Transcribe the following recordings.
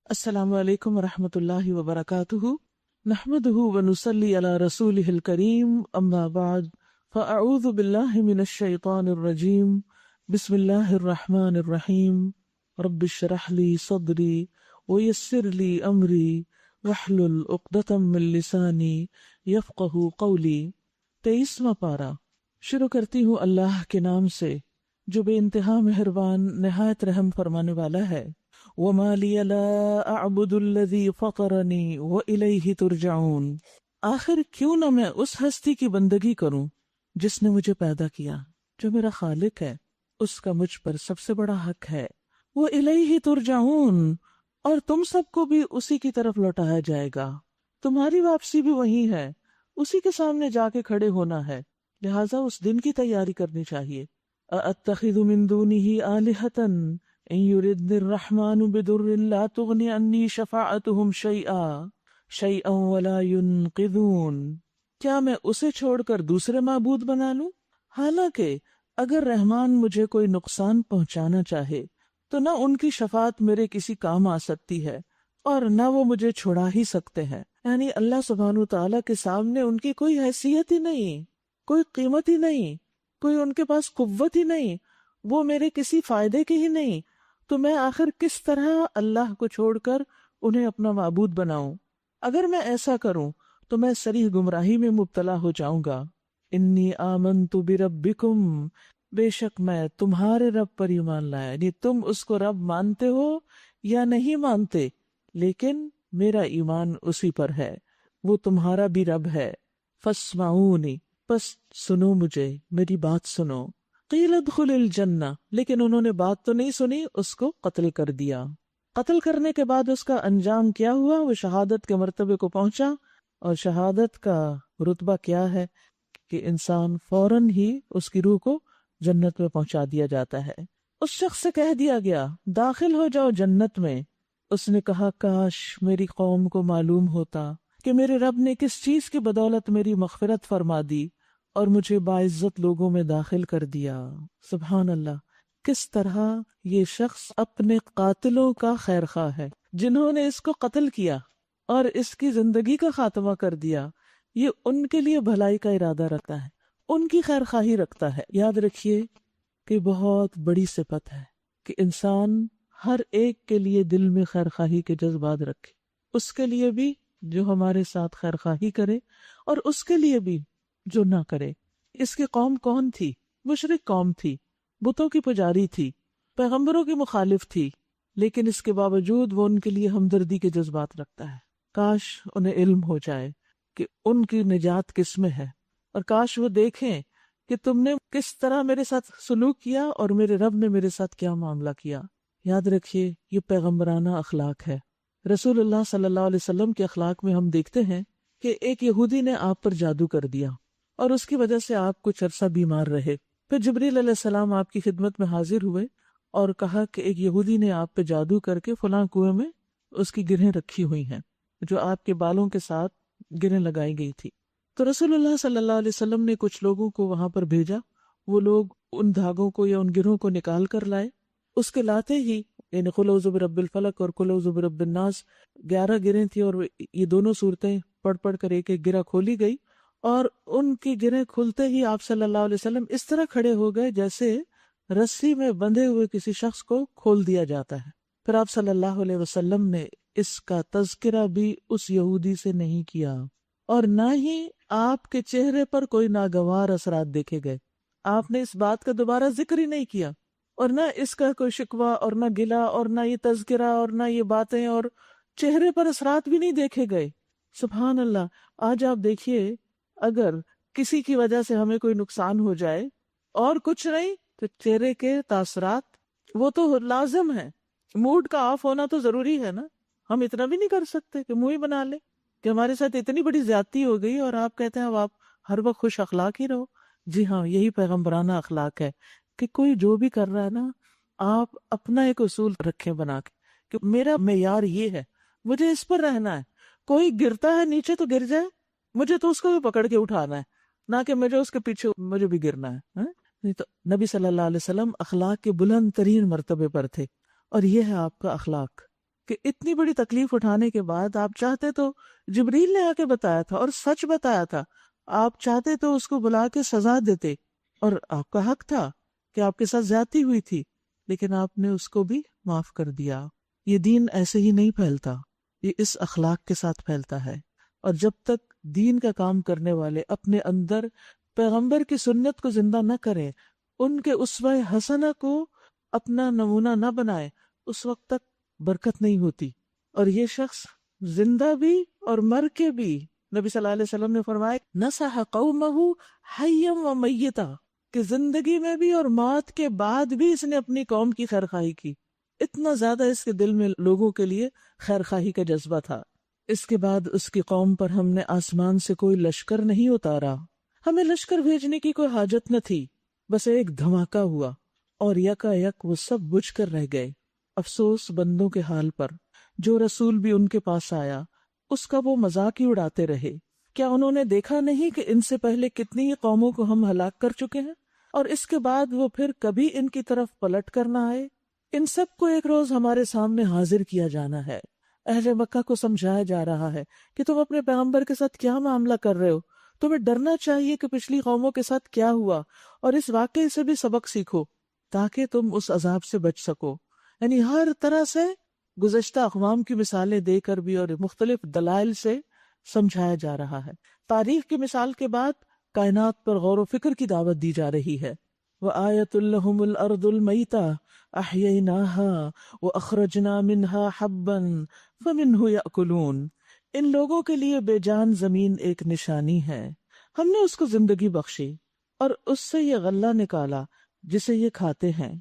السلام علیکم ورحمۃ اللہ وبرکاتہ نحمده ونصلی علی رسولہ الکریم اما بعد فاعوذ باللہ من الشیطان الرجیم بسم اللہ الرحمن الرحیم رب اشرح لی صدری ویسر لی امری واحلل عقدۃ من لسانی یفقہوا قولی۔ 23واں پارہ۔ شروع کرتی ہوں اللہ کے نام سے جو بے انتہا مہربان نہایت رحم فرمانے والا ہے۔ وَمَا لِيَ لَا أَعْبُدُ الَّذِي فَطَرَنِي وَإِلَيْهِ تُرْجَعُونَ۔ آخر کیوں نہ میں اس ہستی کی بندگی کروں جس نے مجھے پیدا کیا، جو میرا خالق ہے، اس کا مجھ پر سب سے بڑا حق ہے۔ وَإِلَيْهِ تُرْجَعُونَ، اور تم سب کو بھی اسی کی طرف لوٹایا جائے گا، تمہاری واپسی بھی وہی ہے، اسی کے سامنے جا کے کھڑے ہونا ہے، لہٰذا اس دن کی تیاری کرنی چاہیے۔ أَأَتَّخِذُ مِن دُونِهِ آلِهَةً إن يردني الرحمن بضر لا تغني عني شفاعتهم شيئا ولا ينقذون۔ کیا میں اسے چھوڑ کر دوسرے معبود بنا لوں؟ حالانکہ اگر رحمان مجھے کوئی نقصان پہنچانا چاہے تو نہ ان کی شفاعت میرے کسی کام آ سکتی ہے اور نہ وہ مجھے چھڑا ہی سکتے ہیں۔ یعنی اللہ سبحانہ تعالیٰ کے سامنے ان کی کوئی حیثیت ہی نہیں، کوئی قیمت ہی نہیں، کوئی ان کے پاس قوت ہی نہیں، وہ میرے کسی فائدے کے ہی نہیں، تو میں آخر کس طرح اللہ کو چھوڑ کر انہیں اپنا معبود بناؤں؟ اگر میں ایسا کروں تو میں صریح گمراہی میں مبتلا ہو جاؤں گا۔ انی آمنت بربکم، بے شک میں تمہارے رب پر ایمان لایا، یعنی تم اس کو رب مانتے ہو یا نہیں مانتے، لیکن میرا ایمان اسی پر ہے، وہ تمہارا بھی رب ہے۔ فاسمعونی، پس سنو مجھے، میری بات سنو۔ قیل ادخل الجنہ، لیکن انہوں نے بات تو نہیں سنی، اس کو قتل کر دیا۔ قتل کرنے کے بعد اس کا انجام کیا ہوا؟ وہ شہادت کے مرتبے کو پہنچا، اور شہادت کا رتبہ کیا ہے کہ انسان فوراً ہی اس کی روح کو جنت میں پہنچا دیا جاتا ہے۔ اس شخص سے کہہ دیا گیا داخل ہو جاؤ جنت میں۔ اس نے کہا کاش میری قوم کو معلوم ہوتا کہ میرے رب نے کس چیز کی بدولت میری مغفرت فرما دی اور مجھے باعزت لوگوں میں داخل کر دیا۔ سبحان اللہ، کس طرح یہ شخص اپنے قاتلوں کا خیر خواہ ہے، جنہوں نے اس کو قتل کیا اور اس کی زندگی کا خاتمہ کر دیا، یہ ان کے لیے بھلائی کا ارادہ رکھتا ہے، ان کی خیر خواہی رکھتا ہے۔ یاد رکھیے کہ بہت بڑی صفت ہے کہ انسان ہر ایک کے لیے دل میں خیر خواہی کے جذبات رکھے، اس کے لیے بھی جو ہمارے ساتھ خیر خواہی کرے اور اس کے لیے بھی جو نہ کرے۔ اس کی قوم کون تھی؟ مشرک قوم تھی، بتوں کی پجاری تھی، پیغمبروں کی مخالف تھی، لیکن اس کے باوجود وہ ان کے لیے ہمدردی کے جذبات رکھتا ہے۔ کاش انہیں علم ہو جائے کہ ان کی نجات کس میں ہے، اور کاش وہ دیکھیں کہ تم نے کس طرح میرے ساتھ سلوک کیا اور میرے رب نے میرے ساتھ کیا معاملہ کیا۔ یاد رکھیے یہ پیغمبرانہ اخلاق ہے۔ رسول اللہ صلی اللہ علیہ وسلم کے اخلاق میں ہم دیکھتے ہیں کہ ایک یہودی نے آپ پر جادو کر دیا اور اس کی وجہ سے آپ کچھ عرصہ بیمار رہے۔ پھر جبریل علیہ السلام آپ کی خدمت میں حاضر ہوئے اور کہا کہ ایک یہودی نے آپ پہ جادو کر کے فلاں کنویں میں اس کی گرہیں رکھی ہوئی ہیں، جو آپ کے بالوں کے ساتھ گرہیں لگائی گئی تھی۔ تو رسول اللہ صلی اللہ علیہ وسلم نے کچھ لوگوں کو وہاں پر بھیجا، وہ لوگ ان دھاگوں کو یا ان گرہوں کو نکال کر لائے۔ اس کے لاتے ہی یعنی قل اعوذ برب الفلق اور قل اعوذ برب الناس 11 گرہیں تھی، اور یہ دونوں صورتیں پڑھ پڑھ کر ایک ایک گرہ کھولی گئی، اور ان کی گرہیں کھلتے ہی آپ صلی اللہ علیہ وسلم اس طرح کھڑے ہو گئے جیسے رسی میں بندھے ہوئے کسی شخص کو کھول دیا جاتا ہے۔ پھر آپ صلی اللہ علیہ وسلم نے اس کا تذکرہ بھی اس یہودی سے نہیں کیا، اور نہ ہی آپ کے چہرے پر کوئی ناگوار اثرات دیکھے گئے۔ آپ نے اس بات کا دوبارہ ذکر ہی نہیں کیا، اور نہ اس کا کوئی شکوہ اور نہ گلہ اور نہ یہ تذکرہ اور نہ یہ باتیں، اور چہرے پر اثرات بھی نہیں دیکھے گئے۔ سبحان اللہ۔ آج آپ دیکھیے اگر کسی کی وجہ سے ہمیں کوئی نقصان ہو جائے اور کچھ نہیں تو چہرے کے تاثرات وہ تو لازم ہے، موڈ کا آف ہونا تو ضروری ہے نا۔ ہم اتنا بھی نہیں کر سکتے کہ منہ ہی بنا لیں کہ ہمارے ساتھ اتنی بڑی زیادتی ہو گئی اور آپ کہتے ہیں اب آپ ہر وقت خوش اخلاق ہی رہو۔ جی ہاں، یہی پیغمبرانہ اخلاق ہے کہ کوئی جو بھی کر رہا ہے نا، آپ اپنا ایک اصول رکھیں بنا کے کہ میرا معیار یہ ہے، مجھے اس پر رہنا ہے۔ کوئی گرتا ہے نیچے تو گر جائے، مجھے تو اس کو بھی پکڑ کے اٹھانا ہے، نہ کہ مجھے اس کے پیچھے مجھے بھی گرنا ہے۔ نہیں تو نبی صلی اللہ علیہ وسلم اخلاق کے بلند ترین مرتبے پر تھے، اور یہ ہے آپ کا اخلاق کہ اتنی بڑی تکلیف اٹھانے کے بعد آپ چاہتے تو جبریل نے آ کے بتایا تھا اور سچ بتایا تھا، آپ چاہتے تو اس کو بلا کے سزا دیتے اور آپ کا حق تھا کہ آپ کے ساتھ زیادتی ہوئی تھی، لیکن آپ نے اس کو بھی معاف کر دیا۔ یہ دین ایسے ہی نہیں پھیلتا، یہ اس اخلاق کے ساتھ پھیلتا ہے۔ اور جب تک دین کا کام کرنے والے اپنے اندر پیغمبر کی سنت کو زندہ نہ کریں، ان کے اسوہ حسنہ کو اپنا نمونہ نہ بنائے، اس وقت تک برکت نہیں ہوتی۔ اور یہ شخص زندہ بھی اور مر کے بھی، نبی صلی اللہ علیہ وسلم نے فرمایا نصح قومہ حیا و میتا، کہ زندگی میں بھی اور موت کے بعد بھی اس نے اپنی قوم کی خیرخواہی کی۔ اتنا زیادہ اس کے دل میں لوگوں کے لیے خیرخواہی کا جذبہ تھا۔ اس کے بعد اس کی قوم پر ہم نے آسمان سے کوئی لشکر نہیں اتارا، ہمیں لشکر بھیجنے کی کوئی حاجت نہ تھی، بس ایک دھماکہ ہوا اور یکا یک وہ سب بجھ کر رہ گئے۔ افسوس بندوں کے حال پر، جو رسول بھی ان کے پاس آیا اس کا وہ مذاق ہی اڑاتے رہے۔ کیا انہوں نے دیکھا نہیں کہ ان سے پہلے کتنی ہی قوموں کو ہم ہلاک کر چکے ہیں، اور اس کے بعد وہ پھر کبھی ان کی طرف پلٹ کر نہ آئے؟ ان سب کو ایک روز ہمارے سامنے حاضر کیا جانا ہے۔ اہل مکہ کو سمجھایا جا رہا ہے کہ تم اپنے پیغمبر کے ساتھ کیا معاملہ کر رہے ہو، تمہیں ڈرنا چاہیے کہ پچھلی قوموں کے ساتھ کیا ہوا، اور اس واقعے سے بھی سبق سیکھو تاکہ تم اس عذاب سے بچ سکو۔ یعنی ہر طرح سے گزشتہ اقوام کی مثالیں دے کر بھی اور مختلف دلائل سے سمجھایا جا رہا ہے۔ تاریخ کی مثال کے بعد کائنات پر غور و فکر کی دعوت دی جا رہی ہے۔ وَآیَةٌ لَهُمُ الْأَرْضُ الْمَيْتَةُ أَحْيَيْنَاهَا وَأَخْرَجْنَا مِنْهَا حَبًّا فَمِنْهُ يَأْكُلُونَ۔ ان لوگوں کے لیے بے جان زمین ایک نشانی ہے، ہم نے اس کو زندگی بخشی اور اس سے یہ غلہ نکالا جسے یہ کھاتے ہیں۔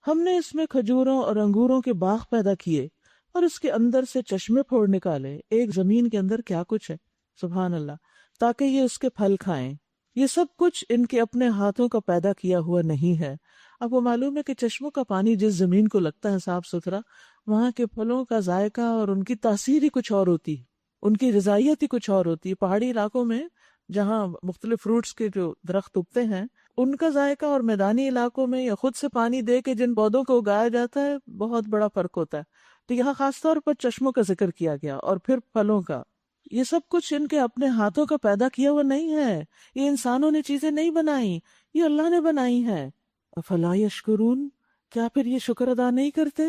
ہم نے اس میں کھجوروں اور انگوروں کے باغ پیدا کیے اور اس کے اندر سے چشمے پھوڑ نکالے۔ ایک زمین کے اندر کیا کچھ ہے، سبحان اللہ، تاکہ یہ اس کے پھل کھائیں۔ یہ سب کچھ ان کے اپنے ہاتھوں کا پیدا کیا ہوا نہیں ہے۔ آپ کو معلوم ہے کہ چشموں کا پانی جس زمین کو لگتا ہے صاف ستھرا، وہاں کے پھلوں کا ذائقہ اور ان کی تاثیر ہی کچھ اور ہوتی ہے، ان کی غذائیت ہی کچھ اور ہوتی ہے۔ پہاڑی علاقوں میں جہاں مختلف فروٹس کے جو درخت اگتے ہیں، ان کا ذائقہ اور میدانی علاقوں میں یا خود سے پانی دے کے جن پودوں کو اگایا جاتا ہے، بہت بڑا فرق ہوتا ہے۔ تو یہاں خاص طور پر چشموں کا ذکر کیا گیا اور پھر پھلوں کا۔ یہ سب کچھ ان کے اپنے ہاتھوں کا پیدا کیا ہوا نہیں ہے، یہ انسانوں نے چیزیں نہیں بنائی، یہ اللہ نے بنائی ہیں۔ افلا یشکرون، کیا پھر یہ شکر ادا نہیں کرتے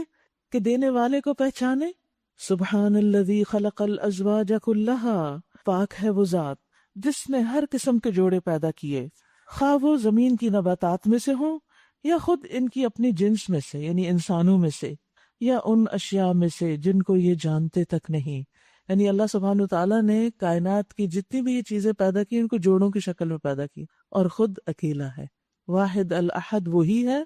کہ دینے والے کو پہچانے؟ سبحان الذی خلق الازواج کلھا، پاک ہے وہ ذات جس نے ہر قسم کے جوڑے پیدا کیے، خواہ وہ زمین کی نباتات میں سے ہوں یا خود ان کی اپنی جنس میں سے یعنی انسانوں میں سے، یا ان اشیاء میں سے جن کو یہ جانتے تک نہیں۔ یعنی اللہ سبحانہ تعالیٰ نے کائنات کی جتنی بھی یہ چیزیں پیدا کی ان کو جوڑوں کی شکل میں پیدا کی، اور خود اکیلا ہے، واحد الاحد وہی ہے،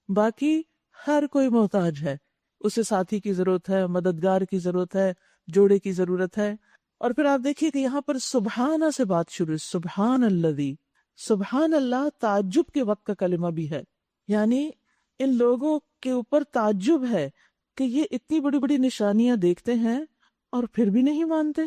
باقی ہر کوئی محتاج ہے، اسے ساتھی کی ضرورت ہے، مددگار کی ضرورت ہے، جوڑے کی ضرورت ہے۔ اور پھر آپ دیکھیے کہ یہاں پر سبحانہ سے بات شروع ہے، سبحان الذی، سبحان اللہ تعجب کے وقت کا کلمہ بھی ہے، یعنی ان لوگوں کے اوپر تعجب ہے کہ یہ اتنی بڑی بڑی نشانیاں دیکھتے ہیں اور پھر بھی نہیں مانتے۔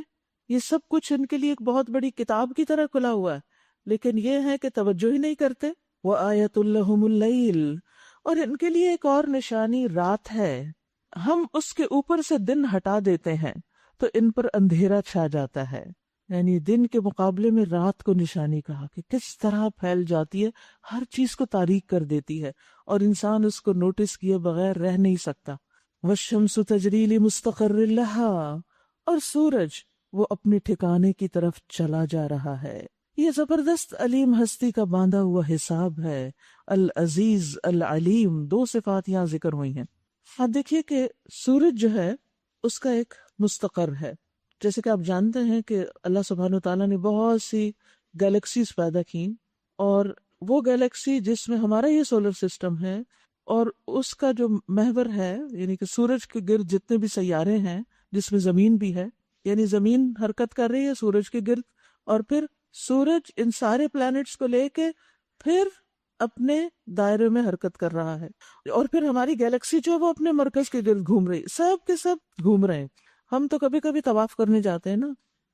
یہ سب کچھ ان کے لیے ایک بہت بڑی کتاب کی طرح کھلا ہوا ہے، لیکن یہ ہے کہ توجہ ہی نہیں کرتے۔ وَآیَةٌ لَهُمُ اللَّیْلُ، اور ان کے لیے ایک اور نشانی رات ہے، ہم اس کے اوپر سے دن ہٹا دیتے ہیں تو ان پر اندھیرا چھا جاتا ہے۔ یعنی دن کے مقابلے میں رات کو نشانی کہا کہ کس طرح پھیل جاتی ہے، ہر چیز کو تاریک کر دیتی ہے اور انسان اس کو نوٹس کیے بغیر رہ نہیں سکتا۔ وَالشَّمْسُ تَجْرِي لِمُسْتَقَرٍّ لَهَا، اور سورج وہ اپنے ٹھکانے کی طرف چلا جا رہا ہے۔ یہ زبردست علیم ہستی کا باندھا ہوا حساب ہے، العزیز العلیم، دو صفات یہاں ذکر ہوئی ہیں۔ آپ دیکھیے کہ سورج جو ہے اس کا ایک مستقر ہے، جیسے کہ آپ جانتے ہیں کہ اللہ سبحانہ تعالیٰ نے بہت سی گیلیکسیز پیدا کی، اور وہ گیلیکسی جس میں ہمارا یہ سولر سسٹم ہے اور اس کا جو محور ہے، یعنی کہ سورج کے گرد جتنے بھی سیارے ہیں جس میں زمین بھی ہے، یعنی زمین حرکت کر رہی ہے سورج کے گرد، اور پھر سورج ان سارے پلانٹس کو لے کے پھر اپنے دائرے میں حرکت کر رہا ہے، اور پھر ہماری گیلیکسی جو وہ اپنے مرکز کے گرد گھوم رہی، سب کے سب گھوم رہے ہیں۔ ہم تو کبھی کبھی طواف کرنے جاتے ہیں نا،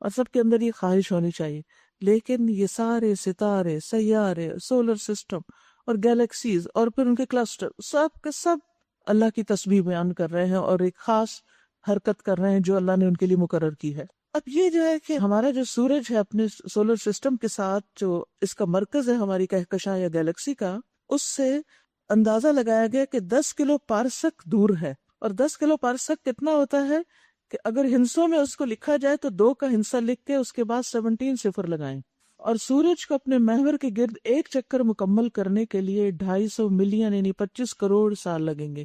اور سب کے اندر یہ خواہش ہونی چاہیے، لیکن یہ سارے ستارے، سیارے، سولر سسٹم اور گیلیکسیز اور پھر ان کے کلسٹر، سب کے سب اللہ کی تسبیح بیان کر رہے ہیں اور ایک خاص حرکت کر رہے ہیں جو اللہ نے ان کے لیے مقرر کی ہے۔ اب یہ جو ہے کہ ہمارا جو سورج ہے اپنے سولر سسٹم کے ساتھ جو اس کا مرکز ہے ہماری کہکشاں یا گیلیکسی کا، اس سے اندازہ لگایا گیا کہ 10 کلو پارسک دور ہے، اور 10 کلو پارسک کتنا ہوتا ہے کہ اگر ہندسوں میں اس کو لکھا جائے تو 2 کا ہندسہ لکھ کے اس کے بعد 17 صفر لگائیں، اور سورج کو اپنے محور کے گرد ایک چکر مکمل کرنے کے لیے 250 ملین یعنی 25 کروڑ سال لگیں گے۔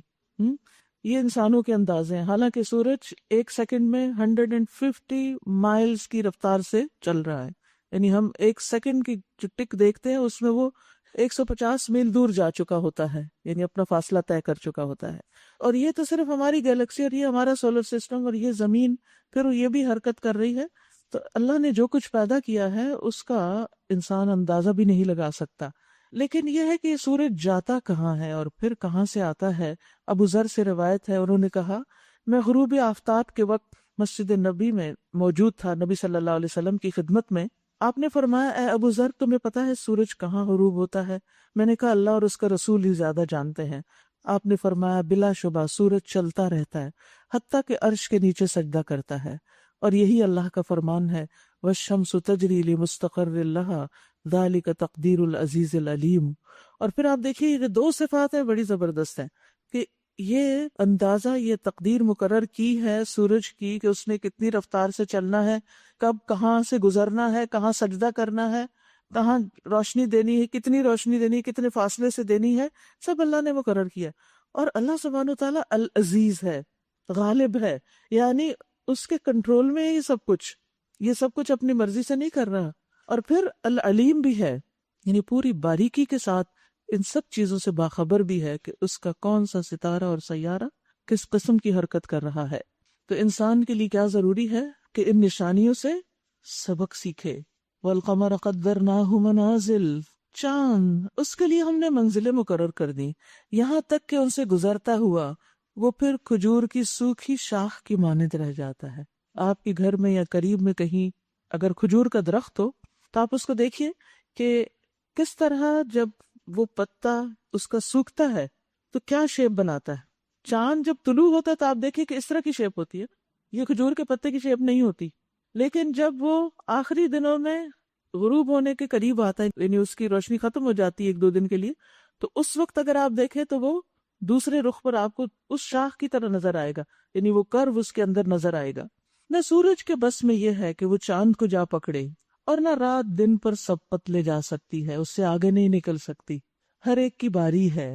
یہ انسانوں کے اندازے ہیں، حالانکہ سورج ایک سیکنڈ میں 150 مائلز کی رفتار سے چل رہا ہے، یعنی ہم ایک سیکنڈ کی جو ٹک دیکھتے ہیں اس میں وہ 150 میل دور جا چکا ہوتا ہے، یعنی اپنا فاصلہ طے کر چکا ہوتا ہے۔ اور یہ تو صرف ہماری گیلیکسی اور یہ ہمارا سولر سسٹم اور یہ زمین، پھر یہ بھی حرکت کر رہی ہے۔ تو اللہ نے جو کچھ پیدا کیا ہے اس کا انسان اندازہ بھی نہیں لگا سکتا، لیکن یہ ہے کہ یہ سورج جاتا کہاں ہے اور پھر کہاں سے آتا ہے۔ ابو ذر سے روایت ہے، انہوں نے کہا میں غروب آفتاب کے وقت مسجد نبی میں موجود تھا نبی صلی اللہ علیہ وسلم کی خدمت میں۔ آپ نے فرمایا اے ابو ذر تمہیں پتا ہے سورج کہاں غروب ہوتا ہے؟ میں نے کہا اللہ اور اس کا رسول ہی زیادہ جانتے ہیں۔ آپ نے فرمایا بلا شبہ سورج چلتا رہتا ہے حتیٰ کہ عرش کے نیچے سجدہ کرتا ہے، اور یہی اللہ کا فرمان ہے وَالشَّمْسُ تَجْرِي لِمُسْتَقَرٍّ لَهَا ذَلِكَ تَقْدِيرُ الْعَزِيزِ الْعَلِيمِ۔ اور پھر آپ دیکھیے یہ 2 صفات ہیں بڑی زبردست ہیں کہ یہ اندازہ، یہ تقدیر مقرر کی ہے سورج کی کہ اس نے کتنی رفتار سے چلنا ہے، کب کہاں سے گزرنا ہے، کہاں سجدہ کرنا ہے، کہاں روشنی دینی ہے، کتنی روشنی دینی ہے، کتنے فاصلے سے دینی ہے، سب اللہ نے مقرر کیا۔ اور اللہ سبحانہ وتعالیٰ العزیز ہے، غالب ہے، یعنی اس کے کنٹرول میں ہے یہ سب کچھ اپنی مرضی سے نہیں کر رہا۔ اور پھر العلیم بھی ہے، یعنی پوری باریکی کے ساتھ ان سب چیزوں سے باخبر بھی ہے کہ اس کا کون سا ستارہ اور سیارہ کس قسم کی حرکت کر رہا ہے۔ تو انسان کے لیے کیا ضروری ہے کہ ان نشانیوں سے سبق سیکھے۔ وَالْقَمَرَ قَدَّرْنَاهُ مَنَازِلَ، چاند اس کے لیے ہم نے منزلیں مقرر کر دی، یہاں تک کہ ان سے گزرتا ہوا وہ پھر کھجور کی سوکھی شاخ کی مانند رہ جاتا ہے۔ آپ کے گھر میں یا قریب میں کہیں اگر کھجور کا درخت ہو تو آپ اس کو دیکھیے کہ کس طرح جب وہ پتا اس کا سوکھتا ہے تو کیا شیپ بناتا ہے۔ چاند جب طلوع ہوتا ہے تو آپ دیکھیے کہ اس طرح کی شیپ ہوتی ہے، یہ کھجور کے پتے کی شیپ نہیں ہوتی، لیکن جب وہ آخری دنوں میں غروب ہونے کے قریب آتا ہے، یعنی اس کی روشنی ختم ہو جاتی ہے 1-2 دن کے لیے، تو اس وقت اگر آپ دیکھیں تو وہ دوسرے رخ پر آپ کو اس شاخ کی طرح نظر آئے گا، یعنی وہ کرو اس کے اندر نظر آئے گا۔ نہ سورج کے بس میں یہ ہے کہ وہ چاند کو جا پکڑے، اور نہ رات دن پر سبقت لے جا سکتی ہے، اس سے آگے نہیں نکل سکتی۔ ہر ایک کی باری ہے۔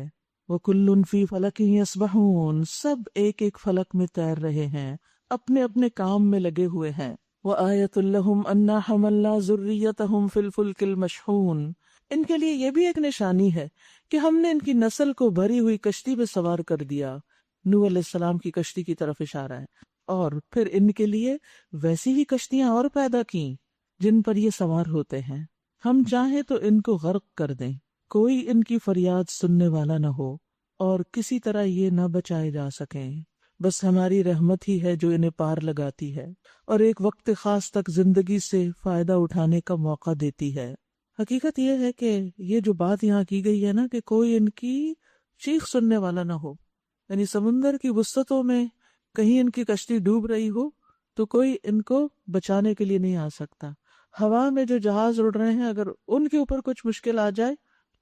وَكُلٌّ فِي فَلَكٍ يَسْبَحُونَ، سب ایک ایک فلک میں تیر رہے ہیں، اپنے اپنے کام میں لگے ہوئے ہیں۔ وَآيَةٌ لَهُمْ أَنَّا حَمَلْنَا ذُرِّيَّتَهُمْ فِي الْفُلْكِ الْمَشْحُونِ، ان کے لیے یہ بھی ایک نشانی ہے کہ ہم نے ان کی نسل کو بھری ہوئی کشتی میں سوار کر دیا۔ نوح علیہ السلام کی کشتی کی طرف اشارہ ہے، اور پھر ان کے لیے ویسی ہی کشتیاں اور پیدا کیں جن پر یہ سوار ہوتے ہیں، ہم چاہیں تو ان کو غرق کر دیں، کوئی ان کی فریاد سننے والا نہ ہو اور کسی طرح یہ نہ بچائے جا سکیں، بس ہماری رحمت ہی ہے جو انہیں پار لگاتی ہے اور ایک وقت خاص تک زندگی سے فائدہ اٹھانے کا موقع دیتی ہے۔ حقیقت یہ ہے کہ یہ جو بات یہاں کی گئی ہے نا کہ کوئی ان کی چیخ سننے والا نہ ہو، یعنی سمندر کی وسعتوں میں کہیں ان کی کشتی ڈوب رہی ہو تو کوئی ان کو بچانے کے لیے نہیں آ سکتا۔ ہوا میں جو جہاز اڑ رہے ہیں اگر ان کے اوپر کچھ مشکل آ جائے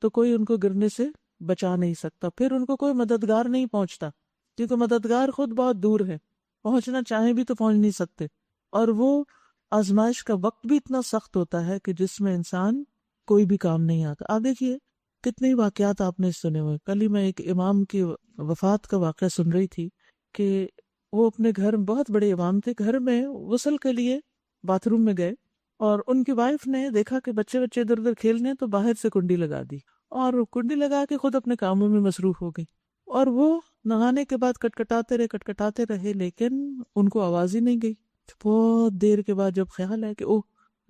تو کوئی ان کو گرنے سے بچا نہیں سکتا، پھر ان کو کوئی مددگار نہیں پہنچتا، کیونکہ مددگار خود بہت دور ہے، پہنچنا چاہیں بھی تو پہنچ نہیں سکتے۔ اور وہ آزمائش کا وقت بھی اتنا سخت ہوتا ہے کہ جس میں انسان کوئی بھی کام نہیں آتا۔ آپ دیکھیے کتنے واقعات آپ نے سنے ہوئے۔ کل ہی میں ایک امام کی وفات کا واقعہ سن رہی تھی کہ وہ اپنے گھر، بہت بڑے امام تھے، گھر میں غسل کے لیے باتھ روم میں گئے اور ان کی وائف نے دیکھا کہ بچے ادھر ادھر کھیلنے تو باہر سے کنڈی لگا دی، اور کنڈی لگا کے خود اپنے کاموں میں مصروف ہو گئی، اور وہ نہانے کے بعد کٹکٹاتے رہے لیکن ان کو آواز ہی نہیں گئی۔ بہت دیر کے بعد جب خیال ہے کہ اوہ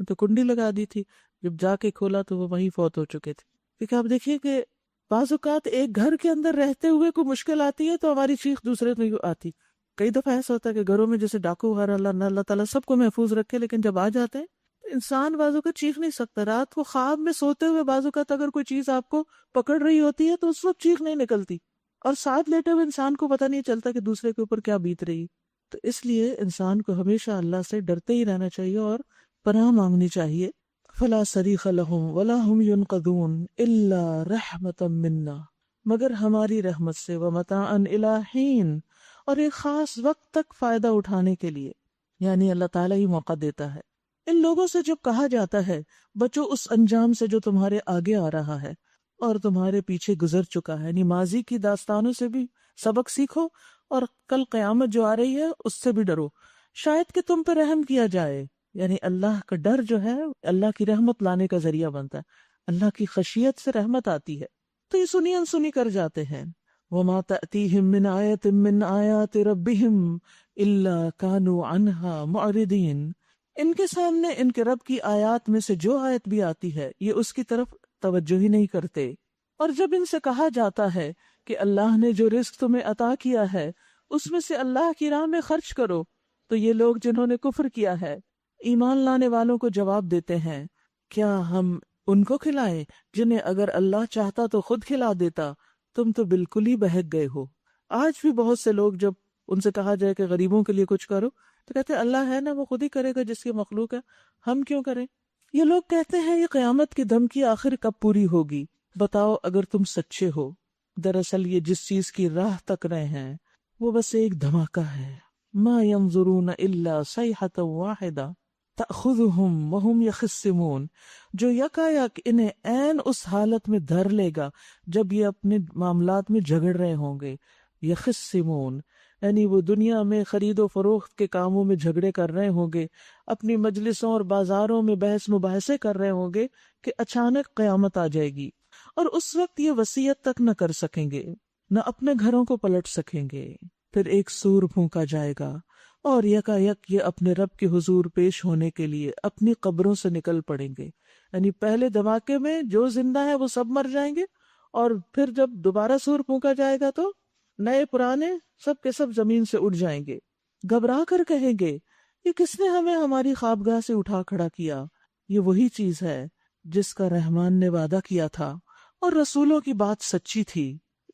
تو کنڈی لگا دی تھی، جب جا کے کھولا تو وہ وہیں فوت ہو چکے تھے۔ کیونکہ آپ دیکھیے کہ بعض اوقات ایک گھر کے اندر رہتے ہوئے کوئی مشکل آتی ہے تو ہماری چیخ دوسرے نہیں آتی۔ کئی دفعہ ایسا ہوتا ہے کہ گھروں میں جیسے ڈاکو وغیرہ، اللہ تعالیٰ سب کو محفوظ رکھے، لیکن جب آ جاتے ہیں تو انسان بعض اوقات چیخ نہیں سکتا۔ رات کو خواب میں سوتے ہوئے بعض اوقات اگر کوئی چیز آپ کو پکڑ رہی ہوتی ہے تو اس وقت چیخ نہیں نکلتی، اور ساتھ لیٹے ہوئے انسان کو پتہ نہیں چلتا کہ دوسرے کے اوپر کیا بیت رہی۔ تو اس لیے انسان کو ہمیشہ اللہ سے ڈرتے ہی رہنا چاہیے اور پناہ مانگنی چاہیے. فلا صریخ لہم ولا ہم ینقذون الا رحمتا منا، مگر ہماری رحمت سے، ومتاعا الی حین، اور ایک خاص وقت تک فائدہ اٹھانے کے لیے، یعنی اللہ تعالیٰ ہی موقع دیتا ہے. ان لوگوں سے جب کہا جاتا ہے بچو اس انجام سے جو تمہارے آگے آ رہا ہے اور تمہارے پیچھے گزر چکا ہے، یعنی ماضی کی داستانوں سے بھی سبق سیکھو اور کل قیامت جو آ رہی ہے اس سے بھی ڈرو، شاید کہ تم پہ رحم کیا جائے. یعنی اللہ کا ڈر جو ہے اللہ کی رحمت لانے کا ذریعہ بنتا ہے، اللہ کی خشیت سے رحمت آتی ہے. تو یہ سنی انسنی کر جاتے ہیں. وَمَا تَأْتِيهِم مِّنْ آيَةٍ مِّنْ آيَاتِ رَبِّهِمْ إِلَّا كَانُوا عَنْهَا مُعْرِضِينَ، ان کے سامنے ان کے رب کی آیات میں سے جو آیت بھی آتی ہے یہ اس کی طرف توجہ ہی نہیں کرتے. اور جب ان سے کہا جاتا ہے کہ اللہ نے جو رزق تمہیں عطا کیا ہے اس میں سے اللہ کی راہ میں خرچ کرو، تو یہ لوگ جنہوں نے کفر کیا ہے ایمان لانے والوں کو جواب دیتے ہیں کیا ہم ان کو کھلائیں جنہیں اگر اللہ چاہتا تو خود کھلا دیتا، تم تو بالکل ہی بہک گئے ہو. آج بھی بہت سے لوگ جب ان سے کہا جائے کہ غریبوں کے لیے کچھ کرو تو کہتے ہیں اللہ ہے نا، وہ خود ہی کرے گا جس کی مخلوق ہے، ہم کیوں کریں. یہ لوگ کہتے ہیں یہ قیامت کی دھمکی آخر کب پوری ہوگی، بتاؤ اگر تم سچے ہو. دراصل یہ جس چیز کی راہ تک رہے ہیں وہ بس ایک دھماکہ ہے. ما ينظرون الا صیحة واحدہ تأخذهم وهم يخصمون، جو یکایک انہیں عین اس حالت میں دھر لے گا جب یہ اپنے معاملات میں جھگڑ رہے ہوں گے. یخصمون یعنی وہ دنیا میں خرید و فروخت کے کاموں میں جھگڑے کر رہے ہوں گے، اپنی مجلسوں اور بازاروں میں بحث مباحثے کر رہے ہوں گے کہ اچانک قیامت آ جائے گی، اور اس وقت یہ وصیت تک نہ کر سکیں گے، نہ اپنے گھروں کو پلٹ سکیں گے. پھر ایک سور پھونکا جائے گا اور یکا یک یہ اپنے رب کے حضور پیش ہونے کے لیے اپنی قبروں سے نکل پڑیں گے. یعنی پہلے دھماکے میں جو زندہ ہے وہ سب مر جائیں گے، اور پھر جب دوبارہ سور پھونکا جائے گا تو نئے پرانے سب کے سب زمین سے اٹھ جائیں گے. گھبرا کر کہیں گے یہ کس نے ہمیں ہماری خوابگاہ سے اٹھا کھڑا کیا. یہ وہی چیز ہے جس کا رحمان نے وعدہ کیا تھا اور رسولوں کی بات سچی تھی.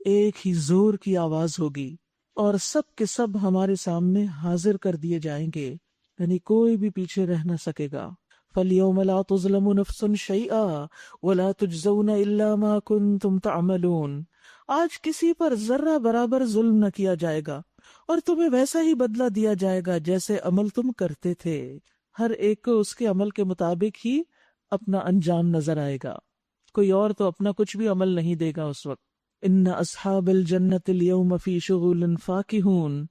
ایک ہی زور کی آواز ہوگی اور سب کے سب ہمارے سامنے حاضر کر دیے جائیں گے، یعنی کوئی بھی پیچھے رہ نہ سکے گا. فَالْيَوْمَ لَا تُظْلَمُ نَفْسٌ شَيْئًا وَلَا تُجْزَوْنَ إِلَّا مَا كُنْتُمْ تَعْمَلُونَ، آج کسی پر ذرہ برابر ظلم نہ کیا جائے گا اور تمہیں ویسا ہی بدلہ دیا جائے گا جیسے عمل تم کرتے تھے. ہر ایک کو اس کے عمل کے مطابق ہی اپنا انجام نظر آئے گا، کوئی اور تو اپنا کچھ بھی عمل نہیں دے گا اس وقت. ان اصحاب الجنت اليوم فی شغل فاکہون،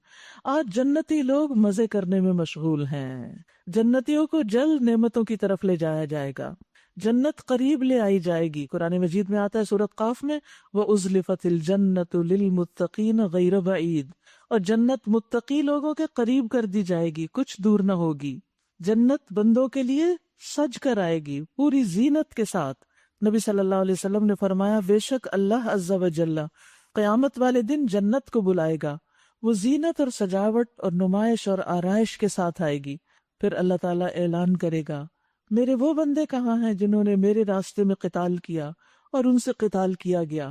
آج جنتی لوگ مزے کرنے میں مشغول ہیں. جنتیوں کو جلد نعمتوں کی طرف لے جایا جائے گا، جنت قریب لے آئی جائے گی. قرآن مجید میں آتا ہے سورۃ قاف میں وَأُزْلِفَتِ الْجَنَّةُ لِلْمُتَّقِينَ غَيْرَ بَعِيدٍ، اور جنت متقی لوگوں کے قریب کر دی جائے گی، کچھ دور نہ ہوگی. جنت بندوں کے لیے سج کر آئے گی پوری زینت کے ساتھ. نبی صلی اللہ علیہ وسلم نے فرمایا بے شک اللہ عز و جل قیامت والے دن جنت کو بلائے گا، وہ زینت اور سجاوٹ اور نمائش اور آرائش کے ساتھ آئے گی. پھر اللہ تعالیٰ اعلان کرے گا میرے وہ بندے کہاں ہیں جنہوں نے میرے راستے میں قتال کیا اور ان سے قتال کیا گیا،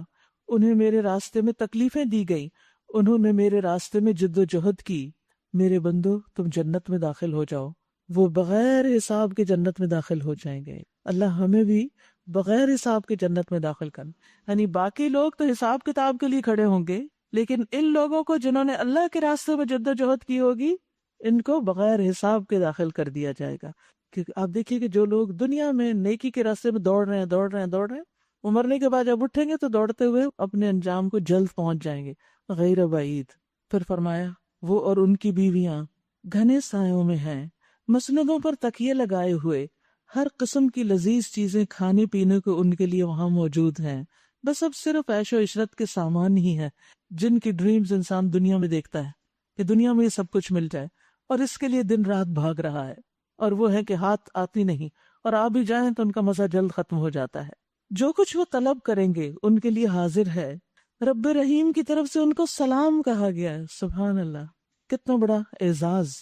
انہیں میرے راستے میں تکلیفیں دی گئی، انہوں نے میرے راستے میں جد و جہد کی. میرے بندو تم جنت میں داخل ہو جاؤ. وہ بغیر حساب کے جنت میں داخل ہو جائیں گے. اللہ ہمیں بھی بغیر حساب کے جنت میں داخل کرنا. یعنی باقی لوگ تو حساب کتاب کے لیے کھڑے ہوں گے، لیکن ان لوگوں کو جنہوں نے اللہ کے راستے میں جد و جہد کی ہوگی ان کو بغیر حساب کے داخل کر دیا جائے گا. کیونکہ آپ دیکھیے کہ جو لوگ دنیا میں نیکی کے راستے میں دوڑ رہے ہیں وہ مرنے کے بعد جب اٹھیں گے تو دوڑتے ہوئے اپنے انجام کو جلد پہنچ جائیں گے غیر بعید. پھر فرمایا وہ اور ان کی بیویاں گھنے سایوں میں ہیں، مسندوں پر تکیے لگائے ہوئے، ہر قسم کی لذیذ چیزیں کھانے پینے کو ان کے لیے وہاں موجود ہیں. بس اب صرف عیش و عشرت کے سامان ہی ہیں جن کی ڈریمز انسان دنیا میں دیکھتا ہے کہ دنیا میں یہ سب کچھ مل جائے، اور اس کے لیے دن رات بھاگ رہا ہے، اور وہ ہے کہ ہاتھ آتی نہیں، اور آ بھی جائیں تو ان کا مزہ جلد ختم ہو جاتا ہے. جو کچھ وہ طلب کریں گے ان کے لیے حاضر ہے. رب رحیم کی طرف سے ان کو سلام کہا گیا ہے. سبحان اللہ، کتنا بڑا اعزاز.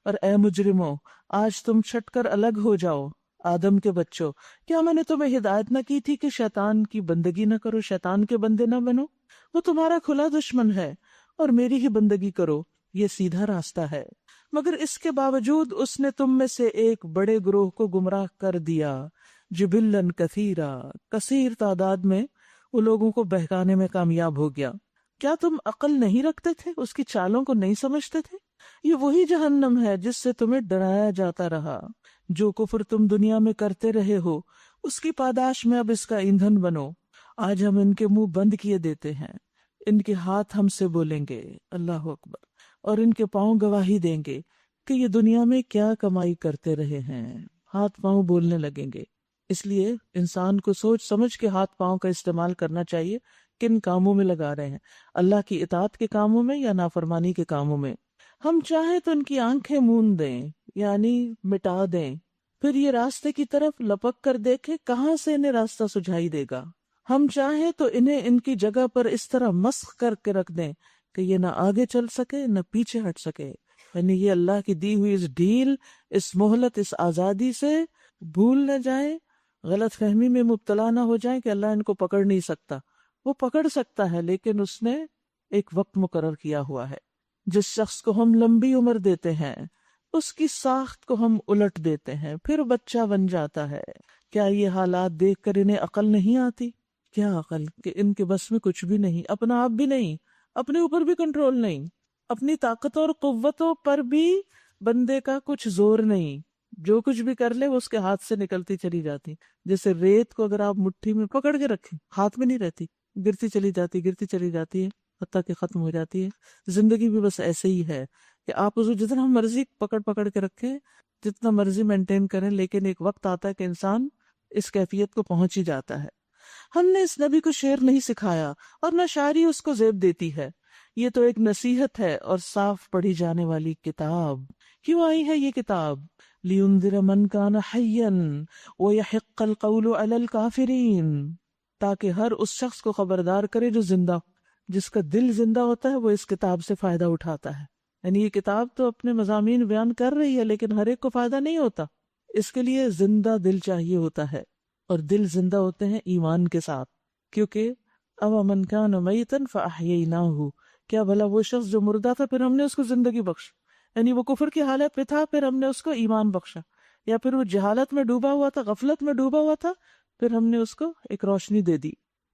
اور اے مجرموں آج تم چھٹ کر الگ ہو جاؤ. آدم کے بچوں، کیا میں نے تمہیں ہدایت نہ کی تھی کہ شیطان کی بندگی نہ کرو، شیطان کے بندے نہ بنو؟ وہ تمہارا کھلا دشمن ہے، اور میری ہی بندگی کرو. یہ سیدھا راستہ ہے، مگر اس کے باوجود اس نے تم میں سے ایک بڑے گروہ کو گمراہ کر دیا، جبلن کثیرا، کثیر تعداد میں وہ لوگوں کو بہکانے میں کامیاب ہو گیا۔ کیا تم عقل نہیں رکھتے تھے؟ اس کی چالوں کو نہیں سمجھتے تھے؟ یہ وہی جہنم ہے جس سے تمہیں ڈرایا جاتا رہا۔ جو کفر تم دنیا میں کرتے رہے ہو اس کی پاداش میں اب اس کا ایندھن بنو۔ آج ہم ان کے منہ بند کیے دیتے ہیں، ان کے ہاتھ ہم سے بولیں گے اللہ اکبر، اور ان کے پاؤں گواہی دیں گے کہ یہ دنیا میں کیا کمائی کرتے رہے ہیں۔ ہاتھ پاؤں بولنے لگیں گے۔ اس لیے انسان کو سوچ سمجھ کے ہاتھ پاؤں کا استعمال کرنا چاہیے، کن کاموں میں لگا رہے ہیں، اللہ کی اطاعت کے کاموں میں یا نافرمانی کے کاموں میں۔ ہم چاہیں تو ان کی آنکھیں موند دیں، یعنی مٹا دیں، پھر یہ راستے کی طرف لپک کر دیکھے کہاں سے انہیں راستہ سجھائی دے گا۔ ہم چاہیں تو انہیں ان کی جگہ پر اس طرح مسخ کر کے رکھ دیں کہ یہ نہ آگے چل سکے نہ پیچھے ہٹ سکے، یعنی یہ اللہ کی دی ہوئی اس ڈھیل، اس مہلت، اس آزادی سے بھول نہ جائیں، غلط فہمی میں مبتلا نہ ہو جائیں کہ اللہ ان کو پکڑ نہیں سکتا۔ وہ پکڑ سکتا ہے، لیکن اس نے ایک وقت مقرر کیا ہوا ہے۔ جس شخص کو ہم لمبی عمر دیتے ہیں اس کی ساخت کو ہم الٹ دیتے ہیں، پھر بچہ بن جاتا ہے۔ کیا یہ حالات دیکھ کر انہیں عقل نہیں آتی؟ کیا عقل کہ ان کے بس میں کچھ بھی نہیں، اپنا آپ بھی نہیں، اپنے اوپر بھی کنٹرول نہیں، اپنی طاقتوں اور قوتوں پر بھی بندے کا کچھ زور نہیں، جو کچھ بھی کر لے وہ اس کے ہاتھ سے نکلتی چلی جاتی۔ جیسے ریت کو اگر آپ مٹھی میں پکڑ کے رکھیں، ہاتھ میں نہیں رہتی، گرتی چلی جاتی ہے حتیٰ کہ ختم ہو جاتی ہے۔ زندگی بھی بس ایسے ہی ہے کہ آپ اسے جتنا مرضی پکڑ کے رکھیں، جتنا مرضی مینٹین کریں، لیکن ایک وقت آتا ہے کہ انسان اس کیفیت کو پہنچ ہی جاتا ہے۔ ہم نے اس نبی کو شعر نہیں سکھایا اور نہ شاعری اس کو زیب دیتی ہے، یہ تو ایک نصیحت ہے اور صاف پڑھی جانے والی کتاب۔ کیوں آئی ہے یہ کتاب؟ لِيُنذِرَ مَنْ كَانَ حَيًّا وَيَحِقَّ الْقَوْلُ عَلَى الْكَافِرِينَ، تاکہ ہر اس شخص کو خبردار کرے جو زندہ ہو۔ جس کا دل زندہ ہوتا ہے وہ اس کتاب سے فائدہ اٹھاتا ہے۔ یعنی یہ کتاب تو اپنے مضامین بیان کر رہی ہے، لیکن ہر ایک کو فائدہ نہیں ہوتا، اس کے لیے زندہ دل چاہیے ہوتا ہے، اور دل زندہ ہوتے ہیں ایمان کے ساتھ، کیونکہ أَوَمَنْ كَانَ مَيْتًا فَأَحْيَيْنَاهُ، کیا بھلا وہ شخص جو مردہ تھا پھر ہم نے اس کو زندگی بخشا، یعنی وہ کفر کی حالت پہ تھا پھر ہم نے اس کو ایمان بخشا، یا پھر وہ جہالت میں ڈوبا ہوا تھا، غفلت میں ڈوبا ہوا تھا، پھر ہم نے اس کو ایک روشنی دے دی،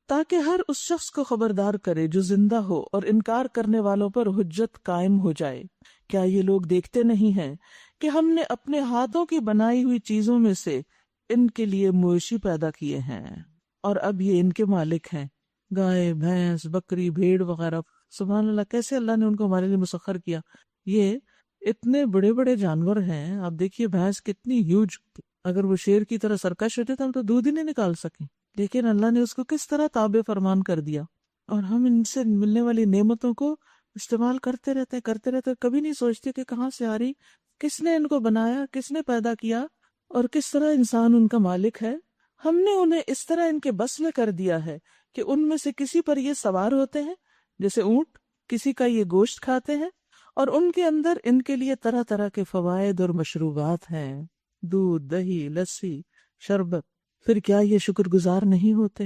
تاکہ ہر اس شخص کو خبردار کرے جو زندہ ہو اور انکار کرنے والوں پر حجت قائم ہو جائے۔ کیا یہ لوگ دیکھتے نہیں ہیں کہ ہم نے اپنے ہاتھوں کی بنائی ہوئی چیزوں میں سے ان کے لیے مویشی پیدا کیے ہیں اور اب یہ ان کے مالک ہیں، گائے، بھینس، بکری، بھیڑ وغیرہ۔ سبحان اللہ، کیسے اللہ نے ان کو ہمارے لیے مسخر کیا۔ یہ اتنے بڑے بڑے جانور ہیں، آپ دیکھیے بھینس کتنی ہیوج، اگر وہ شیر کی طرح سرکش ہوتے تو ہم تو دودھ ہی نہیں نکال سکیں، لیکن اللہ نے اس کو کس طرح تابع فرمان کر دیا، اور ہم ان سے ملنے والی نعمتوں کو استعمال کرتے رہتے، کبھی نہیں سوچتے کہ کہاں سے آ رہی، کس نے ان کو بنایا، کس نے پیدا کیا، اور کس طرح انسان ان کا مالک ہے۔ ہم نے انہیں اس طرح ان کے بس میں کر دیا ہے کہ ان میں سے کسی پر یہ سوار ہوتے ہیں جیسے اونٹ، کسی کا یہ گوشت کھاتے ہیں، اور ان کے اندر ان کے لیے طرح طرح کے فوائد اور مشروبات ہیں، دودھ، دہی، لسی، شربت۔ پھر کیا یہ شکر گزار نہیں ہوتے؟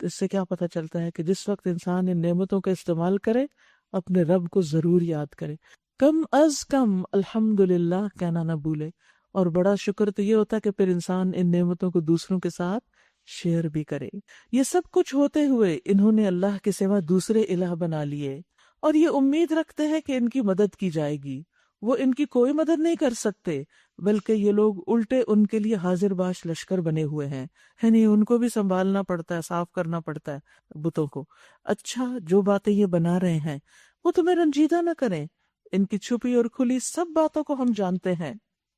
تو اس سے کیا پتہ چلتا ہے کہ جس وقت انسان ان نعمتوں کا استعمال کرے اپنے رب کو ضرور یاد کرے، کم از کم الحمدللہ کہنا نہ بھولے، اور بڑا شکر تو یہ ہوتا ہے کہ پھر انسان ان نعمتوں کو دوسروں کے ساتھ شیئر بھی کرے۔ یہ سب کچھ ہوتے ہوئے انہوں نے اللہ کے سوا دوسرے الہ بنا لیے اور یہ امید رکھتے ہیں کہ ان کی مدد کی جائے گی۔ وہ ان کی کوئی مدد نہیں کر سکتے، بلکہ یہ لوگ الٹے ان کے لیے حاضر باش لشکر بنے ہوئے ہیں، یعنی ان کو بھی سنبھالنا پڑتا ہے، صاف کرنا پڑتا ہے بتوں کو۔ اچھا، جو باتیں یہ بنا رہے ہیں وہ تمہیں رنجیدہ نہ کریں، ان کی چھپی اور کھلی سب باتوں کو ہم جانتے ہیں۔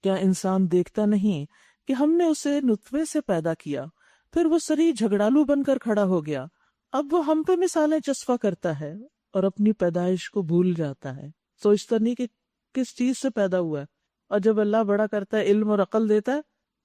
کیا انسان دیکھتا نہیں کہ ہم نے اسے نطفے سے پیدا کیا، پھر وہ سری جھگڑالو بن کر کھڑا ہو گیا، اب وہ ہم پہ مثالیں چسپاں کرتا ہے اور اپنی پیدائش کو بھول جاتا ہے، سوچتا نہیں کہ کس چیز سے پیدا ہوا ہے، اور جب اللہ بڑا کرتا ہے، علم اور عقل دیتا ہے،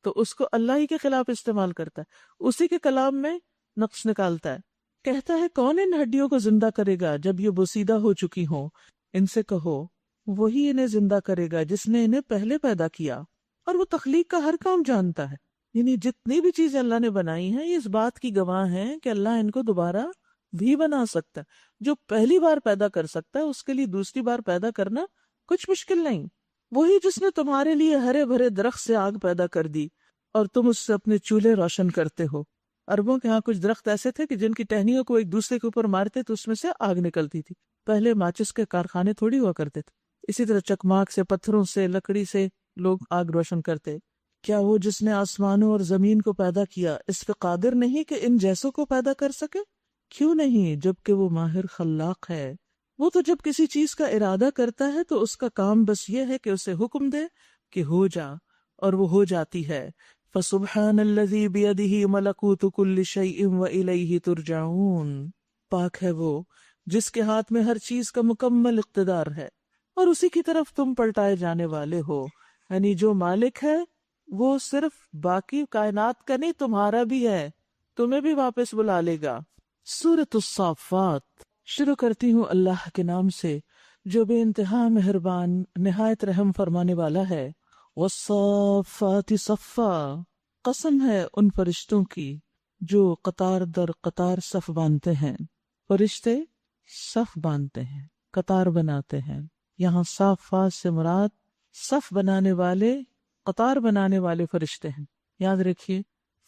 تو اس کو اللہ ہی کے خلاف استعمال کرتا ہے، اسی کے کلام میں نقص نکالتا ہے۔ کہتا ہے کون ان ہڈیوں کو زندہ کرے گا جب یہ بوسیدہ ہو چکی ہوں؟ ان سے کہو وہی انہیں زندہ کرے گا جس نے انہیں پہلے پیدا کیا، اور وہ تخلیق کا ہر کام جانتا ہے۔ یعنی جتنی بھی چیزیں اللہ نے بنائی ہیں یہ اس بات کی گواہ ہیں کہ اللہ ان کو دوبارہ بھی بنا سکتا ہے۔ جو پہلی بار پیدا کر سکتا ہے اس کے لیے دوسری بار پیدا کرنا کچھ مشکل نہیں. وہی جس نے تمہارے لیے ہرے بھرے درخت سے آگ پیدا کر دی اور تم اس سے اپنے چولہے روشن کرتے ہو. عربوں کے ہاں کچھ درخت ایسے تھے کہ جن کی ٹہنیوں کو ایک دوسرے کے اوپر مارتے تو اس میں سے آگ نکلتی تھی. پہلے ماچس کے کارخانے تھوڑی ہوا کرتے تھے. اسی طرح چکماک سے، پتھروں سے، لکڑی سے لوگ آگ روشن کرتے. کیا وہ جس نے آسمانوں اور زمین کو پیدا کیا اس پہ قادر نہیں کہ ان جیسوں کو پیدا کر سکے؟ کیوں نہیں، جبکہ وہ ماہر خلاق ہے. وہ تو جب کسی چیز کا ارادہ کرتا ہے تو اس کا کام بس یہ ہے کہ اسے حکم دے کہ ہو جا، اور وہ ہو جاتی ہے. فَسُبْحَانَ الَّذِي بِيَدِهِ مَلَكُوتُ كُلِّ شَيْءٍ وَإِلَيْهِ تُرْجَعُونَ. پاک ہے وہ جس کے ہاتھ میں ہر چیز کا مکمل اقتدار ہے اور اسی کی طرف تم پلٹائے جانے والے ہو. یعنی جو مالک ہے وہ صرف باقی کائنات کا نہیں، تمہارا بھی ہے، تمہیں بھی واپس بلا لے گا. سورۃ الصافات. شروع کرتی ہوں اللہ کے نام سے جو بے انتہا مہربان نہایت رحم فرمانے والا ہے. والصافات صفا. قسم ہے ان فرشتوں کی جو قطار در قطار صف باندھتے ہیں. فرشتے صف باندھتے ہیں، قطار بناتے ہیں. یہاں صافات سے مراد صف بنانے والے، قطار بنانے والے فرشتے ہیں. یاد رکھیے،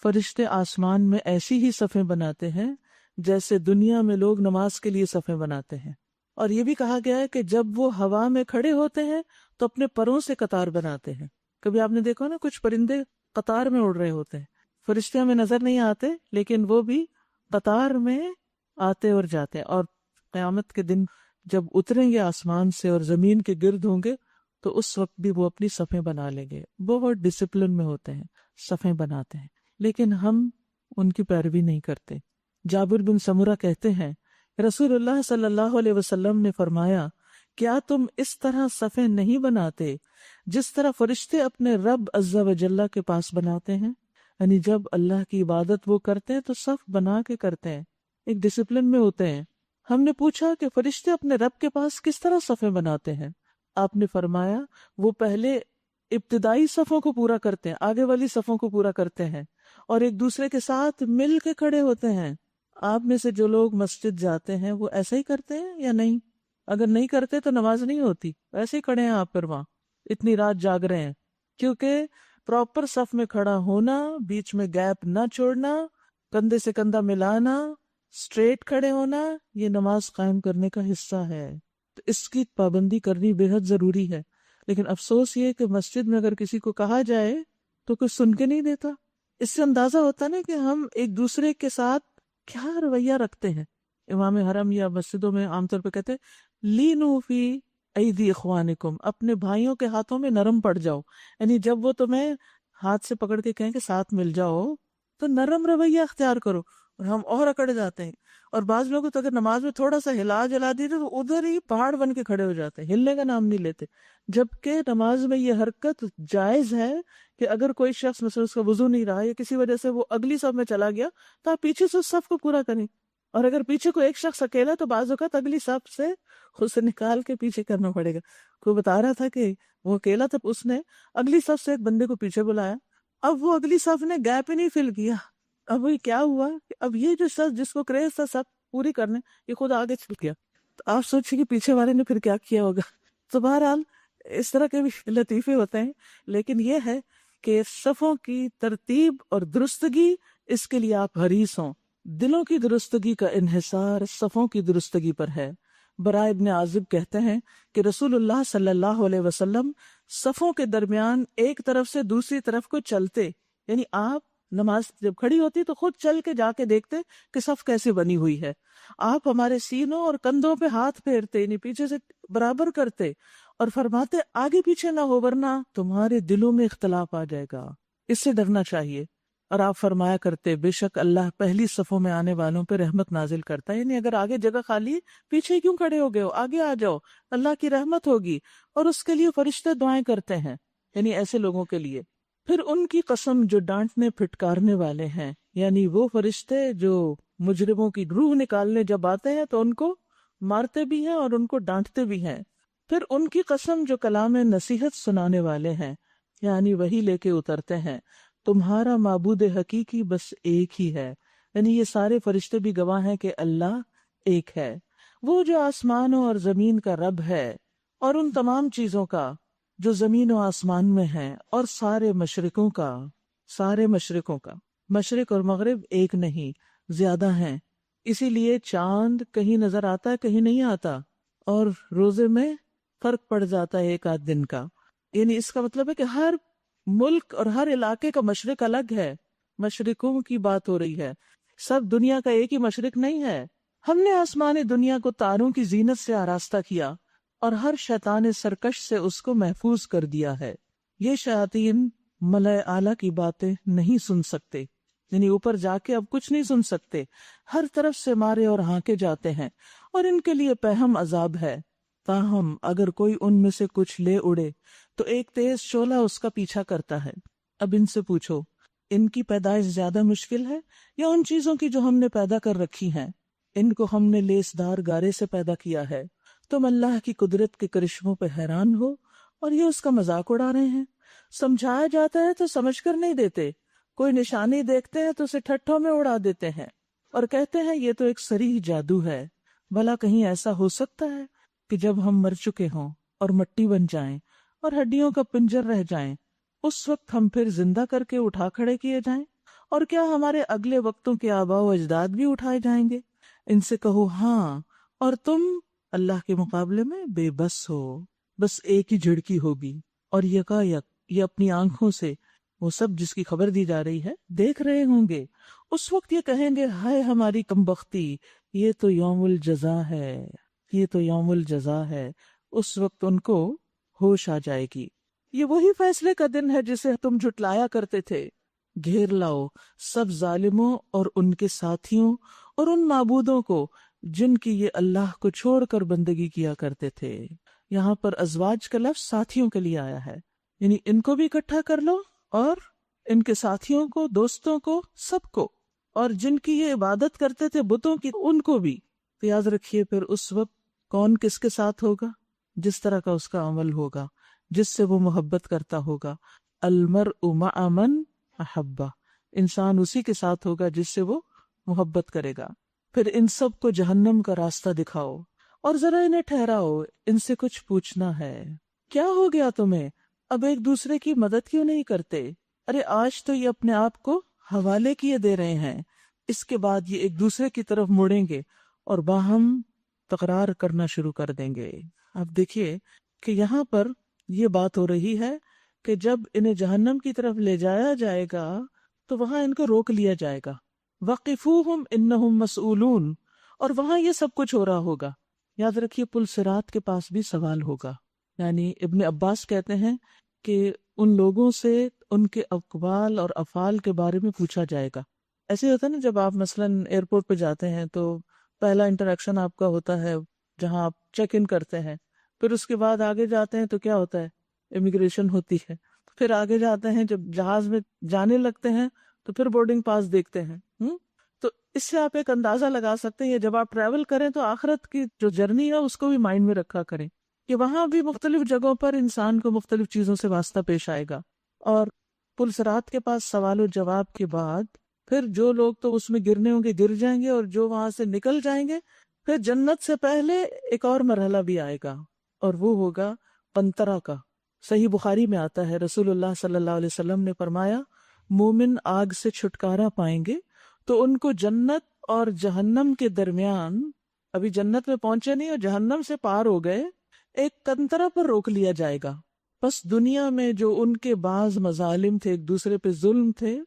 فرشتے آسمان میں ایسی ہی صفیں بناتے ہیں جیسے دنیا میں لوگ نماز کے لیے صفیں بناتے ہیں. اور یہ بھی کہا گیا ہے کہ جب وہ ہوا میں کھڑے ہوتے ہیں تو اپنے پروں سے قطار بناتے ہیں. کبھی آپ نے دیکھا نا کچھ پرندے قطار میں اڑ رہے ہوتے ہیں. فرشتے ہمیں نظر نہیں آتے لیکن وہ بھی قطار میں آتے اور جاتے ہیں. اور قیامت کے دن جب اتریں گے آسمان سے اور زمین کے گرد ہوں گے تو اس وقت بھی وہ اپنی صفیں بنا لیں گے. بہت ڈسپلن میں ہوتے ہیں، صفیں بناتے ہیں، لیکن ہم ان کی پیروی نہیں کرتے. جابر بن سمرہ کہتے ہیں رسول اللہ صلی اللہ علیہ وسلم نے فرمایا، کیا تم اس طرح صفیں نہیں بناتے جس طرح فرشتے اپنے رب عز و جل کے پاس بناتے ہیں؟ یعنی جب اللہ کی عبادت وہ کرتے ہیں تو صف بنا کے کرتے ہیں، ایک ڈسپلن میں ہوتے ہیں. ہم نے پوچھا کہ فرشتے اپنے رب کے پاس کس طرح صفیں بناتے ہیں؟ آپ نے فرمایا وہ پہلے ابتدائی صفوں کو پورا کرتے ہیں، آگے والی صفوں کو پورا کرتے ہیں اور ایک دوسرے کے ساتھ مل کے کھڑے ہوتے ہیں. آپ میں سے جو لوگ مسجد جاتے ہیں وہ ایسا ہی کرتے ہیں یا نہیں؟ اگر نہیں کرتے تو نماز نہیں ہوتی. ایسے ہی کھڑے ہیں آپ پھر وہاں اتنی رات جاگ رہے ہیں، کیونکہ پراپر صف میں کھڑا ہونا، بیچ میں گیپ نہ چھوڑنا، کندھے سے کندھا ملانا، اسٹریٹ کھڑے ہونا، یہ نماز قائم کرنے کا حصہ ہے. تو اس کی پابندی کرنی بے حد ضروری ہے. لیکن افسوس یہ کہ مسجد میں اگر کسی کو کہا جائے تو کوئی سن کے نہیں دیتا. اس سے اندازہ ہوتا نا کہ ہم ایک دوسرے کے ساتھ کیا رویہ رکھتے ہیں. امام حرم یا مسجدوں میں عام طور پہ کہتے ہیں لینو فی ایدی اخوانکم، اپنے بھائیوں کے ہاتھوں میں نرم پڑ جاؤ. یعنی جب وہ تمہیں ہاتھ سے پکڑ کے کہیں کہ ساتھ مل جاؤ تو نرم رویہ اختیار کرو. اور ہم اور اکڑ جاتے ہیں. اور بعض لوگ تو اگر نماز میں تھوڑا سا ہلا جلا دیتے تو ادھر ہی پہاڑ بن کے کھڑے ہو جاتے ہیں، ہلنے کا نام نہیں لیتے. جبکہ نماز میں یہ حرکت جائز ہے کہ اگر کوئی شخص مثلا اس کا وضو نہیں رہا یا کسی وجہ سے وہ اگلی صف میں چلا گیا تو آپ پیچھے سے اس صف کو پورا کریں. اور اگر پیچھے کوئی ایک شخص اکیلا تو بعض اوقات اگلی صف سے اسے نکال کے پیچھے کرنا پڑے گا. کوئی بتا رہا تھا کہ وہ اکیلا تھا، اس نے اگلی صف سے ایک بندے کو پیچھے بلایا. اب وہ اگلی صف نے گیپ ہی نہیں فل کیا. اب وہی کیا ہوا کہ اب یہ جو شخص جس کو کریز تھا سب پوری کرنے، یہ خود آگے چل گیا. تو آپ سوچیں کہ پیچھے والے نے پھر کیا کیا ہوگا. تو بہرحال اس طرح کے بھی لطیفے ہوتے ہیں. لیکن یہ ہے کہ صفوں کی ترتیب اور درستگی، اس کے لیے آپ حریص ہوں. دلوں کی درستگی کا انحصار صفوں کی درستگی پر ہے. براء ابن عازب کہتے ہیں کہ رسول اللہ صلی اللہ علیہ وسلم صفوں کے درمیان ایک طرف سے دوسری طرف کو چلتے، یعنی آپ نماز جب کھڑی ہوتی تو خود چل کے جا کے دیکھتے کہ صف کیسے بنی ہوئی ہے. آپ ہمارے سینوں اور کندھوں پہ ہاتھ پھیرتے، یعنی پیچھے سے برابر کرتے اور فرماتے آگے پیچھے نہ ہو ورنہ تمہارے دلوں میں اختلاف آ جائے گا، اس سے ڈرنا چاہیے. اور آپ فرمایا کرتے بے شک اللہ پہلی صفوں میں آنے والوں پہ رحمت نازل کرتا ہے. یعنی اگر آگے جگہ خالی ہے، پیچھے کیوں کھڑے ہو گئے ہو، آگے آ جاؤ، اللہ کی رحمت ہوگی. اور اس کے لیے فرشتے دعائیں کرتے ہیں، یعنی ایسے لوگوں کے لیے. پھر ان کی قسم جو ڈانٹنے پھٹکارنے والے ہیں، یعنی وہ فرشتے جو مجرموں کی روح نکالنے جب آتے ہیں تو ان کو مارتے بھی ہیں اور ان کو ڈانٹتے بھی ہیں. پھر ان کی قسم جو کلام نصیحت سنانے والے ہیں، یعنی وہی لے کے اترتے ہیں. تمہارا معبود حقیقی بس ایک ہی ہے. یعنی یہ سارے فرشتے بھی گواہ ہیں کہ اللہ ایک ہے. وہ جو آسمانوں اور زمین کا رب ہے اور ان تمام چیزوں کا جو زمین و آسمان میں ہیں، اور سارے مشرقوں کا مشرق اور مغرب ایک نہیں، زیادہ ہیں، اسی لیے چاند کہیں نظر آتا ہے کہیں نہیں آتا، اور روزے میں فرق پڑ جاتا ہے ایک آدھ دن کا۔ یعنی اس کا مطلب ہے کہ ہر ملک اور ہر علاقے کا مشرق الگ ہے، مشرقوں کی بات ہو رہی ہے، سب دنیا کا ایک ہی مشرق نہیں ہے۔ ہم نے آسمان دنیا کو تاروں کی زینت سے آراستہ کیا اور ہر شیطان سرکش سے اس کو محفوظ کر دیا ہے۔ یہ شیاطین ملائے اعلیٰ کی باتیں نہیں سن سکتے، یعنی اوپر جا کے اب کچھ نہیں سن سکتے، ہر طرف سے مارے اور ہانکے جاتے ہیں، اور ان کے لیے پہم عذاب ہے۔ تاہم اگر کوئی ان میں سے کچھ لے اڑے تو ایک تیز شعلہ اس کا پیچھا کرتا ہے۔ اب ان سے پوچھو، ان کی پیدائش زیادہ مشکل ہے یا ان چیزوں کی جو ہم نے پیدا کر رکھی ہیں؟ ان کو ہم نے لیسدار گارے سے پیدا کیا ہے۔ تم اللہ کی قدرت کے کرشموں پہ حیران ہو اور یہ اس کا مذاق اڑا رہے ہیں۔ سمجھایا جاتا ہے تو سمجھ کر نہیں دیتے، کوئی نشانی دیکھتے ہیں تو اسے ٹھٹھوں میں اڑا دیتے ہیں اور کہتے ہیں یہ تو ایک صریح جادو ہے۔ بھلا کہیں ایسا ہو سکتا ہے کہ جب ہم مر چکے ہوں اور مٹی بن جائیں اور ہڈیوں کا پنجر رہ جائیں، اس وقت ہم پھر زندہ کر کے اٹھا کھڑے کیے جائیں؟ اور کیا ہمارے اگلے وقتوں کے آباء و اجداد بھی اٹھائے جائیں گے؟ ان سے کہو ہاں، اور تم اللہ کے مقابلے میں بے بس ہو، بس ایک ہی جھڑکی ہوگی اور یکایک یہ اپنی آنکھوں سے وہ سب جس کی خبر دی جا رہی ہے دیکھ رہے ہوں گے۔ اس وقت یہ کہیں گے ہائے ہماری کمبختی، یہ تو یوم الجزا ہے، یہ تو یوم الجزا ہے۔ اس وقت ان کو ہوش آ جائے گی۔ یہ وہی فیصلے کا دن ہے جسے تم جھٹلایا کرتے تھے۔ گھیر لاؤ سب ظالموں اور ان کے ساتھیوں اور ان معبودوں کو جن کی یہ اللہ کو چھوڑ کر بندگی کیا کرتے تھے۔ یہاں پر ازواج کا لفظ ساتھیوں کے لیے آیا ہے، یعنی ان کو بھی اکٹھا کر لو اور ان کے ساتھیوں کو، دوستوں کو، سب کو، اور جن کی یہ عبادت کرتے تھے بتوں کی ان کو بھی۔ تو یاد رکھیے پھر اس وقت کون کس کے ساتھ ہوگا؟ جس طرح کا اس کا عمل ہوگا، جس سے وہ محبت کرتا ہوگا۔ المرء مع من احبہ، انسان اسی کے ساتھ ہوگا جس سے وہ محبت کرے گا۔ پھر ان سب کو جہنم کا راستہ دکھاؤ اور ذرا انہیں ٹھہراؤ، ان سے کچھ پوچھنا ہے۔ کیا ہو گیا تمہیں؟ اب ایک دوسرے کی مدد کیوں نہیں کرتے؟ ارے آج تو یہ اپنے آپ کو حوالے کیے دے رہے ہیں، اس کے بعد یہ ایک دوسرے کی طرف مڑیں گے اور باہم تکرار کرنا شروع کر دیں گے۔ اب دیکھیے کہ یہاں پر یہ بات ہو رہی ہے کہ جب انہیں جہنم کی طرف لے جایا جائے گا تو وہاں ان کو روک لیا جائے گا، وقفوہم انہم مسئولون، اور وہاں یہ سب کچھ ہو رہا ہوگا۔ یاد رکھیے پل صراط کے پاس بھی سوال ہوگا، یعنی ابن عباس کہتے ہیں کہ ان لوگوں سے ان کے اقوال اور افعال کے بارے میں پوچھا جائے گا۔ ایسے ہوتا ہے نا جب آپ مثلاً ایئرپورٹ پہ جاتے ہیں تو پہلا انٹریکشن آپ کا ہوتا ہے جہاں آپ چیک ان کرتے ہیں، پھر اس کے بعد آگے جاتے ہیں تو کیا ہوتا ہے؟ امیگریشن ہوتی ہے، پھر آگے جاتے ہیں جب جہاز میں جانے لگتے ہیں تو پھر بورڈنگ پاس دیکھتے ہیں۔ تو اس سے آپ ایک اندازہ لگا سکتے ہیں جب آپ ٹریول کریں تو آخرت کی جو جرنی ہے اس کو بھی مائنڈ میں رکھا کریں کہ وہاں بھی مختلف جگہوں پر انسان کو مختلف چیزوں سے واسطہ پیش آئے گا، اور پل صراط کے پاس سوال و جواب کے بعد پھر جو لوگ تو اس میں گرنے ہوں گے گر جائیں گے، اور جو وہاں سے نکل جائیں گے پھر جنت سے پہلے ایک اور مرحلہ بھی آئے گا، اور وہ ہوگا قنطرہ کا۔ صحیح بخاری میں آتا ہے رسول اللہ صلی اللہ علیہ وسلم نے فرمایا مومن آگ سے چھٹکارا پائیں گے تو ان کو جنت اور جہنم کے درمیان، ابھی جنت میں پہنچے نہیں اور جہنم سے پار ہو گئے، ایک قنطرہ پر روک لیا جائے گا۔ بس دنیا میں جو ان کے بعض مظالم تھے، ایک دوسرے پہ ظلم تھے،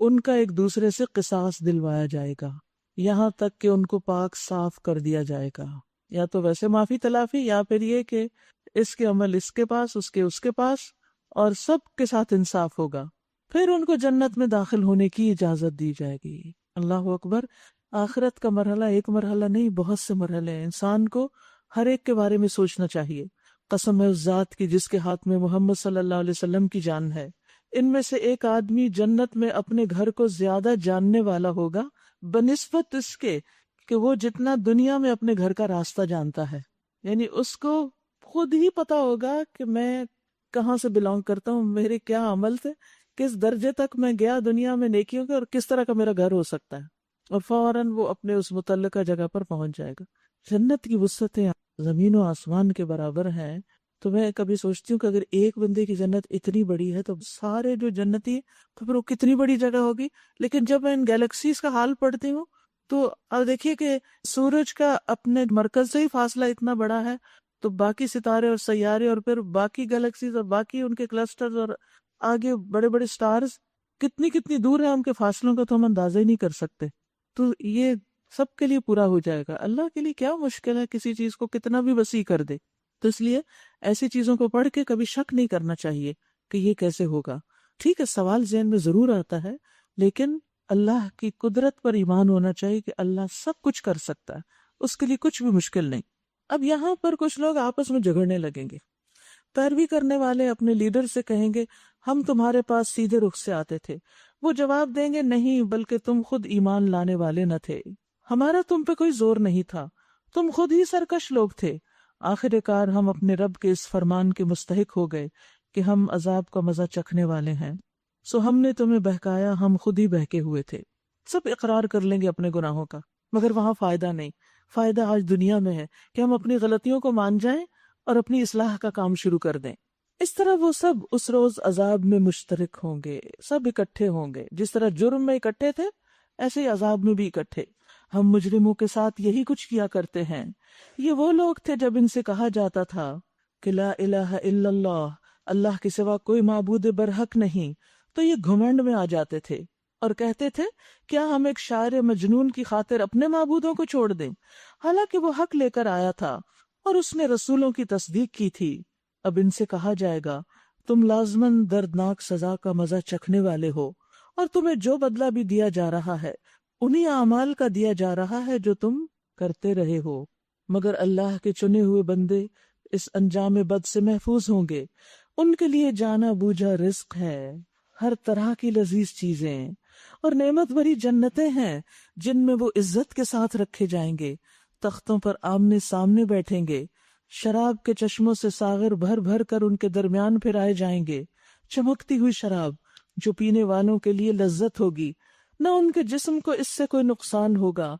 ان کا ایک دوسرے سے قصاص دلوایا جائے گا، یہاں تک کہ ان کو پاک صاف کر دیا جائے گا۔ یا تو ویسے معافی تلافی، یا پھر یہ کہ اس کے عمل اس کے پاس، اس کے پاس، اور سب کے ساتھ انصاف ہوگا۔ پھر ان کو جنت میں داخل ہونے کی اجازت دی جائے گی۔ اللہ اکبر۔ آخرت کا مرحلہ ایک مرحلہ نہیں، بہت سے مرحلے ہیں، انسان کو ہر ایک کے بارے میں سوچنا چاہیے۔ قسم ہے اس ذات کی جس کے ہاتھ میں محمد صلی اللہ علیہ وسلم کی جان ہے، ان میں سے ایک آدمی جنت میں اپنے گھر کو زیادہ جاننے والا ہوگا بنسبت اس کے کہ وہ جتنا دنیا میں اپنے گھر کا راستہ جانتا ہے۔ یعنی اس کو خود ہی پتا ہوگا کہ میں کہاں سے بلانگ کرتا ہوں، میرے کیا عمل تھے، کس درجے تک میں گیا دنیا میں نیکیوں کے، اور کس طرح کا میرا گھر ہو سکتا ہے، اور فوراً وہ اپنے اس متعلقہ جگہ پر پہنچ جائے گا۔ جنت کی وسعتیں زمین و آسمان کے برابر ہیں، تو میں کبھی سوچتی ہوں کہ اگر ایک بندے کی جنت اتنی بڑی ہے تو سارے جو جنتی تو پھر وہ کتنی بڑی جگہ ہوگی. لیکن جب میں ان گیلیکسیز کا حال پڑھتی ہوں تو اب دیکھیے کہ سورج کا اپنے مرکز سے ہی فاصلہ اتنا بڑا ہے، تو باقی ستارے اور سیارے اور پھر باقی گیلیکسیز اور باقی ان کے کلسٹرز اور آگے بڑے بڑے سٹارز کتنی کتنی دور ہیں، ان کے فاصلوں کا تو ہم اندازہ ہی نہیں کر سکتے. تو یہ سب کے لیے پورا ہو جائے گا. اللہ کے لیے کیا مشکل ہے کسی چیز کو کتنا بھی وسیع کر دے. تو اس لیے ایسی چیزوں کو پڑھ کے کبھی شک نہیں کرنا چاہیے کہ یہ کیسے ہوگا. ٹھیک ہے سوال ذہن میں ضرور آتا ہے، لیکن اللہ کی قدرت پر ایمان ہونا چاہیے کہ اللہ سب کچھ کر سکتا ہے، اس کے لیے کچھ بھی مشکل نہیں. اب یہاں پر کچھ لوگ آپس میں جھگڑنے لگیں گے. پیروی کرنے والے اپنے لیڈر سے کہیں گے ہم تمہارے پاس سیدھے رخ سے آتے تھے. وہ جواب دیں گے نہیں، بلکہ تم خود ایمان لانے والے نہ تھے، ہمارا تم پہ کوئی زور نہیں تھا، تم خود ہی سرکش لوگ تھے. آخر کار ہم اپنے رب کے اس فرمان کے مستحق ہو گئے کہ ہم عذاب کا مزہ چکھنے والے ہیں، سو ہم نے تمہیں بہکایا، ہم خود ہی بہکے ہوئے تھے. سب اقرار کر لیں گے اپنے گناہوں کا، مگر وہاں فائدہ نہیں. فائدہ آج دنیا میں ہے کہ ہم اپنی غلطیوں کو مان جائیں اور اپنی اصلاح کا کام شروع کر دیں. اس طرح وہ سب اس روز عذاب میں مشترک ہوں گے، سب اکٹھے ہوں گے. جس طرح جرم میں اکٹھے تھے ایسے ہی عذاب میں بھی اکٹھے. ہم مجرموں کے ساتھ یہی کچھ کیا کرتے ہیں. یہ وہ لوگ تھے جب ان سے کہا جاتا تھا کہ لا الہ الا اللہ، اللہ کے سوا کوئی معبود برحق نہیں، تو یہ گھمنڈ میں آ جاتے تھے اور کہتے تھے کیا ہم ایک شاعر مجنون کی خاطر اپنے معبودوں کو چھوڑ دیں، حالانکہ وہ حق لے کر آیا تھا اور اس نے رسولوں کی تصدیق کی تھی. اب ان سے کہا جائے گا تم لازماً دردناک سزا کا مزہ چکھنے والے ہو، اور تمہیں جو بدلہ بھی دیا جا رہا ہے انہی اعمال کا دیا جا رہا ہے جو تم کرتے رہے ہو. مگر اللہ کے چنے ہوئے بندے اس انجام بد سے محفوظ ہوں گے. ان کے لیے جانا بوجھا رزق ہے، ہر طرح کی لذیذ چیزیں اور نعمت بھری جنتیں ہیں جن میں وہ عزت کے ساتھ رکھے جائیں گے. تختوں پر آمنے سامنے بیٹھیں گے، شراب کے چشموں سے ساغر بھر بھر کر ان کے درمیان پھرائے جائیں گے. چمکتی ہوئی شراب جو پینے والوں کے لیے لذت ہوگی، نہ ان کے جسم کو اس سے کوئی نقصان ہوگا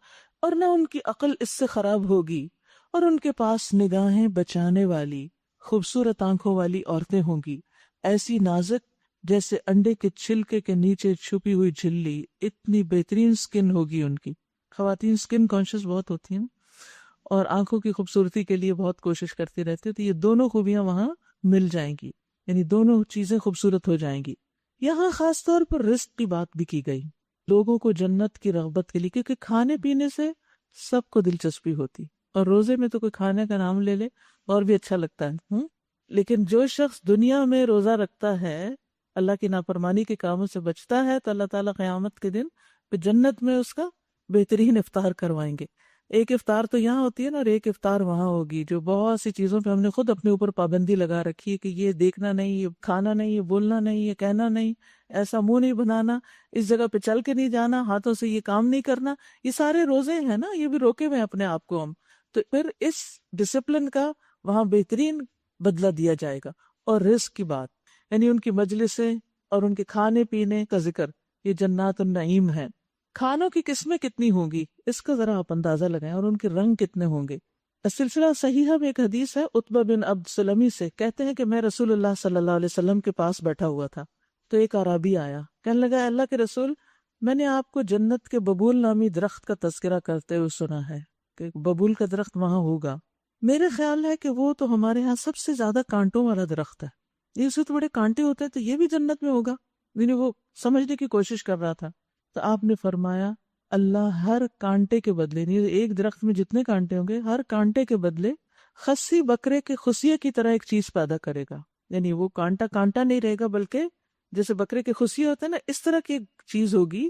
اور نہ ان کی عقل اس سے خراب ہوگی. اور ان کے پاس نگاہیں بچانے والی خوبصورت آنکھوں والی عورتیں ہوں گی، ایسی نازک جیسے انڈے کے چھلکے کے نیچے چھپی ہوئی جھلی. اتنی بہترین سکن ہوگی ان کی. خواتین سکن کانشیس بہت ہوتی ہیں اور آنکھوں کی خوبصورتی کے لیے بہت کوشش کرتی رہتی ہے، تو یہ دونوں خوبیاں وہاں مل جائیں گی، یعنی دونوں چیزیں خوبصورت ہو جائیں گی. یہاں خاص طور پر رزق کی بات بھی کی گئی لوگوں کو جنت کی رغبت کے لیے، کیونکہ کھانے پینے سے سب کو دلچسپی ہوتی، اور روزے میں تو کوئی کھانے کا نام لے لے اور بھی اچھا لگتا ہے. لیکن جو شخص دنیا میں روزہ رکھتا ہے، اللہ کی نافرمانی کے کاموں سے بچتا ہے، تو اللہ تعالیٰ قیامت کے دن جنت میں اس کا بہترین افطار کروائیں گے. ایک افطار تو یہاں ہوتی ہے نا، اور ایک افطار وہاں ہوگی، جو بہت سی چیزوں پہ ہم نے خود اپنے اوپر پابندی لگا رکھی ہے کہ یہ دیکھنا نہیں، یہ کھانا نہیں، یہ بولنا نہیں، یہ کہنا نہیں، ایسا منہ نہیں بنانا، اس جگہ پہ چل کے نہیں جانا، ہاتھوں سے یہ کام نہیں کرنا. یہ سارے روزے ہیں نا، یہ بھی روکے ہوئے اپنے آپ کو ہم. تو پھر اس ڈسپلن کا وہاں بہترین بدلہ دیا جائے گا. اور رزق کی بات یعنی ان کی مجلسیں اور ان کے کھانے پینے کا ذکر، یہ جنات النعیم ہے. کھانوں کی قسمیں کتنی ہوں گی اس کا ذرا آپ اندازہ لگائیں، اور ان کے رنگ کتنے ہوں گے. سلسلہ صحیحہ میں ایک حدیث ہے، عتبہ بن عبد سلمی سے کہتے ہیں کہ میں رسول اللہ صلی اللہ علیہ وسلم کے پاس بیٹھا ہوا تھا تو ایک اعرابی آیا، کہنے لگا اللہ کے رسول، میں نے آپ کو جنت کے ببول نامی درخت کا تذکرہ کرتے ہوئے سنا ہے کہ ببول کا درخت وہاں ہوگا. میرے خیال ہے کہ وہ تو ہمارے ہاں سب سے زیادہ کانٹوں والا درخت ہے، یہ اس میں تو بڑے کانٹے ہوتے ہیں، تو یہ بھی جنت میں ہوگا. یعنی وہ سمجھنے کی کوشش کر رہا تھا. تو آپ نے فرمایا اللہ ہر کانٹے کے بدلے، یعنی ایک درخت میں جتنے کانٹے ہوں گے ہر کانٹے کے بدلے خصی بکرے کے خصیے کی طرح ایک چیز پیدا کرے گا. یعنی وہ کانٹا کانٹا نہیں رہے گا، بلکہ جیسے بکرے کے خصیے ہوتے ہیں نا، اس طرح کی ایک چیز ہوگی.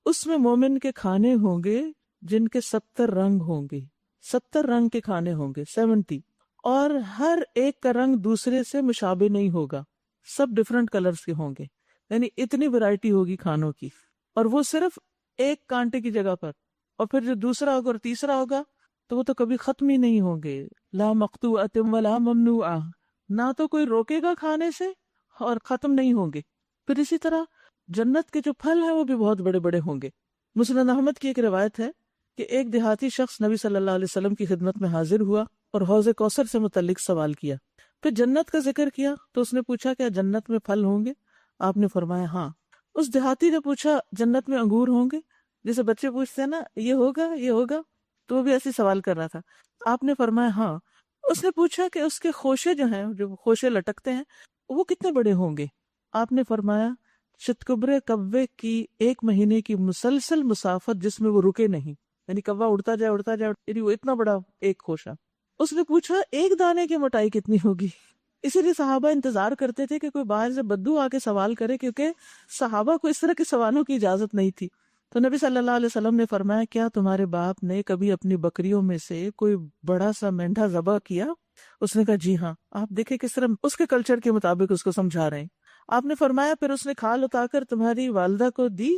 اس میں مومن کے کھانے ہوں گے جن کے 70 رنگ ہوں گے، 70 رنگ کے کھانے ہوں گے، 70، اور ہر ایک کا رنگ دوسرے سے مشابہ نہیں ہوگا، سب ڈفرنٹ کلرز کے ہوں گے. یعنی اتنی ورائٹی ہوگی کھانوں کی، اور وہ صرف ایک کانٹے کی جگہ پر. اور پھر جو دوسرا ہوگا اور تیسرا ہوگا تو وہ تو کبھی ختم ہی نہیں ہوں گے. لا مقطوعۃ ولا ممنوعہ، نہ تو کوئی روکے گا کھانے سے اور ختم نہیں ہوں گے. پھر اسی طرح جنت کے جو پھل ہیں وہ بھی بہت بڑے بڑے ہوں گے. مسند احمد کی ایک روایت ہے کہ ایک دیہاتی شخص نبی صلی اللہ علیہ وسلم کی خدمت میں حاضر ہوا اور حوض کوثر سے متعلق سوال کیا. پھر جنت کا ذکر کیا تو اس نے پوچھا کیا جنت میں پھل ہوں گے؟ آپ نے فرمایا ہاں۔ اس دیہاتی نے پوچھا جنت میں انگور ہوں گے؟ جیسے بچے پوچھتے ہیں نا یہ ہوگا یہ ہوگا، تو وہ بھی ایسے سوال کر رہا تھا۔ آپ نے فرمایا ہاں۔ اس نے پوچھا کہ اس کے خوشے جو ہیں، جو خوشے لٹکتے ہیں، وہ کتنے بڑے ہوں گے؟ آپ نے فرمایا شتکبرے کوے کی 1 مہینے کی مسلسل مسافت جس میں وہ رکے نہیں، یعنی کوا اڑتا جائے یعنی وہ اتنا بڑا ایک خوشہ۔ اس نے پوچھا 1 دانے کی موٹائی کتنی ہوگی؟ اسی لیے صحابہ انتظار کرتے تھے کہ کوئی باہر سے بدو آ کے سوال کرے، کیونکہ صحابہ کو اس طرح کے سوالوں کی اجازت نہیں تھی۔ تو نبی صلی اللہ علیہ وسلم نے فرمایا کیا تمہارے باپ نے کبھی اپنی بکریوں میں سے کوئی بڑا سا مینڈھا ذبح کیا؟ اس نے کہا جی ہاں۔ آپ دیکھیں کس طرح اس کے کلچر کے مطابق اس کو سمجھا رہے ہیں۔ آپ نے فرمایا پھر اس نے کھال اتار کر تمہاری والدہ کو دی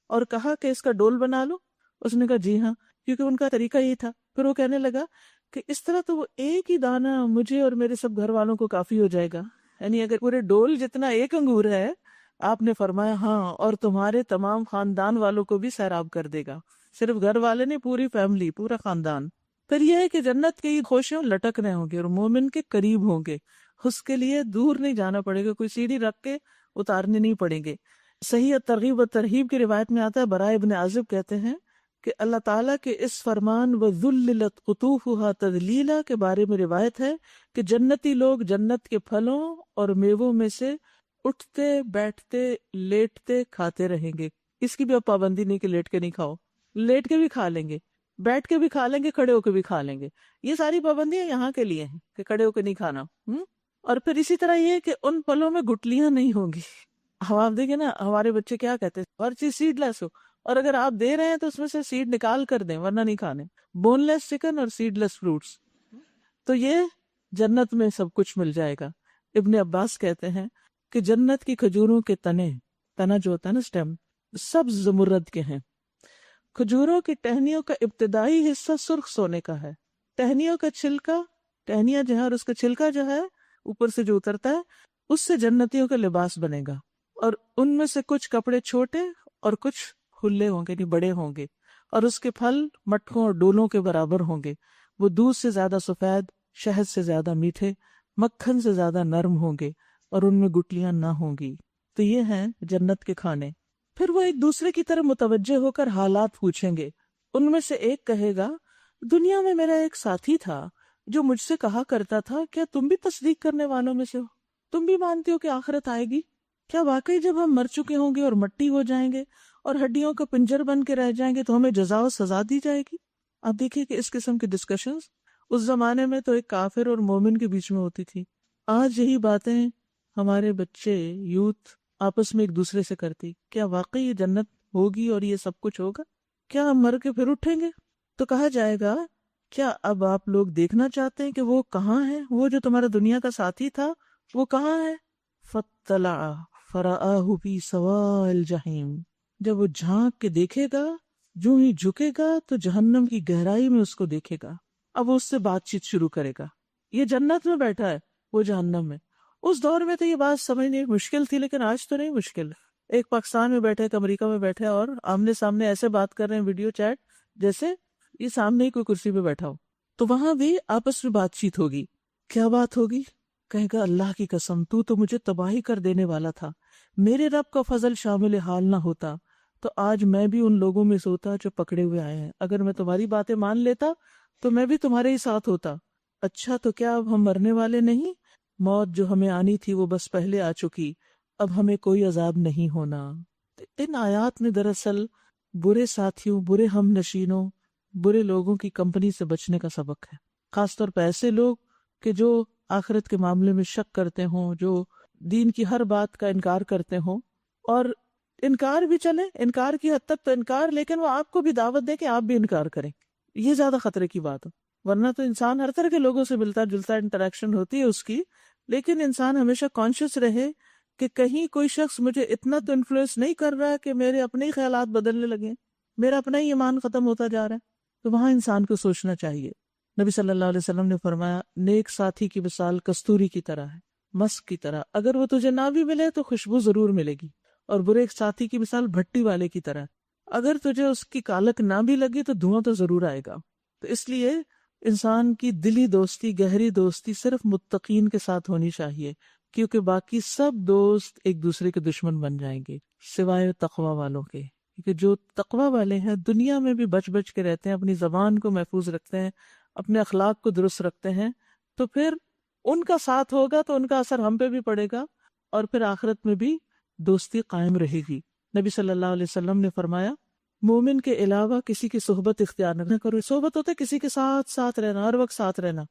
اور کہا کہ اس کا ڈول بنا لو؟ اس نے کہا جی ہاں، کیونکہ ان کا طریقہ یہی تھا۔ پھر وہ کہنے لگا کہ اس طرح تو وہ 1 ہی دانہ مجھے اور میرے سب گھر والوں کو کافی ہو جائے گا، یعنی اگر پورے ڈول جتنا 1 انگور ہے۔ آپ نے فرمایا ہاں، اور تمہارے تمام خاندان والوں کو بھی سیراب کر دے گا، صرف گھر والے نہیں، پوری فیملی، پورا خاندان۔ پھر یہ ہے کہ جنت کے یہ خوشیوں لٹک رہے ہوں گے اور مومن کے قریب ہوں گے، اس کے لیے دور نہیں جانا پڑے گا، کوئی سیڑھی رکھ کے اتارنے نہیں پڑیں گے۔ صحیح ترغیب و ترہیب کی روایت میں آتا ہے، برائے ابن عازب کہتے ہیں کہ اللہ تعالیٰ کے اس فرمان وَذُلِّلَتْ قُطُوفُهَا تَذْلِيلًا کے بارے میں روایت ہے کہ جنتی لوگ جنت کے پھلوں اور میووں میں سے اٹھتے بیٹھتے لیٹتے کھاتے رہیں گے۔ اس کی بھی اب پابندی نہیں کہ لیٹ کے نہیں کھاؤ، لیٹ کے بھی کھا لیں گے، بیٹھ کے بھی کھا لیں گے، کھڑے ہو کے بھی کھا لیں گے۔ یہ ساری پابندیاں یہاں کے لیے ہیں کہ کھڑے ہو کے نہیں کھانا۔ اور پھر اسی طرح یہ کہ ان پھلوں میں گٹلیاں نہیں ہوں گی۔ ہم آپ دیکھیں نا ہمارے بچے کیا کہتے ہیں، ہر چیز سیڈ لیس ہو، اور اگر آپ دے رہے ہیں تو اس میں سے سیڈ نکال کر دیں ورنہ نہیں کھانے۔ بون لیس چکن اور سیڈ لیس فروٹس، تو یہ جنت میں سب کچھ مل جائے گا۔ ابن عباس کہتے ہیں کہ جنت کی کھجوروں کے تنا جو ہوتا ہے نا اسٹیم، سب زمرد کے ہیں۔ کھجوروں کی ٹہنیوں کا ابتدائی حصہ سرخ سونے کا ہے، ٹہنیوں کا چھلکا، ٹہنیاں جو ہے اور اس کا چھلکا جو ہے اوپر سے جو اترتا ہے، اس سے جنتیوں کا لباس بنے گا، اور ان میں سے کچھ کپڑے چھوٹے اور کچھ کھلے ہوں گے، یعنی بڑے ہوں گے، اور اس کے پھل مٹکوں اور ڈولوں کے برابر ہوں گے۔ وہ دودھ سے زیادہ سفید، شہد سے زیادہ میٹھے، مکھن سے زیادہ نرم ہوں گے، اور ان میں گٹلیاں نہ ہوں گی۔ تو یہ ہیں جنت کے کھانے۔ پھر وہ ایک دوسرے کی طرف متوجہ ہو کر حالات پوچھیں گے۔ ان میں سے ایک کہے گا دنیا میں میرا ایک ساتھی تھا جو مجھ سے کہا کرتا تھا کیا تم بھی تصدیق کرنے والوں میں سے ہو؟ تم بھی مانتے ہو کہ آخرت آئے گی؟ کیا واقعی جب ہم مر چکے ہوں گے اور مٹی ہو جائیں گے اور ہڈیوں کا پنجر بن کے رہ جائیں گے تو ہمیں جزا و سزا دی جائے گی؟ آپ دیکھیے کہ اس قسم کی ڈسکشنز اس زمانے میں تو ایک کافر اور مومن کے بیچ میں ہوتی تھی۔ آج یہی باتیں ہمارے بچے، یوتھ آپس میں ایک دوسرے سے کرتی۔ کیا واقعی یہ جنت ہوگی اور یہ سب کچھ ہوگا؟ کیا ہم مر کے پھر اٹھیں گے؟ تو کہا جائے گا کیا اب آپ لوگ دیکھنا چاہتے ہیں کہ وہ کہاں ہے؟ وہ جو تمہارا دنیا کا ساتھی تھا وہ کہاں ہے؟ فَاطَّلَعَ فَرَآهُ فِي سَوَاءِ الْجَحِيمِ، جب وہ جھانک کے دیکھے گا، جو ہی جھکے گا تو جہنم کی گہرائی میں اس کو دیکھے گا۔ اب وہ اس سے بات چیت شروع کرے گا۔ یہ جنت میں بیٹھا ہے، وہ جہنم میں۔ اس دور میں تو یہ بات سمجھنی مشکل تھی، لیکن آج تو نہیں مشکل۔ ایک پاکستان میں بیٹھے، ایک امریکہ میں بیٹھے، اور آمنے سامنے ایسے بات کر رہے ہیں، ویڈیو چیٹ، جیسے یہ سامنے ہی کوئی کرسی پہ بیٹھا ہو۔ تو وہاں بھی آپس میں بات چیت ہوگی۔ کیا بات ہوگی؟ کہے گا اللہ کی قسم تو مجھے تباہی کر دینے والا تھا، میرے رب کا فضل شامل حال نہ ہوتا تو آج میں بھی ان لوگوں میں سے ہوتا جو پکڑے ہوئے آئے ہیں۔ اگر میں تمہاری باتیں مان لیتا تو میں بھی تمہارے ہی ساتھ ہوتا۔ اچھا تو کیا اب ہم مرنے والے نہیں؟ موت جو ہمیں آنی تھی وہ بس پہلے آ چکی، اب ہمیں کوئی عذاب نہیں ہونا۔ ان آیات میں دراصل برے ساتھیوں، برے ہم نشینوں، برے لوگوں کی کمپنی سے بچنے کا سبق ہے۔ خاص طور پہ ایسے لوگ کہ جو آخرت کے معاملے میں شک کرتے ہوں، جو دین کی ہر بات کا انکار کرتے ہوں، اور انکار بھی چلے، انکار کی حد تک تو انکار، لیکن وہ آپ کو بھی دعوت دے کہ آپ بھی انکار کریں۔ یہ زیادہ خطرے کی بات ہے، ورنہ تو انسان ہر طرح کے لوگوں سے ملتا جلتا، انٹریکشن ہوتی ہے اس کی، لیکن انسان ہمیشہ کانشیس رہے کہ کہیں کوئی شخص مجھے اتنا تو انفلوئنس نہیں کر رہا ہے کہ میرے اپنے ہی خیالات بدلنے لگیں، میرا اپنا ہی ایمان ختم ہوتا جا رہا ہے۔ تو وہاں انسان کو سوچنا چاہیے۔ نبی صلی اللہ علیہ وسلم نے فرمایا نیک ساتھی کی مثال کستوری کی طرح ہے، مسک کی طرح، اگر وہ تجھے نہ بھی ملے تو خوشبو ضرور ملے گی، اور برے ساتھی کی مثال بھٹی والے کی طرح، اگر تجھے اس کی کالک نہ بھی لگی تو دھواں تو ضرور آئے گا۔ تو اس لیے انسان کی دلی دوستی، گہری دوستی صرف متقین کے ساتھ ہونی چاہیے، کیونکہ باقی سب دوست ایک دوسرے کے دشمن بن جائیں گے سوائے تقوی والوں کے. کیونکہ جو تقوی والے ہیں دنیا میں بھی بچ بچ کے رہتے ہیں، اپنی زبان کو محفوظ رکھتے ہیں، اپنے اخلاق کو درست رکھتے ہیں، تو پھر ان کا ساتھ ہوگا تو ان کا اثر ہم پہ بھی پڑے گا، اور پھر آخرت میں بھی دوستی قائم رہے گی. نبی صلی اللہ علیہ وسلم نے فرمایا مومن کے علاوہ کسی کی صحبت اختیار نہ کرو. صحبت ہوتا ہے کسی کے ساتھ ساتھ رہنا، ہر وقت ساتھ رہنا،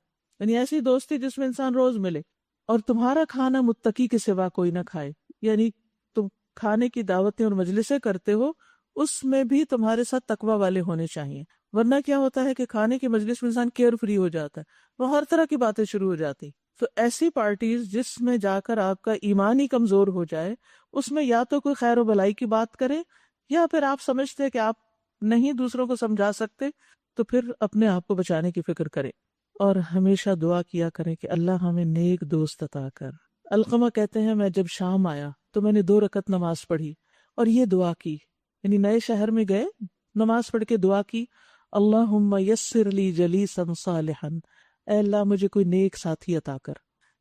یعنی ایسی دوستی جس میں انسان روز ملے. اور تمہارا کھانا متقی کے سوا کوئی نہ کھائے، یعنی تم کھانے کی دعوتیں اور مجلسیں کرتے ہو اس میں بھی تمہارے ساتھ تقوی والے ہونے چاہیے. ورنہ کیا ہوتا ہے کہ کھانے کی مجلس میں انسان کیئر فری ہو جاتا ہے، وہ ہر طرح کی باتیں شروع ہو جاتی. تو ایسی پارٹیز جس میں جا کر آپ کا ایمان ہی کمزور ہو جائے، اس میں یا تو کوئی خیر و بھلائی کی بات کرے، یا پھر آپ سمجھتے ہیں کہ آپ نہیں دوسروں کو سمجھا سکتے تو پھر اپنے آپ کو بچانے کی فکر کریں. اور ہمیشہ دعا کیا کریں کہ اللہ ہمیں نیک دوست عطا کر. علقمہ کہتے ہیں میں جب شام آیا تو میں نے 2 رکعت نماز پڑھی اور یہ دعا کی، یعنی نئے شہر میں گئے، نماز پڑھ کے دعا کی اللہم یسر لی جلیسا صالحا، اے اللہ مجھے کوئی نیک ساتھی عطا کر.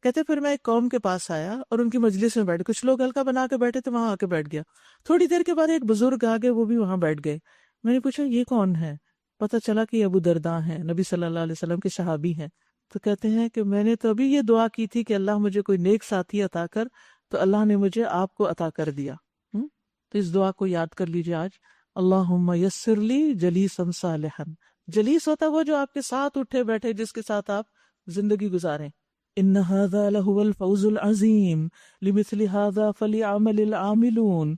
کہتے پھر میں ایک قوم کے پاس آیا اور ان کی مجلس میں بیٹھ، کچھ لوگ حلقہ بنا کے بیٹھے تھے، وہاں آ کے بیٹھ گیا. تھوڑی دیر کے بعد ایک بزرگ آ گئے، وہ بھی وہاں بیٹھ گئے. میں نے پوچھا یہ کون ہے؟ پتہ چلا کہ یہ ابو درداء ہیں، نبی صلی اللہ علیہ وسلم کے صحابی ہیں. تو کہتے ہیں کہ میں نے تو ابھی یہ دعا کی تھی کہ اللہ مجھے کوئی نیک ساتھی عطا کر، تو اللہ نے مجھے آپ کو عطا کر دیا. تو اس دعا کو یاد کر لیجیے آج، اللہم یسر لی جلیسا صالحا. جلیس ہوتا وہ جو آپ کے ساتھ اٹھے بیٹھے، جس کے ساتھ آپ زندگی گزاریں. ان ھذا لہو الفوز العظیم لمثل ھذا فلیعمل العاملون.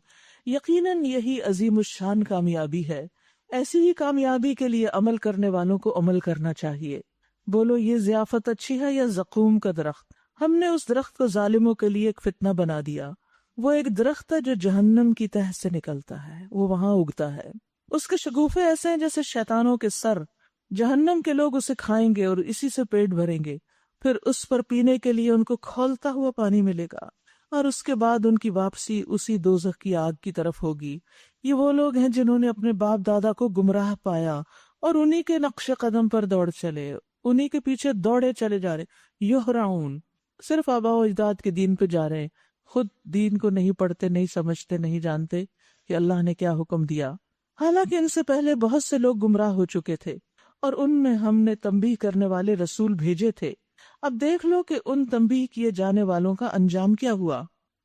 یقیناً یہی عظیم الشان کامیابی ہے، ایسی ہی کامیابی کے لیے عمل کرنے والوں کو عمل کرنا چاہیے. بولو یہ ضیافت اچھی ہے یا زقوم کا درخت؟ ہم نے اس درخت کو ظالموں کے لیے ایک فتنہ بنا دیا. وہ ایک درخت ہے جو جہنم کی تہ سے نکلتا ہے، وہ وہاں اگتا ہے. اس کے شگوفے ایسے ہیں جیسے شیطانوں کے سر. جہنم کے لوگ اسے کھائیں گے اور اسی سے پیٹ بھریں گے، پھر اس پر پینے کے لیے ان کو کھولتا ہوا پانی ملے گا، اور اس کے بعد ان کی واپسی اسی دوزخ کی آگ کی طرف ہوگی. یہ وہ لوگ ہیں جنہوں نے اپنے باپ دادا کو گمراہ پایا اور انہی کے نقش قدم پر دوڑ چلے، انہی کے پیچھے دوڑے چلے جا رہے. یہرعون، صرف آباء و اجداد کے دین پہ جا رہے ہیں، خود دین کو نہیں پڑھتے، نہیں سمجھتے، نہیں جانتے کہ اللہ نے کیا حکم دیا. حالانکہ ان سے پہلے بہت سے لوگ گمراہ ہو چکے تھے اور ان میں ہم نے تنبیہ کرنے والے رسول بھیجے تھے. اب دیکھ لو کہ ان تنبیہ کیے جانے والوں کا انجام کیا ہوا.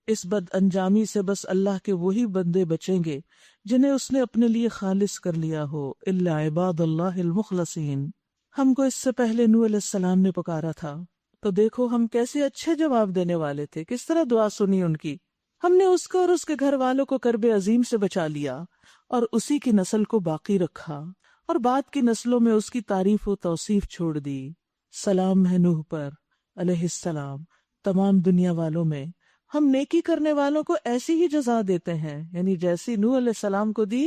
اس بد انجامی سے بس اللہ کے وہی بندے بچیں گے جنہیں اس نے اپنے لیے خالص کر لیا ہو، الا عباد اللہ المخلصین. ہم کو اس سے پہلے نوح علیہ السلام نے پکارا تھا تو دیکھو ہم کیسے اچھے جواب دینے والے تھے، کس طرح دعا سنی ان کی. ہم نے اس کو اور اس کے گھر والوں کو کرب عظیم سے بچا لیا اور اسی کی نسل کو باقی رکھا، اور بعد کی نسلوں میں اس کی تعریف و توصیف چھوڑ دی. سلام ہے نوح پر علیہ السلام. تمام دنیا والوں میں ہم نیکی کرنے والوں کو ایسی ہی جزا دیتے ہیں، یعنی جیسی نوح علیہ السلام کو دی،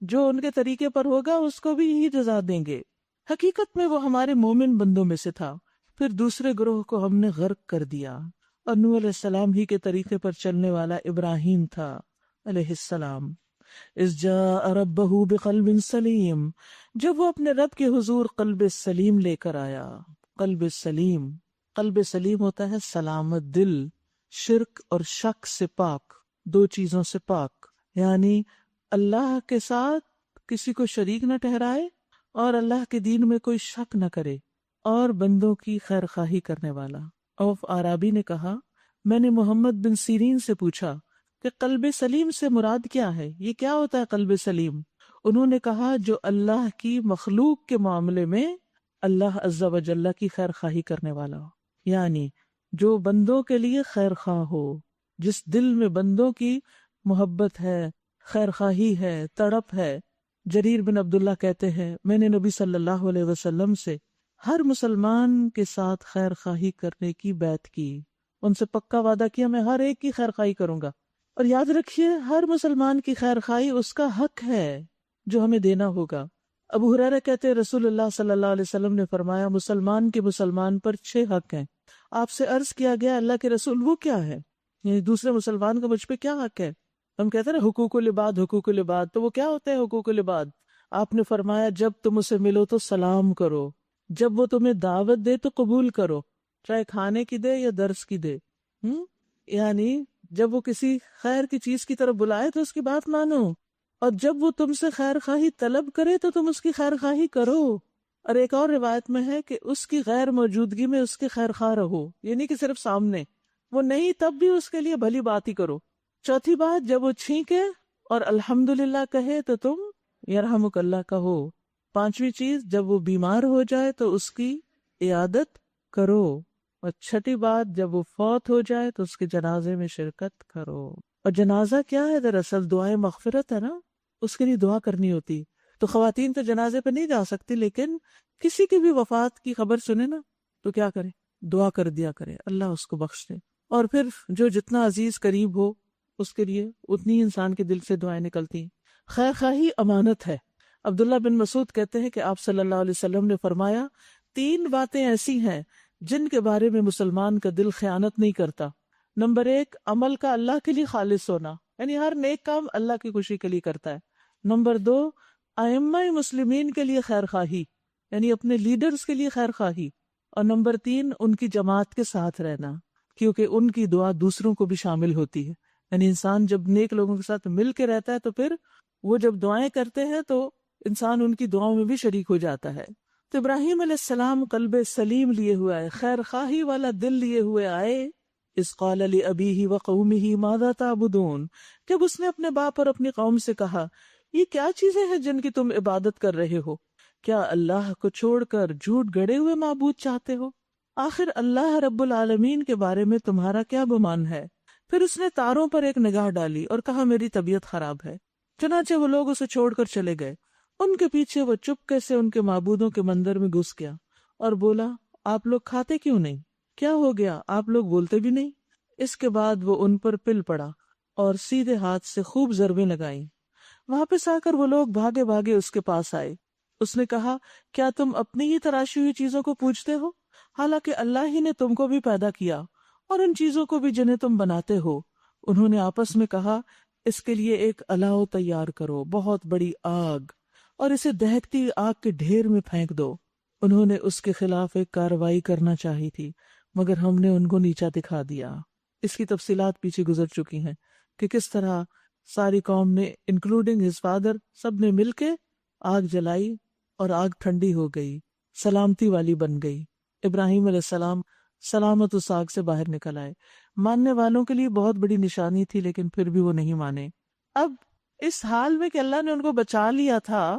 جو ان کے طریقے پر ہوگا اس کو بھی یہی جزا دیں گے. حقیقت میں وہ ہمارے مومن بندوں میں سے تھا. پھر دوسرے گروہ کو ہم نے غرق کر دیا، اور نوح علیہ السلام ہی کے طریقے پر چلنے والا ابراہیم تھا علیہ السلام. اذ جاء ربہ بقلب سلیم، جب وہ اپنے رب کے حضور قلب سلیم لے کر آیا. قلب سلیم، قلب سلیم ہوتا ہے سلامت دل، شرک اور شک سے پاک، 2 چیزوں سے پاک، یعنی اللہ کے ساتھ کسی کو شریک نہ ٹھہرائے اور اللہ کے دین میں کوئی شک نہ کرے، اور بندوں کی خیر خواہی کرنے والا. اوف عرابی نے کہا میں نے محمد بن سیرین سے پوچھا کہ قلب سلیم سے مراد کیا ہے، یہ کیا ہوتا ہے قلب سلیم؟ انہوں نے کہا جو اللہ کی مخلوق کے معاملے میں اللہ عز و جل کی خیر خواہی کرنے والا ہو، یعنی جو بندوں کے لیے خیر خواہ ہو، جس دل میں بندوں کی محبت ہے، خیر خواہی ہے، تڑپ ہے. جریر بن عبداللہ کہتے ہیں میں نے نبی صلی اللہ علیہ وسلم سے ہر مسلمان کے ساتھ خیر خواہی کرنے کی بیعت کی، ان سے پکا وعدہ کیا میں ہر ایک کی خیر خواہی کروں گا. اور یاد رکھیے ہر مسلمان کی خیر خواہی اس کا حق ہے جو ہمیں دینا ہوگا. ابو ہریرہ کہتے ہیں رسول اللہ صلی اللہ علیہ وسلم نے فرمایا مسلمان کے مسلمان پر 6 حق ہیں. آپ سے عرض کیا گیا اللہ کے رسول وہ کیا ہے، یعنی دوسرے مسلمان کا مجھ پہ کیا حق ہے؟ ہم کہتے ہیں نا حقوق العباد، حقوق العباد، تو وہ کیا ہوتے ہیں حقوق العباد؟ آپ نے فرمایا جب تم اسے ملو تو سلام کرو، جب وہ تمہیں دعوت دے تو قبول کرو، چاہے کھانے کی دے یا درس کی دے۔ یعنی جب وہ کسی خیر کی چیز کی طرف بلائے تو اس کی بات مانو، اور جب وہ تم سے خیر خواہی طلب کرے تو تم اس کی خیر خواہی کرو۔ اور ایک اور روایت میں ہے کہ اس کی غیر موجودگی میں اس کے خیر خواہ رہو، یعنی کہ صرف سامنے وہ نہیں تب بھی اس کے لیے بھلی بات ہی کرو۔ چوتھی بات، جب وہ چھینکے اور الحمدللہ کہے تو تم یرحمک اللہ کہو۔ پانچویں چیز، جب وہ بیمار ہو جائے تو اس کی عیادت کرو۔ اور چھٹی بات، جب وہ فوت ہو جائے تو اس کے جنازے میں شرکت کرو۔ اور جنازہ کیا ہے؟ دراصل دعائیں مغفرت ہے نا، اس کے لیے دعا کرنی ہوتی۔ تو خواتین تو جنازے پہ نہیں جا سکتی، لیکن کسی کی بھی وفات کی خبر سنے نا تو کیا کرے؟ دعا کر دیا کرے، اللہ اس کو بخش دے۔ اور پھر جو جتنا عزیز قریب ہو اس کے لیے اتنی انسان کے دل سے دعائیں نکلتی ہیں۔ خیر خواہی امانت ہے۔ عبداللہ بن مسعود کہتے ہیں کہ آپ صلی اللہ علیہ وسلم نے فرمایا، 3 باتیں ایسی ہیں جن کے بارے میں مسلمان کا دل خیانت نہیں کرتا۔ نمبر 1، عمل کا اللہ کے لیے خالص ہونا، یعنی ہر نیک کام اللہ کی خوشی کے لیے کرتا ہے۔ نمبر 2، ائمہ مسلمین کے لیے خیر خواہی، یعنی اپنے لیڈرز کے لیے خیر خواہی۔ اور نمبر 3، ان کی جماعت کے ساتھ رہنا، کیونکہ ان کی دعا دوسروں کو بھی شامل ہوتی ہے۔ یعنی انسان جب نیک لوگوں کے ساتھ مل کے رہتا ہے تو پھر وہ جب دعائیں کرتے ہیں تو انسان ان کی دعاؤں میں بھی شریک ہو جاتا ہے۔ تو ابراہیم علیہ السلام قلب سلیم لیے ہوئے آئے، خیر خواہی والا دل لیے ہوئے آئے۔ اذ قال لأبیہ وقومہ ماذا تعبدون، جب اس نے اپنے باپ اور اپنی قوم سے کہا، یہ کیا چیزیں ہیں جن کی تم عبادت کر رہے ہو؟ کیا اللہ کو چھوڑ کر جھوٹ گڑے ہوئے معبود چاہتے ہو؟ آخر اللہ رب العالمین کے بارے میں تمہارا کیا گمان ہے؟ پھر اس نے تاروں پر ایک نگاہ ڈالی اور کہا، میری طبیعت خراب ہے۔ چنانچہ وہ لوگ اسے چھوڑ کر چلے گئے۔ ان کے پیچھے وہ چپکے سے ان کے معبودوں کے مندر میں گھس گیا اور بولا، آپ لوگ کھاتے کیوں نہیں؟ کیا ہو گیا؟ آپ لوگ بولتے بھی نہیں؟ اس کے بعد وہ ان پر پل پڑا اور سیدھے ہاتھ سے خوب ضربیں لگائیں۔ واپس آ کر وہ لوگ بھاگے بھاگے اس کے پاس آئے۔ اس نے کہا، کیا تم اپنی ہی تراشی ہوئی چیزوں کو پوجتے ہو، حالانکہ اللہ ہی نے تم کو بھی پیدا کیا اور ان چیزوں کو بھی جنہیں تم بناتے ہو۔ انہوں نے آپس میں کہا، اس کے لیے ایک الاؤ تیار کرو، بہت بڑی آگ، اور اسے دہکتی آگ کے ڈھیر میں پھینک دو۔ انہوں نے اس کے خلاف ایک کارروائی کرنا چاہی تھی، مگر ہم نے ان کو نیچا دکھا دیا۔ اس کی تفصیلات پیچھے گزر چکی ہیں کہ کس طرح ساری قوم نے انکلوڈنگ ہز فادر سب نے مل کے آگ جلائی اور آگ ٹھنڈی ہو گئی، سلامتی والی بن گئی۔ ابراہیم علیہ السلام سلامت اس آگ سے باہر نکل آئے۔ ماننے والوں کے لیے بہت بڑی نشانی تھی، لیکن پھر بھی وہ نہیں مانے۔ اب اس حال میں کہ اللہ نے ان کو بچا لیا تھا،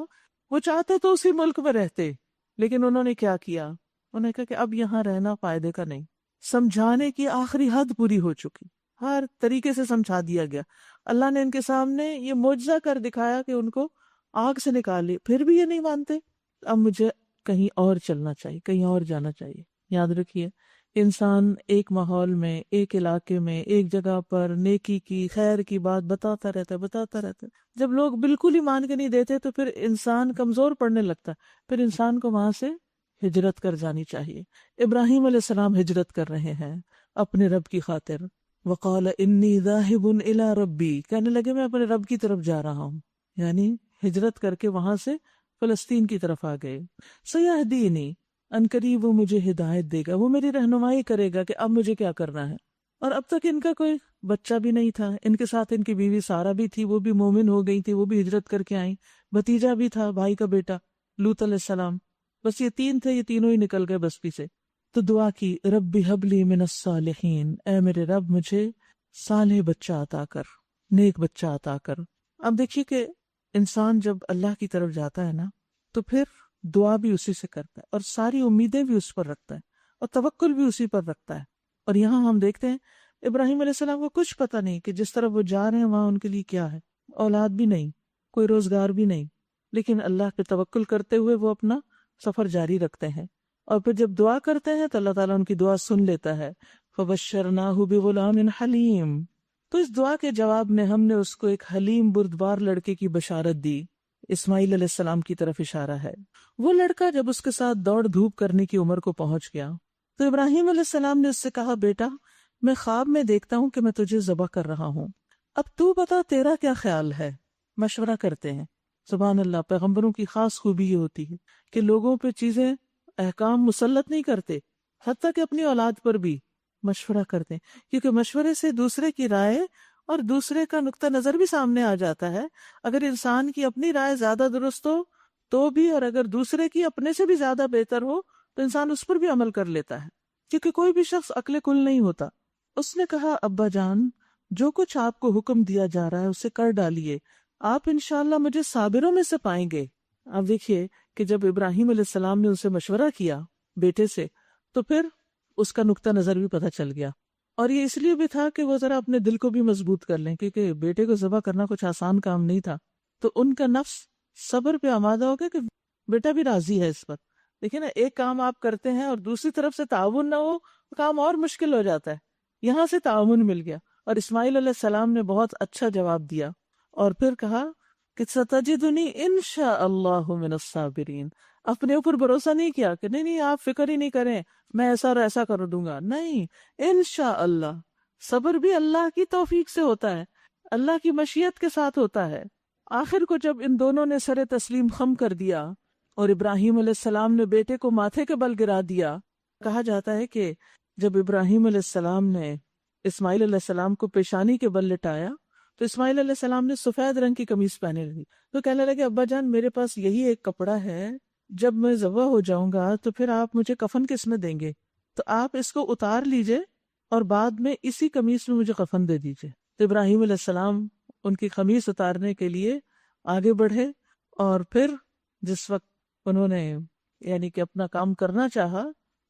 وہ چاہتے تو اسی ملک میں رہتے، لیکن انہوں نے کیا کیا؟ انہوں نے کہا کہ اب یہاں رہنا فائدے کا نہیں۔ سمجھانے کی آخری حد پوری ہو چکی، ہر طریقے سے سمجھا دیا گیا۔ اللہ نے ان کے سامنے یہ معجزہ کر دکھایا کہ ان کو آگ سے نکالے، پھر بھی یہ نہیں مانتے۔ اب مجھے کہیں اور چلنا چاہیے، کہیں اور جانا چاہیے۔ یاد رکھیے، انسان ایک ماحول میں، ایک علاقے میں، ایک جگہ پر نیکی کی، خیر کی بات بتاتا رہتا ہے۔ جب لوگ بالکل ہی مان کے نہیں دیتے تو پھر انسان کمزور پڑنے لگتا ہے، پھر انسان کو وہاں سے ہجرت کر جانی چاہیے۔ ابراہیم علیہ السلام ہجرت کر رہے ہیں اپنے رب کی خاطر۔ وقال انی ذاہب الی ربی، کہنے لگے میں اپنے رب کی طرف جا رہا ہوں، یعنی ہجرت کر کے وہاں سے فلسطین کی طرف آ گئے۔ سیہدینی، ان قریب وہ مجھے ہدایت دے گا، وہ میری رہنمائی کرے گا کہ اب مجھے کیا کرنا ہے۔ اور اب تک ان کا کوئی بچہ بھی نہیں تھا، ان کے ساتھ ان کی بیوی سارہ بھی تھی، وہ بھی مومن ہو گئی تھی، وہ بھی ہجرت کر کے آئیں۔ بھتیجا بھی تھا، بھائی کا بیٹا لوط علیہ السلام۔ بس یہ 3 تھے، یہ تینوں ہی نکل گئے بستی سے۔ تو دعا کی، رب ہب لی من الصالحین، اے میرے رب مجھے صالح بچہ عطا کر، نیک بچہ عطا کر۔ اب دیکھیے کہ انسان جب اللہ کی طرف جاتا ہے نا تو پھر دعا بھی اسی سے کرتا ہے اور ساری امیدیں بھی اس پر رکھتا ہے اور توکل بھی اسی پر رکھتا ہے۔ اور یہاں ہم دیکھتے ہیں ابراہیم علیہ السلام کو کچھ پتہ نہیں کہ جس طرف وہ جا رہے ہیں وہاں ان کے لیے کیا ہے، اولاد بھی نہیں، کوئی روزگار بھی نہیں، لیکن اللہ پہ توکل کرتے ہوئے وہ اپنا سفر جاری رکھتے ہیں۔ اور پھر جب دعا کرتے ہیں تو اللہ تعالیٰ ان کی دعا سن لیتا ہے۔ فَبَشَّرْنَاهُ بِغُلَامٍ حَلِيمٍ، تو اس دعا کے جواب میں ہم نے اس کو ایک حلیم بردبار لڑکے کی بشارت دی۔ اسماعیل علیہ السلام کی طرف اشارہ ہے۔ وہ لڑکا جب اس کے ساتھ دوڑ دھوپ کرنے کی عمر کو پہنچ گیا تو ابراہیم علیہ السلام نے اس سے کہا، بیٹا میں خواب میں دیکھتا ہوں کہ میں تجھے ذبح کر رہا ہوں، اب تو بتا تیرا کیا خیال ہے؟ مشورہ کرتے ہیں۔ سبحان اللہ، پیغمبروں کی خاص خوبی یہ ہوتی ہے کہ لوگوں پہ چیزیں احکام مسلط نہیں کرتے، حتیٰ کہ اپنی اولاد پر بھی مشورہ کرتے ہیں، کیونکہ مشورے سے دوسرے کی رائے اور دوسرے کا نقطہ نظر بھی سامنے آ جاتا ہے۔ اگر انسان کی اپنی رائے زیادہ درست ہو تو بھی، اور اگر دوسرے کی اپنے سے بھی زیادہ بہتر ہو تو انسان اس پر بھی عمل کر لیتا ہے، کیونکہ کوئی بھی شخص عقل کل نہیں ہوتا۔ اس نے کہا ابا جان، جو کچھ آپ کو حکم دیا جا رہا ہے اسے کر ڈالیے، آپ انشاءاللہ مجھے صابروں میں سے پائیں گے۔ اب دیکھیے کہ جب ابراہیم علیہ السلام نے ان سے مشورہ کیا بیٹے سے، تو پھر اس کا نقطہ نظر بھی پتہ چل گیا، اور یہ اس لیے بھی تھا کہ وہ ذرا اپنے دل کو بھی مضبوط کر لیں، کیونکہ بیٹے کو ذبح کرنا کچھ آسان کام نہیں تھا۔ تو ان کا نفس صبر پہ آمادہ ہو گیا کہ بیٹا بھی راضی ہے اس پر۔ دیکھیں نا، ایک کام آپ کرتے ہیں اور دوسری طرف سے تعاون نہ ہو، کام اور مشکل ہو جاتا ہے۔ یہاں سے تعاون مل گیا، اور اسماعیل علیہ السلام نے بہت اچھا جواب دیا، اور پھر کہا کہ ستجدنی انشاءاللہ من الصابرین۔ اپنے اوپر بھروسہ نہیں کیا کہ نہیں آپ فکر ہی نہیں کریں، میں ایسا اور ایسا کر دوں گا، نہیں، انشاءاللہ۔ صبر بھی اللہ کی توفیق سے ہوتا ہے، اللہ کی مشیت کے ساتھ ہوتا ہے۔ آخر کو جب ان دونوں نے سر تسلیم خم کر دیا اور ابراہیم علیہ السلام نے بیٹے کو ماتھے کے بل گرا دیا، کہا جاتا ہے کہ جب ابراہیم علیہ السلام نے اسماعیل علیہ السلام کو پیشانی کے بل لٹایا تو اسماعیل علیہ السلام نے سفید رنگ کی قمیص پہنے لگی، تو کہنے لگے ابا جان میرے پاس یہی ایک کپڑا ہے، جب میں ذبح ہو جاؤں گا تو پھر آپ مجھے کفن کس میں دیں گے؟ تو آپ اس کو اتار لیجئے اور بعد میں اسی قمیص میں مجھے کفن دے دیجئے۔ تو ابراہیم علیہ السلام ان کی قمیص اتارنے کے لیے آگے بڑھے، اور پھر جس وقت انہوں نے یعنی کہ اپنا کام کرنا چاہا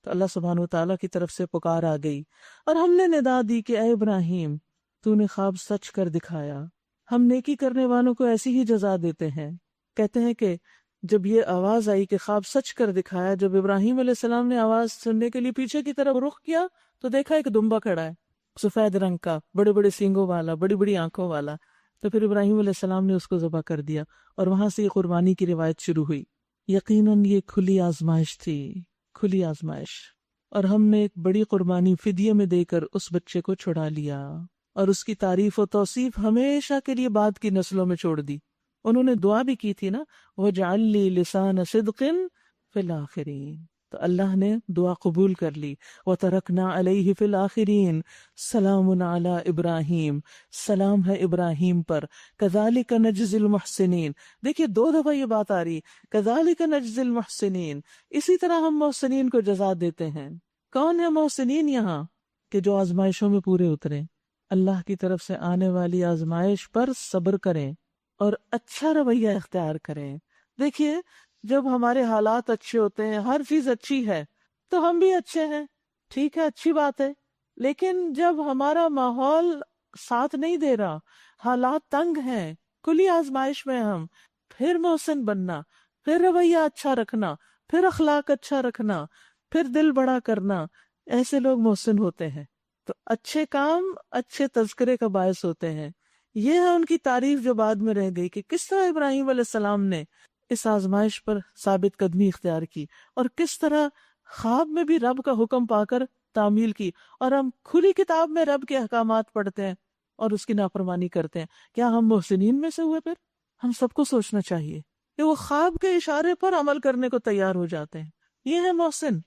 تو اللہ سبحانہ وتعالیٰ کی طرف سے پکار آ گئی، اور ہم نے ندا دی کہ اے ابراہیم تو نے خواب سچ کر دکھایا، ہم نیکی کرنے والوں کو ایسی ہی جزا دیتے ہیں۔ کہتے ہیں کہ جب یہ آواز آئی کہ خواب سچ کر دکھایا، جب ابراہیم علیہ السلام نے آواز سننے کے لیے پیچھے کی طرف رخ کیا تو دیکھا ایک دمبا کھڑا ہے، سفید رنگ کا، بڑے بڑے سینگوں والا، بڑی بڑی آنکھوں والا۔ تو پھر ابراہیم علیہ السلام نے اس کو ذبح کر دیا، اور وہاں سے یہ قربانی کی روایت شروع ہوئی۔ یقیناً یہ کھلی آزمائش تھی، کھلی آزمائش، اور ہم نے ایک بڑی قربانی فدیے میں دے کر اس بچے کو چھڑا لیا، اور اس کی تعریف و توصیف ہمیشہ کے لیے بعد کی نسلوں میں چھوڑ دی۔ انہوں نے دعا بھی کی تھی نا، وَاجْعَلْ لِي لِسَانَ صِدْقٍ فِي الْآخِرِينَ، تو اللہ نے دعا قبول کر لی۔ وَتَرَكْنَا عَلَيْهِ فِي الْآخِرِينَ سَلَامٌ عَلَىٰ إِبْرَاهِيمَ، سلام ہے ابراہیم پر۔ كَذَلِكَ نَجْزِي الْمُحْسِنِينَ، دیکھیے دو دفعہ یہ بات آ رہی، كَذَلِكَ نَجْزِي الْمُحْسِنِينَ، اسی طرح ہم محسنین کو جزا دیتے ہیں۔ کون ہے محسنین یہاں؟ کہ جو آزمائشوں میں پورے اتریں، اللہ کی طرف سے آنے والی آزمائش پر صبر کریں اور اچھا رویہ اختیار کریں۔ دیکھیے جب ہمارے حالات اچھے ہوتے ہیں، ہر چیز اچھی ہے، تو ہم بھی اچھے ہیں، ٹھیک ہے، اچھی بات ہے۔ لیکن جب ہمارا ماحول ساتھ نہیں دے رہا، حالات تنگ ہیں، کھلی آزمائش میں ہم، پھر محسن بننا، پھر رویہ اچھا رکھنا، پھر اخلاق اچھا رکھنا، پھر دل بڑا کرنا، ایسے لوگ محسن ہوتے ہیں۔ تو اچھے کام اچھے تذکرے کا باعث ہوتے ہیں۔ یہ ہے ان کی تعریف جو بعد میں رہ گئی کہ کس طرح ابراہیم علیہ السلام نے اس آزمائش پر ثابت قدمی اختیار کی، اور کس طرح خواب میں بھی رب کا حکم پا کر تعمیل کی، اور ہم کھلی کتاب میں رب کے احکامات پڑھتے ہیں اور اس کی نافرمانی کرتے ہیں۔ کیا ہم محسنین میں سے ہوئے؟ پھر ہم سب کو سوچنا چاہیے کہ وہ خواب کے اشارے پر عمل کرنے کو تیار ہو جاتے ہیں، یہ ہے محسن۔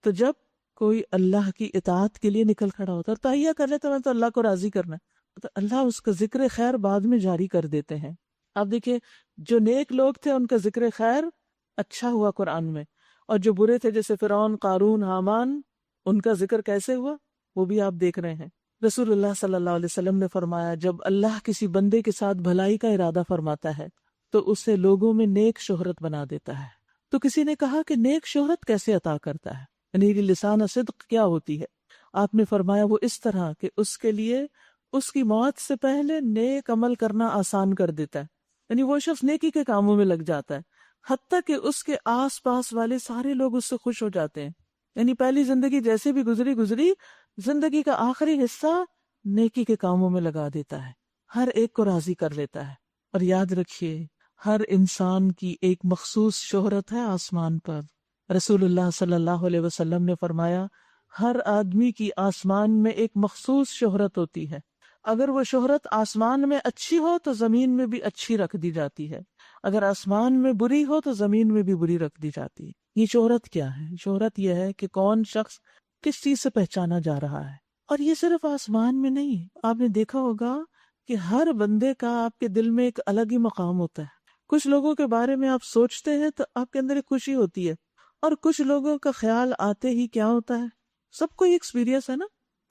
تو جب کوئی اللہ کی اطاعت کے لیے نکل کھڑا ہوتا ہے، تہیہ کر لیتا میں تو اللہ کو راضی کرنا ہے، تو اللہ اس کا ذکر خیر بعد میں جاری کر دیتے ہیں۔ آپ دیکھیں جو نیک لوگ تھے ان کا ذکر خیر اچھا ہوا قرآن میں، اور جو برے تھے جیسے فرعون، قارون، حامان، ان کا ذکر کیسے ہوا وہ بھی آپ دیکھ رہے ہیں۔ رسول اللہ صلی اللہ علیہ وسلم نے فرمایا جب اللہ کسی بندے کے ساتھ بھلائی کا ارادہ فرماتا ہے تو اسے لوگوں میں نیک شہرت بنا دیتا ہے۔ تو کسی نے کہا کہ نیک شہرت کیسے عطا کرتا ہے، یعنی لسان صدق کیا ہوتی ہے؟ آپ نے فرمایا وہ اس طرح کہ اس کے لیے اس کی موت سے پہلے نیک عمل کرنا آسان کر دیتا ہے، یعنی وہ شخص نیکی کے کاموں میں لگ جاتا ہے، حتیٰ کہ اس کے آس پاس والے سارے لوگ اس سے خوش ہو جاتے ہیں۔ یعنی پہلی زندگی جیسے بھی گزری زندگی کا آخری حصہ نیکی کے کاموں میں لگا دیتا ہے، ہر ایک کو راضی کر لیتا ہے۔ اور یاد رکھیے ہر انسان کی ایک مخصوص شہرت ہے آسمان پر۔ رسول اللہ صلی اللہ علیہ وسلم نے فرمایا ہر آدمی کی آسمان میں ایک مخصوص شہرت ہوتی ہے، اگر وہ شہرت آسمان میں اچھی ہو تو زمین میں بھی اچھی رکھ دی جاتی ہے، اگر آسمان میں بری ہو تو زمین میں بھی بری رکھ دی جاتی ہے۔ یہ شہرت کیا ہے؟ شہرت یہ ہے کہ کون شخص کس چیز سے پہچانا جا رہا ہے. اور یہ صرف آسمان میں نہیں، آپ نے دیکھا ہوگا کہ ہر بندے کا آپ کے دل میں ایک الگ ہی مقام ہوتا ہے. کچھ لوگوں کے بارے میں آپ سوچتے ہیں تو آپ کے اندر ایک خوشی ہوتی ہے، اور کچھ لوگوں کا خیال آتے ہی کیا ہوتا ہے، سب کو یہ ایکسپیرینس ہے نا.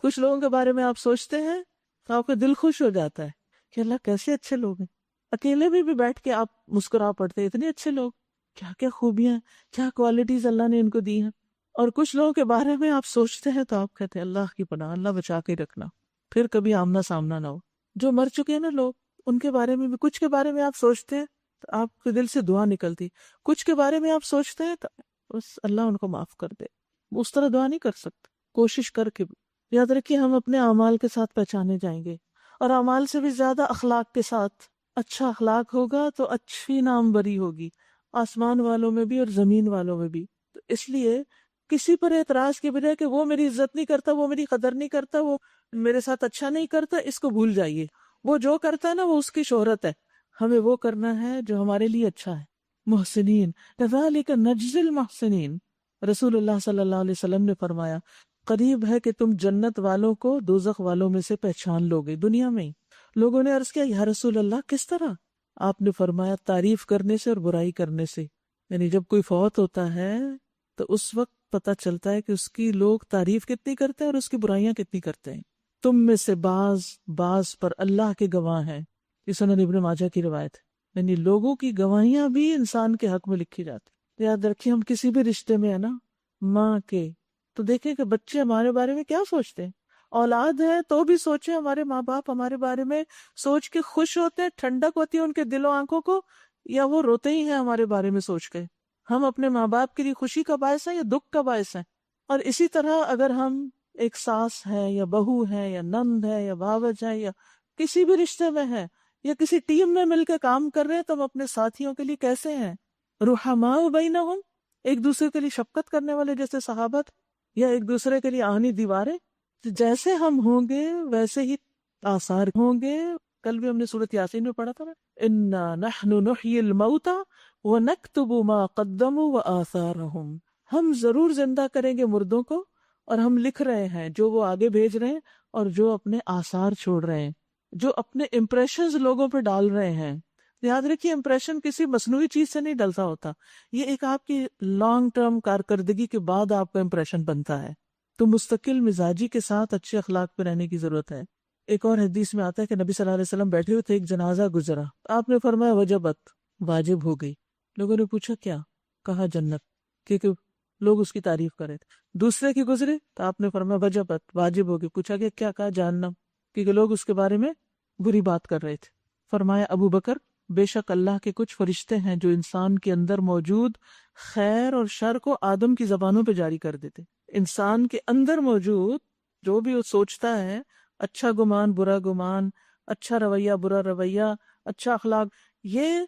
کچھ لوگوں کے بارے میں آپ سوچتے ہیں تو آپ کا دل خوش ہو جاتا ہے کہ اللہ کیسے اچھے لوگ ہیں. اکیلے میں بھی بیٹھ کے آپ مسکرا پڑتے ہیں، اتنے اچھے لوگ، کیا کیا خوبیاں، کیا کوالٹیز اللہ نے ان کو دی ہیں. اور کچھ لوگوں کے بارے میں آپ سوچتے ہیں تو آپ کہتے ہیں اللہ کی پناہ، اللہ بچا کے رکھنا، پھر کبھی آمنا سامنا نہ ہو. جو مر چکے ہیں نا لوگ، ان کے بارے میں بھی، کچھ کے بارے میں آپ سوچتے ہیں تو آپ کے دل سے دعا نکلتی، کچھ کے بارے میں آپ سوچتے ہیں تو بس اللہ ان کو معاف کر دے. اس طرح دعا نہیں کر سکتے، کوشش کر کے بھی. یاد رکھیے ہم اپنے اعمال کے ساتھ پہچانے جائیں گے، اور اعمال سے بھی زیادہ اخلاق کے ساتھ. اچھا اخلاق ہوگا تو اچھی نام بری ہوگی، آسمان والوں میں بھی اور زمین والوں میں بھی. تو اس لیے کسی پر اعتراض کے بجائے کہ وہ میری عزت نہیں کرتا، وہ میری قدر نہیں کرتا، وہ میرے ساتھ اچھا نہیں کرتا، اس کو بھول جائیے. وہ جو کرتا ہے نا وہ اس کی شہرت ہے. ہمیں وہ کرنا ہے جو ہمارے لیے اچھا ہے. محسنین کذالک نجزی المحسنین. رسول اللہ صلی اللہ علیہ وسلم نے فرمایا قریب ہے کہ تم جنت والوں کو دوزخ والوں میں سے پہچان لو گے دنیا میں ہی. لوگوں نے عرض کیا یا رسول اللہ کس طرح؟ آپ نے فرمایا تعریف کرنے سے اور برائی کرنے سے. یعنی جب کوئی فوت ہوتا ہے تو اس وقت پتہ چلتا ہے کہ اس کی لوگ تعریف کتنی کرتے ہیں اور اس کی برائیاں کتنی کرتے ہیں. تم میں سے بعض پر اللہ کے گواہ ہیں. یہ سنن ابن ماجہ کی روایت ہے. یعنی لوگوں کی گواہیاں بھی انسان کے حق میں لکھی جاتی. یاد رکھیے ہم کسی بھی رشتے میں ہے نا، ماں کے، تو دیکھیں کہ بچے ہمارے بارے میں کیا سوچتے ہیں. اولاد ہے تو بھی سوچیں، ہمارے ماں باپ ہمارے بارے میں سوچ کے خوش ہوتے ہیں، ٹھنڈک ہوتی ہے ان کے دل و آنکھوں کو، یا وہ روتے ہی ہیں ہمارے بارے میں سوچ کے. ہم اپنے ماں باپ کے لیے خوشی کا باعث ہیں یا دکھ کا باعث ہیں؟ اور اسی طرح اگر ہم ایک ساس ہے یا بہو ہے یا نند ہے یا بھاوج ہے یا کسی بھی رشتے میں ہے یا کسی ٹیم میں مل کے کام کر رہے ہیں تو ہم اپنے ساتھیوں کے لیے کیسے ہیں؟ رحماء بینہم، ایک دوسرے کے لیے شفقت کرنے والے جیسے صحابت، یا ایک دوسرے کے لیے آہنی دیواریں. جیسے ہم ہوں گے ویسے ہی آثار ہوں گے. کل بھی ہم نے سورۃ یاسین میں پڑھا تھا نا، انا نحن نحیی الموتى ونکتب ما قدموا وآثارهم. ہم ضرور زندہ کریں گے مردوں کو، اور ہم لکھ رہے ہیں جو وہ آگے بھیج رہے ہیں اور جو اپنے آثار چھوڑ رہے ہیں، جو اپنے امپریشنز لوگوں پہ ڈال رہے ہیں. یاد رکھیے امپریشن کسی مصنوعی چیز سے نہیں ڈلتا ہوتا، یہ ایک آپ کی لانگ ٹرم کارکردگی کے بعد آپ کا امپریشن بنتا ہے. تو مستقل مزاجی کے ساتھ اچھے اخلاق پہ رہنے کی ضرورت ہے. ایک اور حدیث میں آتا ہے کہ نبی صلی اللہ علیہ وسلم بیٹھے ہوئے تھے، ایک جنازہ گزرا، آپ نے فرمایا وجبت، واجب ہو گئی. لوگوں نے پوچھا کیا؟ کہا جنت، کیونکہ لوگ اس کی تعریف کر رہے تھے. دوسرے کی گزرے تو آپ نے فرمایا وجبت، واجب ہو گئی. پوچھا کہ کیا؟ کہا جہنم، کیونکہ لوگ اس کے بارے میں بری بات کر رہے تھے. فرمایا ابو بکر، بے شک اللہ کے کچھ فرشتے ہیں جو انسان کے اندر موجود خیر اور شر کو آدم کی زبانوں پہ جاری کر دیتے. انسان کے اندر موجود جو بھی وہ سوچتا ہے، اچھا گمان برا گمان، اچھا رویہ برا رویہ، اچھا اخلاق، یہ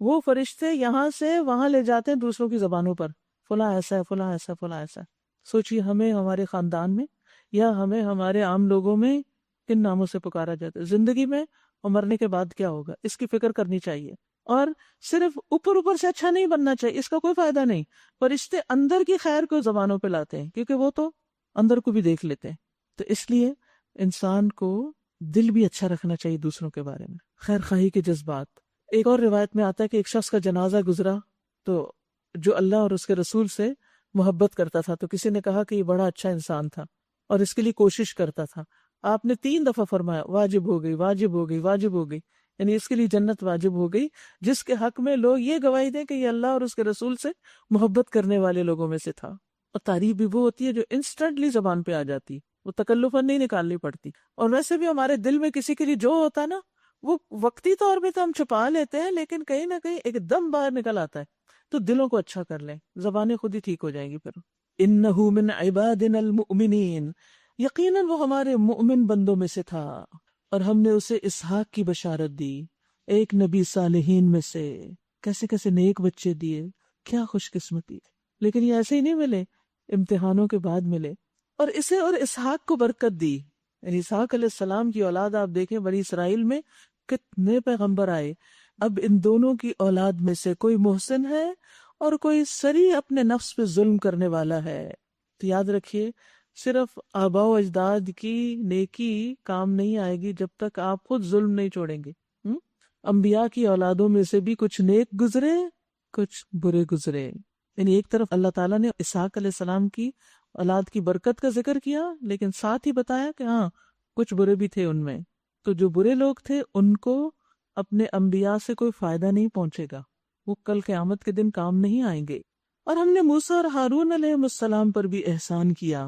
وہ فرشتے یہاں سے وہاں لے جاتے ہیں دوسروں کی زبانوں پر. فلاں ایسا ہے، فلاں ایسا، فلاں ایسا. سوچیے ہمیں ہمارے خاندان میں یا ہمیں ہمارے عام لوگوں میں کن ناموں سے پکارا جاتا ہے، زندگی میں اور مرنے کے بعد کیا ہوگا، اس کی فکر کرنی چاہیے. اور صرف اوپر سے اچھا نہیں بننا چاہیے، اس کا کوئی فائدہ نہیں. فرشتے اندر کی خیر کو زبانوں پہ لاتے ہیں کیونکہ وہ تو اندر کو بھی دیکھ لیتے ہیں. تو اس لیے انسان کو دل بھی اچھا رکھنا چاہیے دوسروں کے بارے میں، خیر خواہی کے جذبات. ایک اور روایت میں آتا ہے کہ ایک شخص کا جنازہ گزرا تو جو اللہ اور اس کے رسول سے محبت کرتا تھا، تو کسی نے کہا کہ یہ بڑا اچھا انسان تھا اور اس کے لیے کوشش کرتا تھا. آپ نے 3 دفعہ فرمایا واجب ہو گئی، واجب ہو گئی، واجب ہو گئی. یعنی اس کے لیے جنت واجب ہو گئی، جس کے حق میں لوگ یہ گواہی دیں کہ یہ اللہ اور اس کے رسول سے محبت کرنے والے لوگوں میں سے تھا. اور تعریف بھی وہ ہوتی ہے جو انسٹنٹلی زبان پہ آ جاتی، وہ تکلفاً نہیں نکالنی پڑتی. اور ویسے بھی ہمارے دل میں کسی کے لیے جو ہوتا ہے نا، وہ وقتی طور پہ تو ہم چھپا لیتے ہیں، لیکن کہیں نہ کہیں ایک دم باہر نکل آتا ہے. تو دلوں کو اچھا کر لیں، زبانیں خود ہی ٹھیک ہو جائیں گی. پھر انہ من عبادنا المؤمنین، یقیناً وہ ہمارے مؤمن بندوں میں سے تھا اور ہم نے اسے اسحاق کی بشارت دی، ایک نبی صالحین میں سے. کیسے کیسے نیک بچے دیے، کیا خوش قسمتی. لیکن یہ ایسے ہی نہیں ملے، امتحانوں کے بعد ملے. اور اسے اور اسحاق کو برکت دی. یعنی اسحاق علیہ السلام کی اولاد آپ دیکھیں بنی اسرائیل میں کتنے پیغمبر آئے. اب ان دونوں کی اولاد میں سے کوئی محسن ہے اور کوئی سری اپنے نفس پہ ظلم کرنے والا ہے۔ تو یاد رکھیے، صرف آباء و اجداد کی نیکی کام نہیں آئے گی جب تک آپ خود ظلم نہیں چھوڑیں گے۔ انبیاء کی اولادوں میں سے بھی کچھ نیک گزرے، کچھ برے گزرے۔ یعنی ایک طرف اللہ تعالیٰ نے اسحاق علیہ السلام کی اولاد کی برکت کا ذکر کیا، لیکن ساتھ ہی بتایا کہ ہاں کچھ برے بھی تھے ان میں۔ تو جو برے لوگ تھے ان کو اپنے انبیاء سے کوئی فائدہ نہیں پہنچے گا، وہ کل قیامت کے دن کام نہیں آئیں گے۔ اور ہم نے موسیٰ اور ہارون علیہ السلام پر بھی احسان کیا،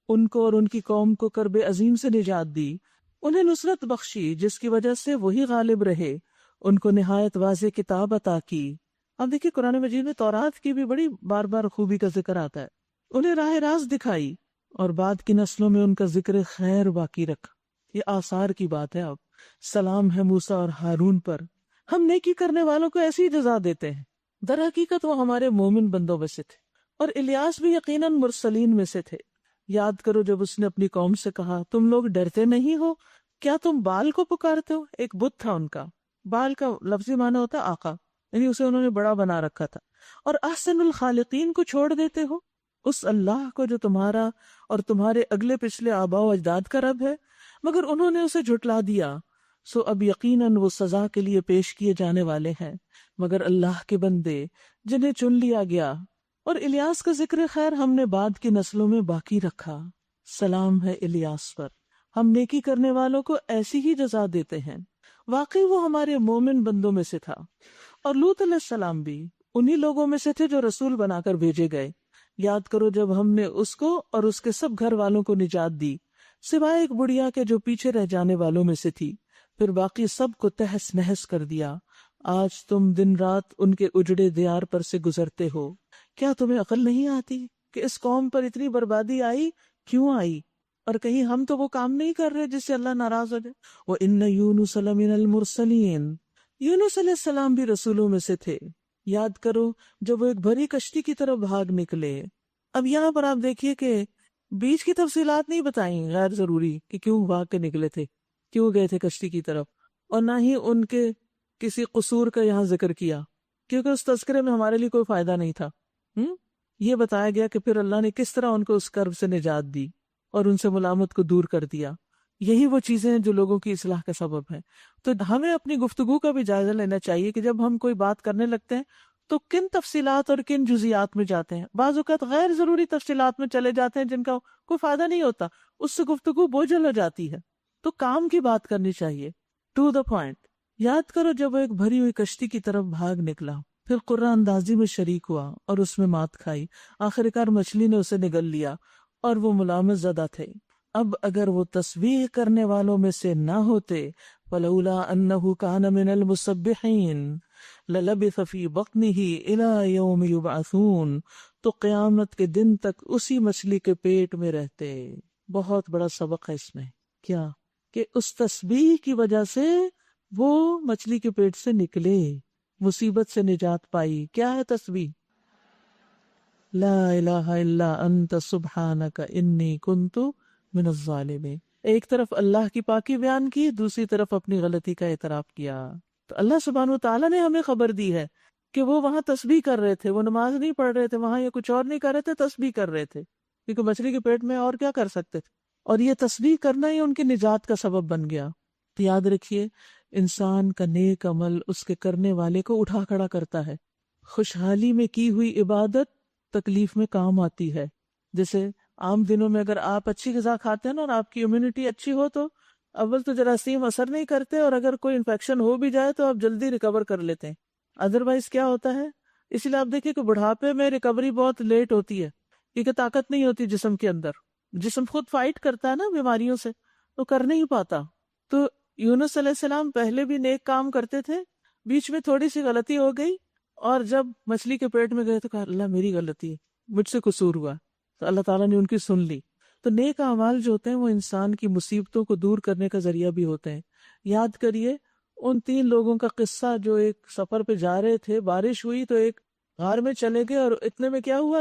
ان کو اور ان کی قوم کو کرب عظیم سے نجات دی، انہیں نصرت بخشی جس کی وجہ سے وہی غالب رہے، ان کو نہایت واضح کتاب عطا کی۔ اب دیکھیے قرآن مجید میں تورات کی بھی بڑی بار بار خوبی کا ذکر آتا ہے، انہیں راہ راست دکھائی اور بعد کی نسلوں میں ان کا ذکر خیر باقی رکھا۔ یہ آثار کی بات ہے۔ اب سلام ہے موسیٰ اور ہارون پر، ہم نیکی کرنے والوں کو ایسی جزا دیتے ہیں۔ در حقیقت وہ ہمارے مومن بندوں میں سے تھے، اور الیاس بھی یقیناً مرسلین میں سے تھے۔ یاد کرو جب اس نے اپنی قوم سے کہا، تم لوگ ڈرتے نہیں ہو؟ کیا تم بال کو پکارتے ہو؟ ایک بت تھا ان کا، بال کا لفظی معنی ہوتا ہے آقا، یعنی اسے انہوں نے بڑا بنا رکھا تھا۔ اور احسن الخالقین کو چھوڑ دیتے ہو، اس اللہ کو جو تمہارا اور تمہارے اگلے پچھلے آباء و اجداد کا رب ہے، مگر انہوں نے اسے جھٹلا دیا، سو اب یقیناً وہ سزا کے لیے پیش کیے جانے والے ہیں، مگر اللہ کے بندے جنہیں چن لیا گیا۔ اور الیاس کا ذکر خیر ہم نے بعد کی نسلوں میں باقی رکھا۔ سلام ہے الیاس پر، ہم نیکی کرنے والوں کو ایسی ہی جزا دیتے ہیں۔ واقعی وہ ہمارے مومن بندوں میں سے تھا۔ اور لوط علیہ السلام بھی انہی لوگوں میں سے تھے جو رسول بنا کر بھیجے گئے۔ یاد کرو جب ہم نے اس کو اور اس کے سب گھر والوں کو نجات دی، سوائے ایک بڑھیا کے جو پیچھے رہ جانے والوں میں سے تھی، پھر باقی سب کو تہس نہس کر دیا۔ آج تم دن رات ان کے اجڑے دیار پر سے گزرتے ہو، کیا تمہیں عقل نہیں آتی کہ اس قوم پر اتنی بربادی آئی کیوں آئی؟ اور کہیں ہم تو وہ کام نہیں کر رہے جس سے اللہ ناراض ہو جائے۔ وَإِنَّ يُونُسَ لَمِنَ الْمُرْسَلِينَ، یونس علیہ السلام بھی رسولوں میں سے تھے۔ یاد کرو جب وہ ایک بھری کشتی کی طرف بھاگ نکلے۔ اب یہاں پر آپ دیکھیے کہ بیچ کی تفصیلات نہیں بتائیں غیر ضروری کہ کیوں بھاگ کے نکلے تھے، کیوں گئے تھے کشتی کی طرف، اور نہ ہی ان کے کسی قصور کا یہاں ذکر کیا، کیونکہ اس تذکرے میں ہمارے لیے کوئی فائدہ نہیں تھا۔ یہ بتایا گیا کہ پھر اللہ نے کس طرح ان کو اس کرب سے نجات دی اور ان سے ملامت کو دور کر دیا۔ یہی وہ چیزیں ہیں جو لوگوں کی اصلاح کا سبب ہے۔ تو ہمیں اپنی گفتگو کا بھی جائزہ لینا چاہیے کہ جب ہم کوئی بات کرنے لگتے ہیں تو کن تفصیلات اور کن جزیات میں جاتے ہیں۔ بعض اوقات غیر ضروری تفصیلات میں چلے جاتے ہیں جن کا کوئی فائدہ نہیں ہوتا، اس سے گفتگو بوجھل ہو جاتی ہے۔ تو کام کی بات کرنی چاہیے، ٹو دا پوائنٹ۔ یاد کرو جب وہ ایک بھری ہوئی کشتی کی طرف بھاگ نکلا، پھر قرہ اندازی میں شریک ہوا اور اس میں مات کھائی، آخرکار مچھلی نے اسے نگل لیا اور وہ ملامت زدہ تھے۔ اب اگر وہ تسبیح کرنے والوں میں سے نہ ہوتے، فلولا انہ کان من المسبحین للبث فی بطنہ الی یوم یبعثون، تو قیامت کے دن تک اسی مچھلی کے پیٹ میں رہتے۔ بہت بڑا سبق ہے اس میں، کیا کہ اس تسبیح کی وجہ سے وہ مچھلی کے پیٹ سے نکلے، مصیبت سے نجات پائی۔ کیا ہے تسبیح؟ لا الہ الا انت سبحانک انی کنت من الظالمین۔ ایک طرف اللہ کی پاکی بیان کی، دوسری طرف اپنی غلطی کا اعتراف کیا۔ تو اللہ سبحانہ وتعالیٰ نے ہمیں خبر دی ہے کہ وہ وہاں تسبیح کر رہے تھے، وہ نماز نہیں پڑھ رہے تھے وہاں، یا کچھ اور نہیں کر رہے تھے، تسبیح کر رہے تھے، کیونکہ مچھلی کے پیٹ میں اور کیا کر سکتے تھے، اور یہ تسبیح کرنا ہی ان کی نجات کا سبب بن گیا۔ تو یاد رکھیے انسان کا نیک عمل اس کے کرنے والے کو اٹھا کھڑا کرتا ہے۔ خوشحالی میں کی ہوئی عبادت تکلیف میں کام آتی ہے۔ جیسے عام دنوں میں اگر آپ اچھی غذا کھاتے ہیں نا اور آپ کی امیونٹی اچھی ہو تو اول تو جراثیم اثر نہیں کرتے، اور اگر کوئی انفیکشن ہو بھی جائے تو آپ جلدی ریکور کر لیتے ہیں۔ ادروائز کیا ہوتا ہے، اس لیے آپ دیکھیں کہ بڑھاپے میں ریکوری بہت لیٹ ہوتی ہے، کیونکہ طاقت نہیں ہوتی جسم کے اندر، جسم خود فائٹ کرتا ہے نا بیماریوں سے، تو کر نہیں پاتا۔ تو یونس علیہ السلام پہلے بھی نیک کام کرتے تھے، بیچ میں تھوڑی سی غلطی ہو گئی، اور جب مچھلی کے پیٹ میں گئے تو کہا اللہ میری غلطی ہے، مجھ سے قصور ہوا، تو اللہ تعالیٰ نے ان کی سن لی۔ تو نیک اعمال جو ہوتے ہیں وہ انسان کی مصیبتوں کو دور کرنے کا ذریعہ بھی ہوتے ہیں۔ یاد کریے ان 3 لوگوں کا قصہ جو ایک سفر پہ جا رہے تھے، بارش ہوئی تو ایک غار میں چلے گئے، اور اتنے میں کیا ہوا،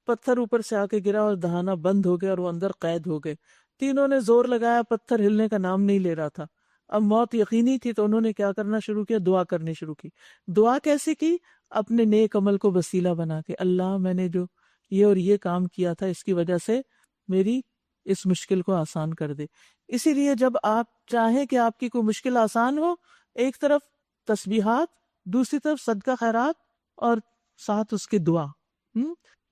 پتھر اوپر سے آ کے گرا اور دہانا بند ہو گیا اور وہ اندر قید ہو گئے۔ تینوں نے زور لگایا، پتھر ہلنے کا نام نہیں لے رہا تھا۔ اب موت یقینی تھی تو انہوں نے کیا کرنا شروع کیا، دعا کرنی شروع کی۔ دعا کیسے کی؟ اپنے نیک عمل کو وسیلہ بنا کے اللہ میں نے جو یہ اور یہ کام کیا تھا اس کی وجہ سے میری اس مشکل کو آسان کر دے. اسی لیے جب آپ چاہیں کہ آپ کی کوئی مشکل آسان ہو، ایک طرف تسبیحات، دوسری طرف صدقہ خیرات، اور ساتھ اس کی دعا.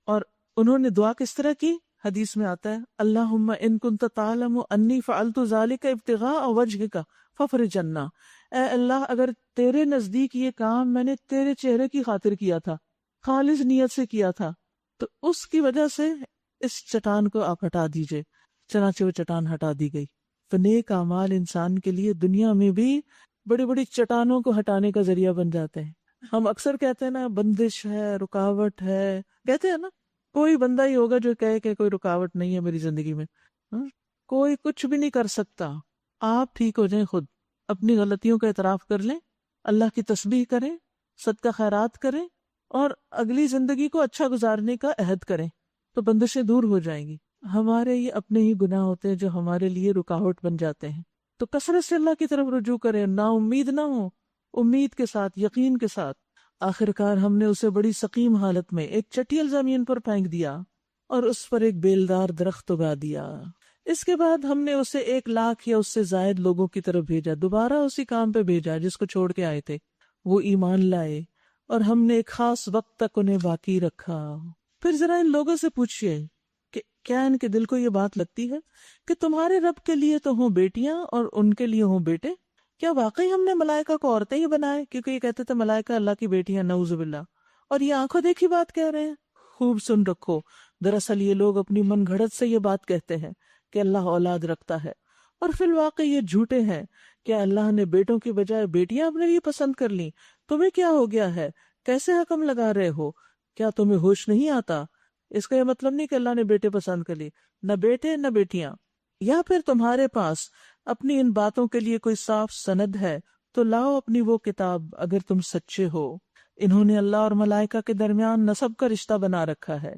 اور انہوں نے دعا کس طرح کی؟ حدیث میں آتا ہے اللہم ان کنت تعلم انی فعلت ذالک ابتغاء وجہک ففرج عنا. اے اللہ اگر تیرے نزدیک یہ کام میں نے تیرے چہرے کی خاطر کیا تھا، خالص نیت سے کیا تھا، تو اس کی وجہ سے اس چٹان کو آپ ہٹا دیجئے. چنانچہ وہ چٹان ہٹا دی گئی. تو نیک اعمال انسان کے لیے دنیا میں بھی بڑی بڑی چٹانوں کو ہٹانے کا ذریعہ بن جاتے ہیں. ہم اکثر کہتے ہیں نا بندش ہے، رکاوٹ ہے، کہتے ہیں نا کوئی بندہ ہی ہوگا جو کہے کہ کوئی رکاوٹ نہیں ہے میری زندگی میں. کوئی کچھ بھی نہیں کر سکتا. آپ ٹھیک ہو جائیں، خود اپنی غلطیوں کا اعتراف کر لیں، اللہ کی تسبیح کریں، صدقہ خیرات کریں، اور اگلی زندگی کو اچھا گزارنے کا عہد کریں تو بندشیں دور ہو جائیں گی. ہمارے یہ اپنے ہی گناہ ہوتے ہیں جو ہمارے لیے رکاوٹ بن جاتے ہیں. تو کثرت سے اللہ کی طرف رجوع کریں، نا امید نہ ہو، امید کے ساتھ، یقین کے ساتھ. آخر کار ہم نے اسے بڑی سقیم حالت میں ایک چٹیل زمین پر پھینک دیا اور اس پر ایک بیلدار درخت اگا دیا. اس کے بعد ہم نے اسے 1,00,000 یا اس سے زائد لوگوں کی طرف بھیجا، دوبارہ اسی کام پہ بھیجا جس کو چھوڑ کے آئے تھے. وہ ایمان لائے اور ہم نے ایک خاص وقت تک انہیں باقی رکھا. پھر ذرا ان لوگوں سے پوچھئے کہ کیا ان کے دل کو یہ بات لگتی ہے کہ تمہارے رب کے لیے تو ہوں بیٹیاں اور ان کے لیے ہوں بیٹے؟ کیا واقعی ہم نے ملائکہ کو عورتیں ہی بنائے؟ کیونکہ یہ کہتے تھے ملائکہ اللہ کی بیٹی ہیں، نعوذ باللہ، اور یہ آنکھوں دیکھی بات کہہ رہے ہیں. خوب سن رکھو، دراصل یہ لوگ اپنی من گھڑت سے یہ بات کہتے ہیں کہ اللہ اولاد رکھتا ہے، اور فی الواقع یہ جھوٹے ہیں. کیا اللہ نے بیٹوں کی بجائے بیٹیاں اپنے لیے پسند کر لیں؟ تمہیں کیا ہو گیا ہے؟ کیسے حکم لگا رہے ہو؟ کیا تمہیں ہوش نہیں آتا؟ اس کا یہ مطلب نہیں کہ اللہ نے بیٹے پسند کر لی، نہ بیٹے نہ بیٹیاں. یا پھر تمہارے پاس اپنی ان باتوں کے لیے کوئی صاف سند ہے تو لاؤ اپنی وہ کتاب اگر تم سچے ہو. انہوں نے اللہ اور ملائکہ کے درمیان نسب کا رشتہ بنا رکھا ہے،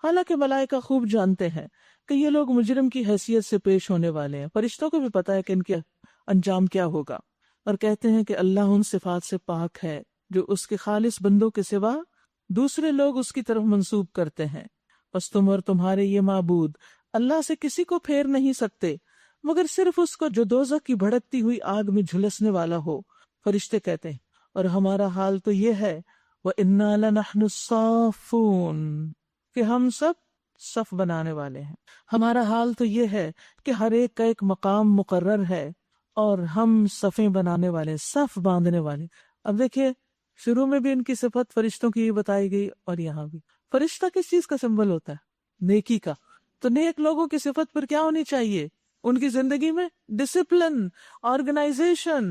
حالانکہ ملائکہ خوب جانتے ہیں کہ یہ لوگ مجرم کی حیثیت سے پیش ہونے والے ہیں. فرشتوں کو بھی پتا ہے کہ ان کے انجام کیا ہوگا، اور کہتے ہیں کہ اللہ ان صفات سے پاک ہے جو اس کے خالص بندوں کے سوا دوسرے لوگ اس کی طرف منسوب کرتے ہیں. بس تم اور تمہارے یہ معبود اللہ سے کسی کو پھیر نہیں سکتے مگر صرف اس کو جو دوزخ کی بھڑکتی ہوئی آگ میں جھلسنے والا ہو. فرشتے کہتے ہیں اور ہمارا حال تو یہ ہے وَإِنَّا لَنَحْنُ الصَّافُونَ کہ ہم سب صف بنانے والے ہیں. ہمارا حال تو یہ ہے کہ ہر ایک کا ایک مقام مقرر ہے اور ہم صفیں بنانے والے، صف باندھنے والے. اب دیکھیے شروع میں بھی ان کی صفت فرشتوں کی بتائی گئی، اور یہاں بھی. فرشتہ کس چیز کا سمبل ہوتا ہے؟ نیکی کا. تو نیک لوگوں کی صفت پر کیا ہونی چاہیے؟ ان کی زندگی میں ڈسپلن، آرگنائزیشن،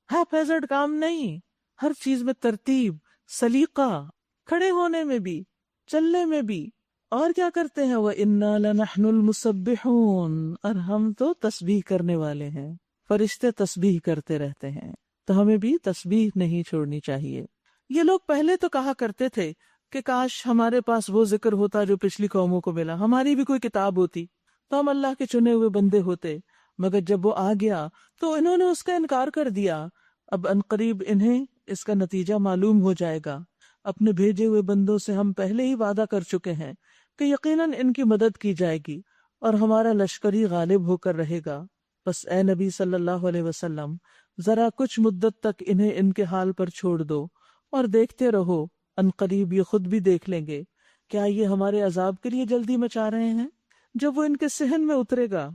ہیپیزرڈ کام نہیں، ہر چیز میں ترتیب، سلیقہ، کھڑے ہونے میں بھی، چلنے میں بھی. اور کیا کرتے ہیں؟ وَإِنَّا لَنَحْنُ الْمُسَبِّحُونَ اور ہم تو تسبیح کرنے والے ہیں. فرشتے تسبیح کرتے رہتے ہیں، تو ہمیں بھی تسبیح نہیں چھوڑنی چاہیے. یہ لوگ پہلے تو کہا کرتے تھے کہ کاش ہمارے پاس وہ ذکر ہوتا جو پچھلی قوموں کو ملا، ہماری بھی کوئی کتاب ہوتی تو ہم اللہ کے چنے ہوئے بندے ہوتے. مگر جب وہ آ گیا تو انہوں نے اس کا انکار کر دیا. اب عنقریب انہیں اس کا نتیجہ معلوم ہو جائے گا. اپنے بھیجے ہوئے بندوں سے ہم پہلے ہی وعدہ کر چکے ہیں کہ یقیناً ان کی مدد کی جائے گی اور ہمارا لشکر ہی غالب ہو کر رہے گا. بس اے نبی صلی اللہ علیہ وسلم ذرا کچھ مدت تک انہیں ان کے حال پر چھوڑ دو اور دیکھتے رہو، عنقریب یہ خود بھی دیکھ لیں گے. کیا یہ ہمارے عذاب کے لیے جلدی مچا رہے ہیں؟ جب وہ ان کے صحن میں اترے گا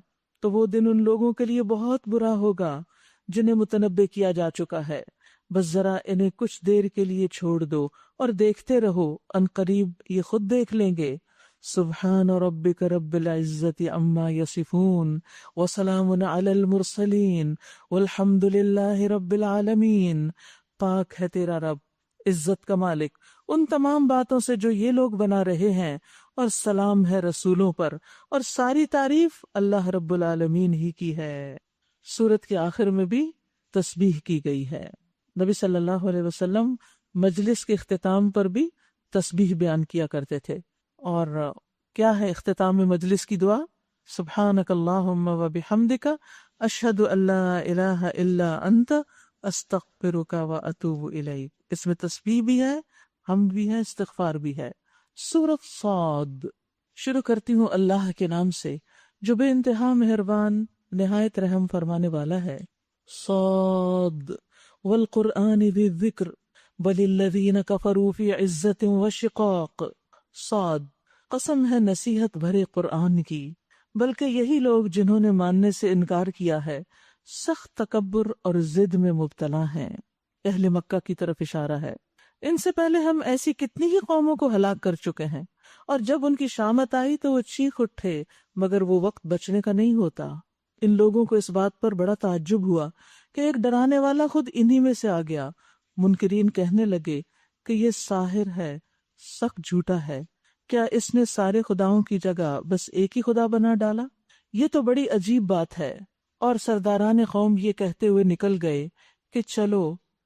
تو وہ دن ان لوگوں کے لیے بہت برا ہوگا جنہیں متنبع کیا جا چکا ہے. بس ذرا انہیں کچھ دیر کے لیے چھوڑ دو اور دیکھتے رہو، عنقریب یہ خود دیکھ لیں گے. سبحان ربک رب العزت عما یصفون وسلام علی المرسلین والحمد للہ رب العالمین. پاک ہے تیرا رب، عزت کا مالک، ان تمام باتوں سے جو یہ لوگ بنا رہے ہیں، اور سلام ہے رسولوں پر، اور ساری تعریف اللہ رب العالمین ہی کی ہے. سورت کے آخر میں بھی تسبیح کی گئی ہے. نبی صلی اللہ علیہ وسلم مجلس کے اختتام پر بھی تسبیح بیان کیا کرتے تھے. اور کیا ہے اختتام مجلس کی دعا؟ سبحانک اللہم و بحمدک اشہد ان لا الہ الا انت استغفرک و اتوب الیک. اس میں تسبیح بھی ہے، حمد بھی ہے، استغفار بھی ہے۔ سورۃ صاد شروع کرتی ہوں اللہ کے نام سے جو بے انتہا مہربان نہایت رحم فرمانے والا ہے۔ صاد والقرآن ذی الذکر بل الذین کفروا فی عزت وشقاق۔ صاد قسم ہے نصیحت بھرے قرآن کی، بلکہ یہی لوگ جنہوں نے ماننے سے انکار کیا ہے سخت تکبر اور ضد میں مبتلا ہیں۔ اہل مکہ کی طرف اشارہ ہے۔ ان سے پہلے ہم ایسی کتنی ہی قوموں کو ہلاک کر چکے ہیں، اور جب ان کی شامت آئی تو وہ چیخ اٹھے، مگر وہ وقت بچنے کا نہیں ہوتا۔ ان لوگوں کو اس بات پر بڑا تعجب ہوا کہ ایک ڈرانے والا خود انہی میں سے آ گیا۔ منکرین کہنے لگے کہ یہ ساحر ہے، سخت جھوٹا ہے، کیا اس نے سارے خداؤں کی جگہ بس ایک ہی خدا بنا ڈالا؟ یہ تو بڑی عجیب بات ہے۔ اور سرداران قوم یہ کہتے ہوئے نکل گئے کہ چلو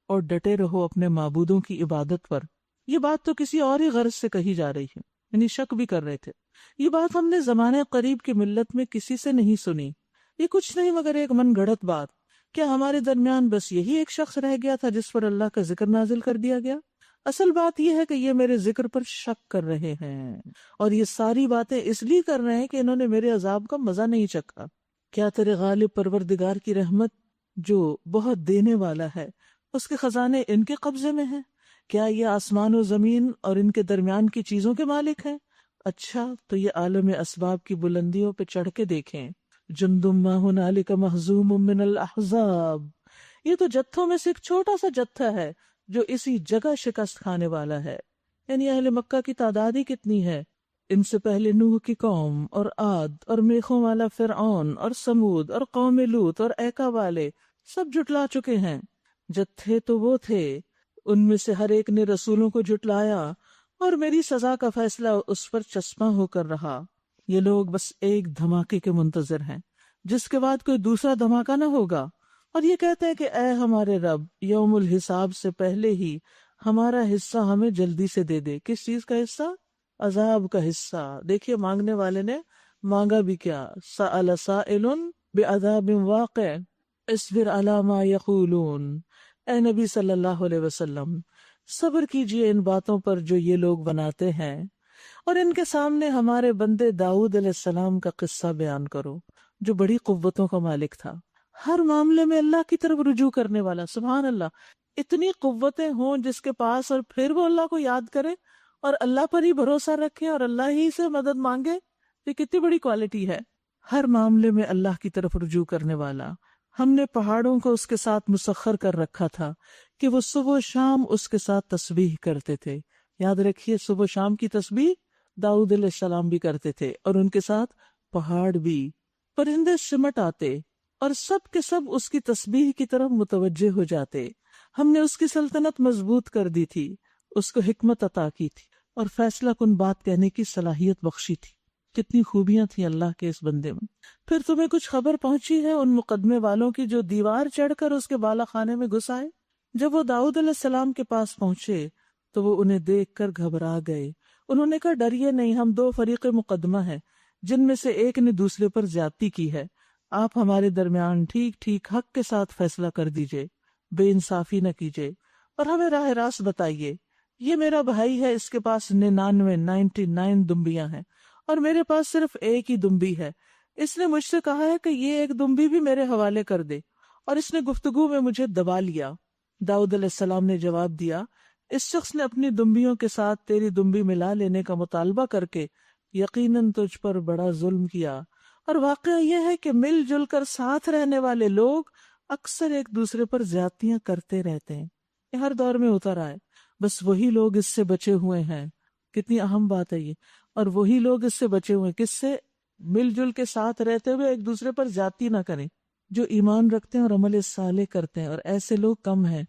اور ڈٹے رہو اپنے معبودوں کی عبادت پر۔ یہ بات تو کسی اور ہی غرض سے کہی جا رہی ہے، یعنی شک بھی کر رہے تھے۔ یہ بات ہم نے زمانے قریب کی ملت میں کسی سے نہیں سنی، یہ کچھ نہیں مگر ایک من گھڑت بات۔ کیا ہمارے درمیان بس یہی ایک شخص رہ گیا تھا جس پر اللہ کا ذکر نازل کر دیا گیا؟ اصل بات یہ ہے کہ یہ میرے ذکر پر شک کر رہے ہیں، اور یہ ساری باتیں اس لیے کر رہے ہیں کہ انہوں نے میرے عذاب کا مزہ نہیں چکھا۔ کیا تیرے غالب پروردگار کی رحمت جو بہت دینے والا ہے، اس کے خزانے ان کے قبضے میں ہیں؟ کیا یہ آسمان و زمین اور ان کے درمیان کی چیزوں کے مالک ہیں؟ اچھا تو یہ عالم اسباب کی بلندیوں پہ چڑھ کے دیکھیں۔ جندم ما ہنالک مہزوم من الاحزاب، یہ تو جتھوں میں سے ایک چھوٹا سا جتھا ہے جو اسی جگہ شکست کھانے والا ہے۔ یعنی اہل مکہ کی تعداد ہی کتنی ہے؟ ان سے پہلے نوح کی قوم اور عاد اور میخوں والا فرعون اور سمود اور قوم لوط اور ایکا والے سب جھٹلا چکے ہیں۔ جتھے تو وہ تھے، ان میں سے ہر ایک نے رسولوں کو جھٹلایا، اور میری سزا کا فیصلہ اس پر چسپاں ہو کر رہا۔ یہ لوگ بس ایک دھماکے کے منتظر ہیں جس کے بعد کوئی دوسرا دھماکہ نہ ہوگا، اور یہ کہتے ہیں کہ اے ہمارے رب، یوم الحساب سے پہلے ہی ہمارا حصہ ہمیں جلدی سے دے دے۔ کس چیز کا حصہ؟ عذاب کا حصہ۔ دیکھیے مانگنے والے نے مانگا بھی کیا، سأل سائل بعذاب واقع اصبر علی ما یقولون۔ اے نبی صلی اللہ علیہ وسلم، صبر کیجئے ان باتوں پر جو یہ لوگ بناتے ہیں، اور ان کے سامنے ہمارے بندے داؤد علیہ السلام کا قصہ بیان کرو جو بڑی قوتوں کا مالک تھا، ہر معاملے میں اللہ کی طرف رجوع کرنے والا۔ سبحان اللہ، اتنی قوتیں ہوں جس کے پاس، اور پھر وہ اللہ کو یاد کرے اور اللہ پر ہی بھروسہ رکھے اور اللہ ہی سے مدد مانگے، یہ کتنی بڑی کوالٹی ہے۔ ہر معاملے میں اللہ کی طرف رجوع کرنے والا۔ ہم نے پہاڑوں کو اس کے ساتھ مسخر کر رکھا تھا کہ وہ صبح و شام اس کے ساتھ تسبیح کرتے تھے۔ یاد رکھیے صبح و شام کی تسبیح داؤد علیہ السلام بھی کرتے تھے، اور ان کے ساتھ پہاڑ بھی۔ پرندے سمٹ آتے اور سب کے سب اس کی تسبیح کی طرف متوجہ ہو جاتے۔ ہم نے اس کی سلطنت مضبوط کر دی تھی، اس کو حکمت عطا کی تھی، اور فیصلہ کن بات کہنے کی صلاحیت بخشی تھی۔ کتنی خوبیاں تھیں اللہ کے اس بندے میں۔ پھر تمہیں کچھ خبر پہنچی ہے ان مقدمے والوں کی جو دیوار چڑھ کر اس کے بالا خانے میں گھس آئے؟ جب وہ داؤد علیہ السلام کے پاس پہنچے تو وہ انہیں دیکھ کر گھبرا گئے۔ انہوں نے کہا ڈریے نہیں، ہم دو فریق مقدمہ ہیں جن میں سے ایک نے دوسرے پر زیادتی کی ہے۔ آپ ہمارے درمیان ٹھیک ٹھیک حق کے ساتھ فیصلہ کر دیجئے، بے انصافی نہ کیجئے، اور ہمیں راہ راست بتائیے۔ یہ میرا بھائی ہے، اس کے پاس 99 دمبیاں ہیں، اور میرے پاس صرف ایک ہی دمبی ہے۔ اس نے مجھ سے کہا ہے کہ یہ ایک دمبی بھی میرے حوالے کر دے، اور اس نے گفتگو میں مجھے دبا لیا۔ داؤد علیہ السلام نے جواب دیا، اس شخص نے اپنی دمبیوں کے ساتھ تیری دمبی ملا لینے کا مطالبہ کر کے یقیناً تجھ پر بڑا ظلم کیا، اور واقعہ یہ ہے کہ مل جل کر ساتھ رہنے والے لوگ اکثر ایک دوسرے پر زیادتیاں کرتے رہتے ہیں۔ یہ ہر دور میں ہوتا رہا ہے، بس وہی لوگ اس سے بچے ہوئے ہیں۔ کتنی اہم بات ہے یہ۔ اور وہی لوگ اس سے بچے ہوئے ہیں، کس سے؟ مل جل کے ساتھ رہتے ہوئے ایک دوسرے پر زیادتی نہ کریں، جو ایمان رکھتے ہیں اور عمل صالح کرتے ہیں، اور ایسے لوگ کم ہیں۔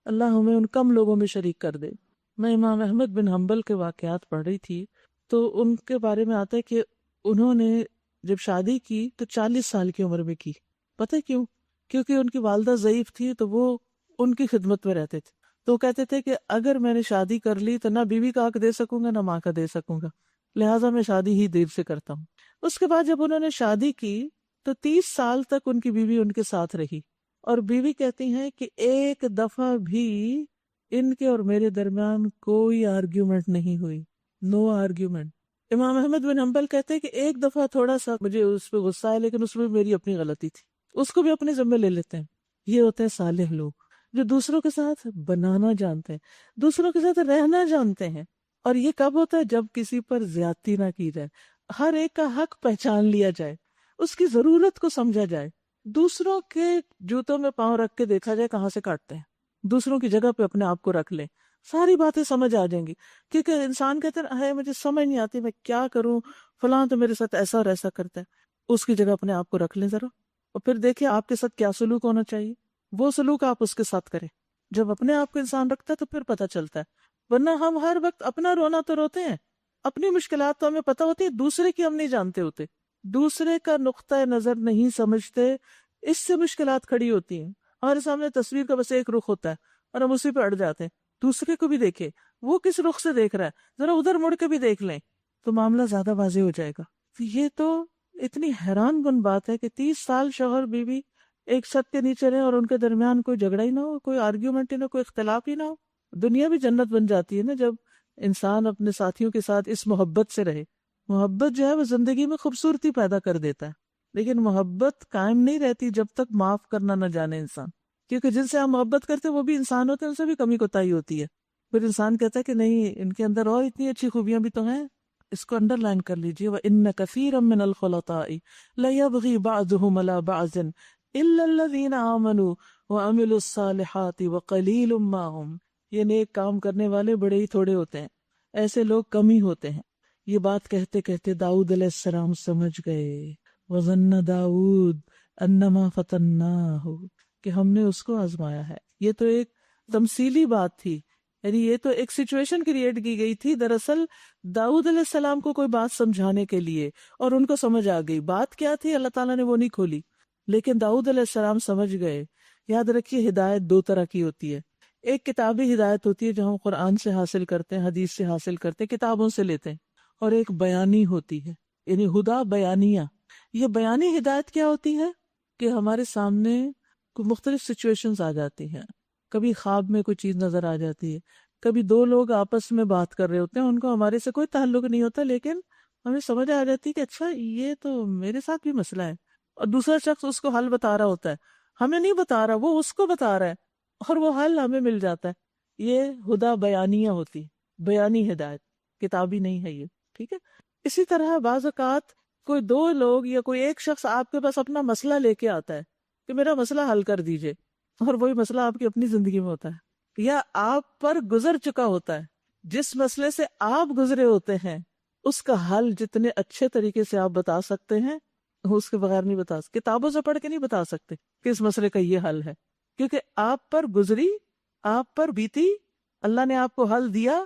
اللہ ہمیں ان کم لوگوں میں شریک کر دے۔ میں امام احمد بن حنبل کے واقعات پڑھ رہی تھی تو ان کے بارے میں آتا ہے کہ انہوں نے جب شادی کی تو 40 سال کی عمر میں کی۔ پتہ کیوں؟ کیونکہ ان کی والدہ ضعیف تھی تو وہ ان کی خدمت میں رہتے تھے، تو وہ کہتے تھے کہ اگر میں نے شادی کر لی تو نہ بیوی کا حق دے سکوں گا نہ ماں کا دے سکوں گا، لہٰذا میں شادی ہی دیر سے کرتا ہوں۔ اس کے بعد جب انہوں نے شادی کی تو 30 سال تک ان کی بیوی ان کے ساتھ رہی، اور بیوی کہتی ہیں کہ ایک دفعہ بھی ان کے اور میرے درمیان کوئی آرگیومنٹ نہیں ہوئی، نو آرگیومنٹ۔ امام احمد بن حنبل کہتے ہیں کہ ایک دفعہ تھوڑا سا مجھے اس پہ غصہ ہے، لیکن اس میں میری اپنی غلطی تھی، اس کو بھی اپنے ذمہ لے لیتے ہیں۔ یہ ہوتے ہیں صالح لوگ جو دوسروں کے ساتھ بنانا جانتے ہیں، دوسروں کے ساتھ رہنا جانتے ہیں۔ اور یہ کب ہوتا ہے؟ جب کسی پر زیادتی نہ کی جائے، ہر ایک کا حق پہچان لیا جائے، اس کی ضرورت کو سمجھا جائے، دوسروں کے جوتوں میں پاؤں رکھ کے دیکھا جائے کہاں سے کاٹتے ہیں، دوسروں کی جگہ پہ اپنے آپ کو رکھ لیں، ساری باتیں سمجھ آ جائیں گی۔ کیونکہ انسان کہتے ہیں ہے مجھے سمجھ نہیں آتی، میں کیا کروں، فلاں تو میرے ساتھ ایسا اور ایسا کرتا ہے۔ اس کی جگہ اپنے آپ کو رکھ لیں ذرا، اور پھر دیکھیں آپ کے ساتھ کیا سلوک ہونا چاہیے، وہ سلوک آپ اس کے ساتھ کریں۔ جب اپنے آپ کو انسان رکھتا ہے تو پھر پتہ چلتا ہے، ورنہ ہم ہر وقت اپنا رونا تو روتے ہیں، اپنی مشکلات تو ہمیں پتہ ہوتی ہے، دوسرے کی ہم نہیں جانتے ہوتے، دوسرے کا نقطۂ نظر نہیں سمجھتے، اس سے مشکلات کھڑی ہوتی ہیں۔ ہمارے سامنے تصویر کا بس ایک رخ ہوتا ہے اور ہم اسی پہ اڑ جاتے ہیں۔ دوسرے کو بھی دیکھے وہ کس رخ سے دیکھ رہا ہے، ذرا ادھر مڑ کے بھی دیکھ لیں تو معاملہ زیادہ واضح ہو جائے گا۔ یہ تو اتنی حیران کن بات ہے کہ 30 سال شوہر بیوی ایک چھت کے نیچے رہیں اور ان کے درمیان کوئی جھگڑا ہی نہ ہو، کوئی آرگیومنٹ ہی نہ ہو، کوئی اختلاف ہی نہ ہو۔ دنیا بھی جنت بن جاتی ہے نا جب انسان اپنے ساتھیوں کے ساتھ اس محبت سے رہے۔ محبت جو ہے وہ زندگی میں خوبصورتی پیدا کر دیتا ہے، لیکن محبت قائم نہیں رہتی جب تک معاف کرنا نہ جانے انسان، کیونکہ جن سے ہم محبت کرتے ہیں وہ بھی انسان ہوتے ہیں، ان سے بھی کمی کوتاہی ہوتی ہے۔ پھر انسان کہتا ہے کہ نہیں، ان کے اندر اور اتنی اچھی خوبیاں بھی تو ہیں۔ اس کو انڈر لائن کر لیجئے، وَإِنَّ كَثِيرًا مِّنَ الْخُلَطَاءِ لَيَبْغِي بَعْضُهُمْ عَلَىٰ بَعْضٍ إِلَّا الَّذِينَ آمَنُوا وَعَمِلُوا الصَّالِحَاتِ وَقَلِيلٌ مَّا هُمْ۔ یہ نیک کام کرنے والے بڑے ہی تھوڑے ہوتے ہیں، ایسے لوگ کم ہی ہوتے ہیں۔ یہ بات کہتے کہتے داؤد علیہ السلام سمجھ گئے، وَظَنَّ داؤد أَنَّمَا فَتَنَّاهُ، کہ ہم نے اس کو آزمایا ہے۔ یہ تو ایک تمثیلی بات تھی، یعنی یہ تو ایک سچویشن کریٹ کی گئی تھی دراصل داؤد علیہ السلام کو کوئی بات سمجھانے کے لیے، اور ان کو سمجھ آ گئی۔ بات کیا تھی اللہ تعالیٰ نے وہ نہیں کھولی، لیکن داؤد علیہ السلام سمجھ گئے۔ یاد رکھیے ہدایت دو طرح کی ہوتی ہے، ایک کتابی ہدایت ہوتی ہے جو ہم قرآن سے حاصل کرتے ہیں، حدیث سے حاصل کرتے ہیں، کتابوں سے لیتے ہیں، اور ایک بیانی ہوتی ہے، یعنی ہدا بیانیہ۔ یہ بیانی ہدایت کیا ہوتی ہے کہ ہمارے سامنے مختلف سچویشنز آ جاتی ہیں، کبھی خواب میں کوئی چیز نظر آ جاتی ہے، کبھی دو لوگ آپس میں بات کر رہے ہوتے ہیں، ان کو ہمارے سے کوئی تعلق نہیں ہوتا، لیکن ہمیں سمجھ آ جاتی ہے کہ اچھا یہ تو میرے ساتھ بھی مسئلہ ہے، اور دوسرا شخص اس کو حل بتا رہا ہوتا ہے، ہمیں نہیں بتا رہا، وہ اس کو بتا رہا ہے، اور وہ حل ہمیں مل جاتا ہے۔ یہ ہدا بیانیہ ہوتی، بیانی ہدایت، کتابی نہیں ہے یہ، ٹھیک ہے۔ اسی طرح بعض اوقات کوئی دو لوگ یا کوئی ایک شخص آپ کے پاس اپنا مسئلہ لے کے آتا ہے کہ میرا مسئلہ حل کر دیجئے، اور وہی مسئلہ آپ کی اپنی زندگی میں ہوتا ہے، یا آپ پر گزر چکا ہوتا ہے، جس مسئلے سے آپ گزرے ہوتے ہیں اس کا حل جتنے اچھے طریقے سے آپ بتا سکتے ہیں اس کے بغیر نہیں بتا سکتے، کتابوں سے پڑھ کے نہیں بتا سکتے کہ اس مسئلے کا یہ حل ہے، کیونکہ آپ پر گزری، آپ پر بیتی، اللہ نے آپ کو حل دیا،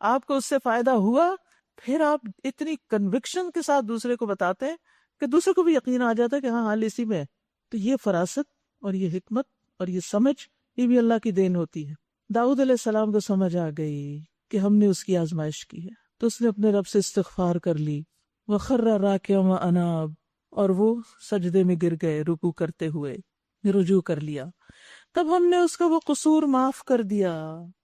آپ کو اس سے فائدہ ہوا، پھر آپ اتنی کنوکشن کے ساتھ دوسرے کو بتاتے ہیں کہ دوسرے کو بھی یقین آ جاتا ہے کہ ہاں حل اسی میں ہے۔ تو یہ فراست اور یہ حکمت اور یہ سمجھ، یہ بھی اللہ کی دین ہوتی ہے۔ داؤد علیہ السلام کو سمجھ آ گئی کہ ہم نے اس کی آزمائش کی ہے، تو اس نے اپنے رب سے استغفار کر لی، وَخَرَّ رَاكِعًا وَأَنَابَ، اور وہ سجدے میں گر گئے رکوع کرتے ہوئے، رجوع کر لیا۔ تب ہم نے اس کا وہ قصور معاف کر دیا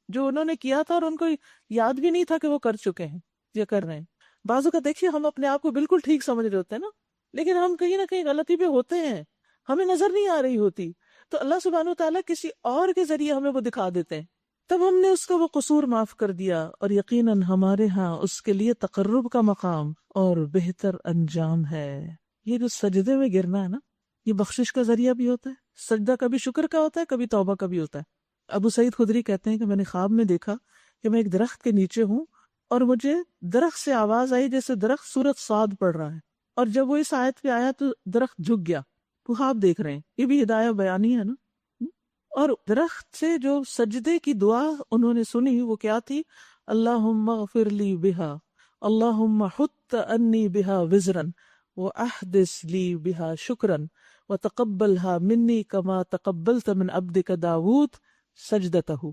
جو انہوں نے کیا تھا، اور ان کو یاد بھی نہیں تھا کہ وہ کر چکے ہیں یا کر رہے ہیں۔ بعضوں کا دیکھیے ہم اپنے آپ کو بالکل ٹھیک سمجھ رہے ہوتے ہیں نا، لیکن ہم کہیں نہ کہیں غلطی پہ ہوتے ہیں، ہمیں نظر نہیں آ رہی ہوتی، تو اللہ سبحانہ وتعالیٰ کسی اور کے ذریعے ہمیں وہ دکھا دیتے ہیں۔ تب ہم نے اس کا وہ قصور معاف کر دیا، اور یقیناً ہمارے ہاں اس کے لیے تقرب کا مقام اور بہتر انجام ہے۔ یہ جو سجدے میں گرنا ہے نا، یہ بخشش کا ذریعہ بھی ہوتا ہے، سجدہ کبھی شکر کا ہوتا ہے، کبھی توبہ کا بھی ہوتا ہے۔ ابو سعید خدری کہتے ہیں کہ میں نے خواب میں دیکھا کہ میں ایک درخت کے نیچے ہوں، اور مجھے درخت سے آواز آئی جیسے درخت سورۃ صاد پڑھ رہا ہے، اور جب وہ اس آیت پہ آیا تو درخت جھک گیا۔ وہ خواب دیکھ رہے ہیں، یہ بھی ہدایت بیانی ہے نا۔ اور درخت سے جو سجدے کی دعا انہوں نے سنی وہ کیا تھی؟ اللہم اغفر لی بہا، اللہم حط انی بہا وزرن واحدث لی بہا شکرن وتقبلها منی کما تقبلت من عبدک داود سجدتہ۔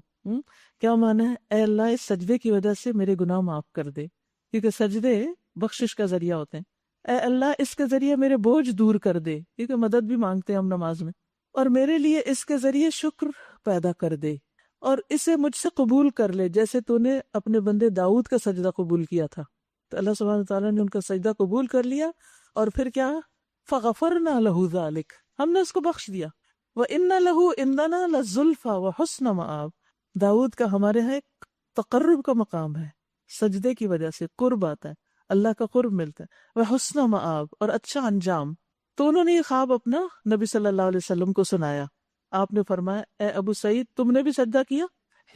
کیا معنی ہے؟ اے اللہ اس سجدے کی وجہ سے میرے گناہ معاف کر دے، کیونکہ سجدے بخشش کا ذریعہ ہوتے ہیں۔ اے اللہ اس کے ذریعے میرے بوجھ دور کر دے، کیونکہ مدد بھی مانگتے ہیں ہم نماز میں، اور میرے لیے اس کے ذریعے شکر پیدا کر دے، اور اسے مجھ سے قبول کر لے جیسے تو نے اپنے بندے داؤد کا سجدہ قبول کیا تھا۔ تو اللہ سبحانہ تعالیٰ نے ان کا سجدہ قبول کر لیا، اور پھر کیا؟ فغفرنا له ذلك، ہم نے اس کو بخش دیا۔ وَإِنَّ لَهُ عِندَنَا لَزُلْفَى وَحُسْنَ مَآب، داؤد کا ہمارے ہاں ایک تقرب کا مقام ہے، سجدے کی وجہ سے قرب آتا ہے، اللہ کا قرب ملتا ہے، وحسن مآب، اور اچھا انجام۔ تو انہوں نے یہ خواب اپنا نبی صلی اللہ علیہ وسلم کو سنایا۔ آپ نے فرمایا اے ابو سعید، تم نے بھی سجدہ کیا؟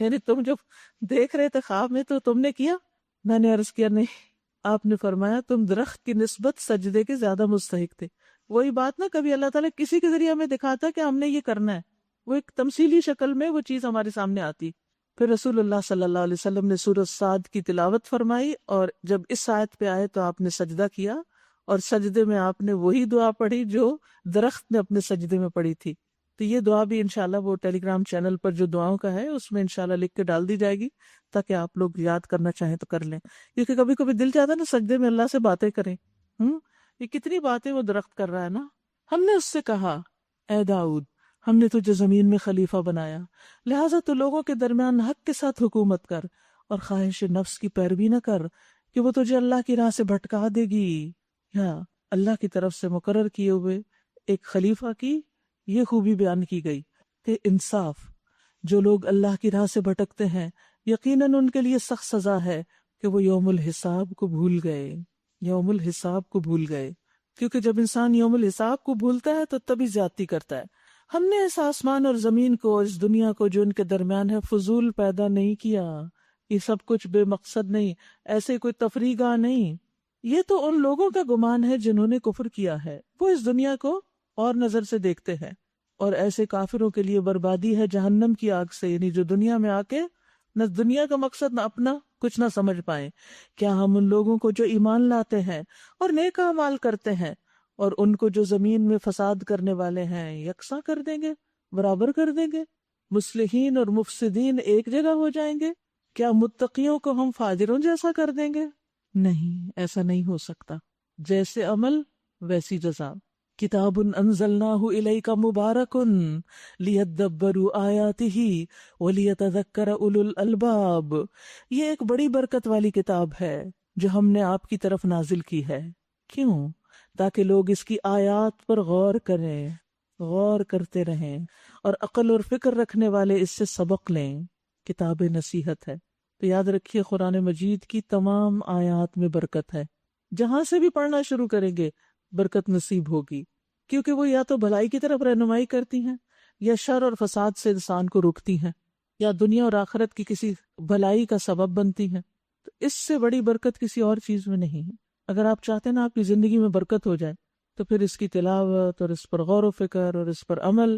یعنی تم جب دیکھ رہے تھے خواب میں تو تم نے کیا؟ میں نے عرض کیا نہیں۔ آپ نے فرمایا تم درخت کی نسبت سجدے کے زیادہ مستحق تھے۔ وہی بات نا، کبھی اللہ تعالیٰ کسی کے ذریعے ہمیں دکھاتا کہ ہم نے یہ کرنا ہے، وہ ایک تمثیلی شکل میں وہ چیز ہمارے سامنے آتی۔ پھر رسول اللہ صلی اللہ علیہ وسلم نے سورۃ صاد کی تلاوت فرمائی، اور جب اس آیت پہ آئے تو آپ نے سجدہ کیا، اور سجدے میں آپ نے وہی دعا پڑھی جو درخت نے اپنے سجدے میں پڑھی تھی۔ تو یہ دعا بھی انشاءاللہ وہ ٹیلی گرام چینل پر جو دعاؤں کا ہے اس میں انشاءاللہ لکھ کے ڈال دی جائے گی، تاکہ آپ لوگ یاد کرنا چاہیں تو کر لیں، کیونکہ کبھی کبھی دل چاہتا ہے نا سجدے میں اللہ سے باتیں کریں۔ یہ کتنی باتیں وہ درخت کر رہا ہے نا۔ ہم نے اس سے کہا اے داؤد، ہم نے تجھے زمین میں خلیفہ بنایا، لہٰذا تو لوگوں کے درمیان حق کے ساتھ حکومت کر، اور خواہش نفس کی پیروی نہ کر کہ وہ تجھے اللہ کی راہ سے بھٹکا دے گی۔ یا اللہ کی طرف سے مقرر کیے ہوئے ایک خلیفہ کی یہ خوبی بیان کی گئی کہ انصاف، جو لوگ اللہ کی راہ سے بھٹکتے ہیں یقیناً ان کے لیے سخت سزا ہے کہ وہ یوم الحساب کو بھول گئے، یوم الحساب کو بھول گئے، کیونکہ جب انسان یوم الحساب کو بھولتا ہے تو تبھی زیادتی کرتا ہے۔ ہم نے اس آسمان اور زمین کو اور اس دنیا کو جو ان کے درمیان ہے فضول پیدا نہیں کیا، یہ سب کچھ بے مقصد نہیں، ایسے کوئی تفریح گاہ نہیں۔ یہ تو ان لوگوں کا گمان ہے جنہوں نے کفر کیا ہے، وہ اس دنیا کو اور نظر سے دیکھتے ہیں، اور ایسے کافروں کے لیے بربادی ہے جہنم کی آگ سے، یعنی جو دنیا میں آ کے نہ دنیا کا مقصد نہ اپنا کچھ نہ سمجھ پائیں۔ کیا ہم ان لوگوں کو جو ایمان لاتے ہیں اور نیک اعمال کرتے ہیں اور ان کو جو زمین میں فساد کرنے والے ہیں یکساں کر دیں گے، برابر کر دیں گے؟ مصلحین اور مفسدین ایک جگہ ہو جائیں گے؟ کیا متقیوں کو ہم فاجروں جیسا کر دیں گے؟ نہیں، ایسا نہیں ہو سکتا۔ جیسے عمل ویسی جزا۔ کتاب انزلناہ الیک مبارک لیدبروا آیاتہ ولیتذکر اولو الالباب، یہ ایک بڑی برکت والی کتاب ہے جو ہم نے آپ کی طرف نازل کی ہے۔ کیوں؟ تاکہ لوگ اس کی آیات پر غور کریں، غور کرتے رہیں، اور عقل اور فکر رکھنے والے اس سے سبق لیں۔ کتاب نصیحت ہے۔ تو یاد رکھیے قرآن مجید کی تمام آیات میں برکت ہے، جہاں سے بھی پڑھنا شروع کریں گے برکت نصیب ہوگی، کیونکہ وہ یا تو بھلائی کی طرف رہنمائی کرتی ہیں یا شر اور فساد سے انسان کو روکتی ہیں، یا دنیا اور آخرت کی کسی بھلائی کا سبب بنتی ہیں۔ تو اس سے بڑی برکت کسی اور چیز میں نہیں ہے۔ اگر آپ چاہتے ہیں نا آپ کی زندگی میں برکت ہو جائے تو پھر اس کی تلاوت اور اس پر غور و فکر اور اس پر عمل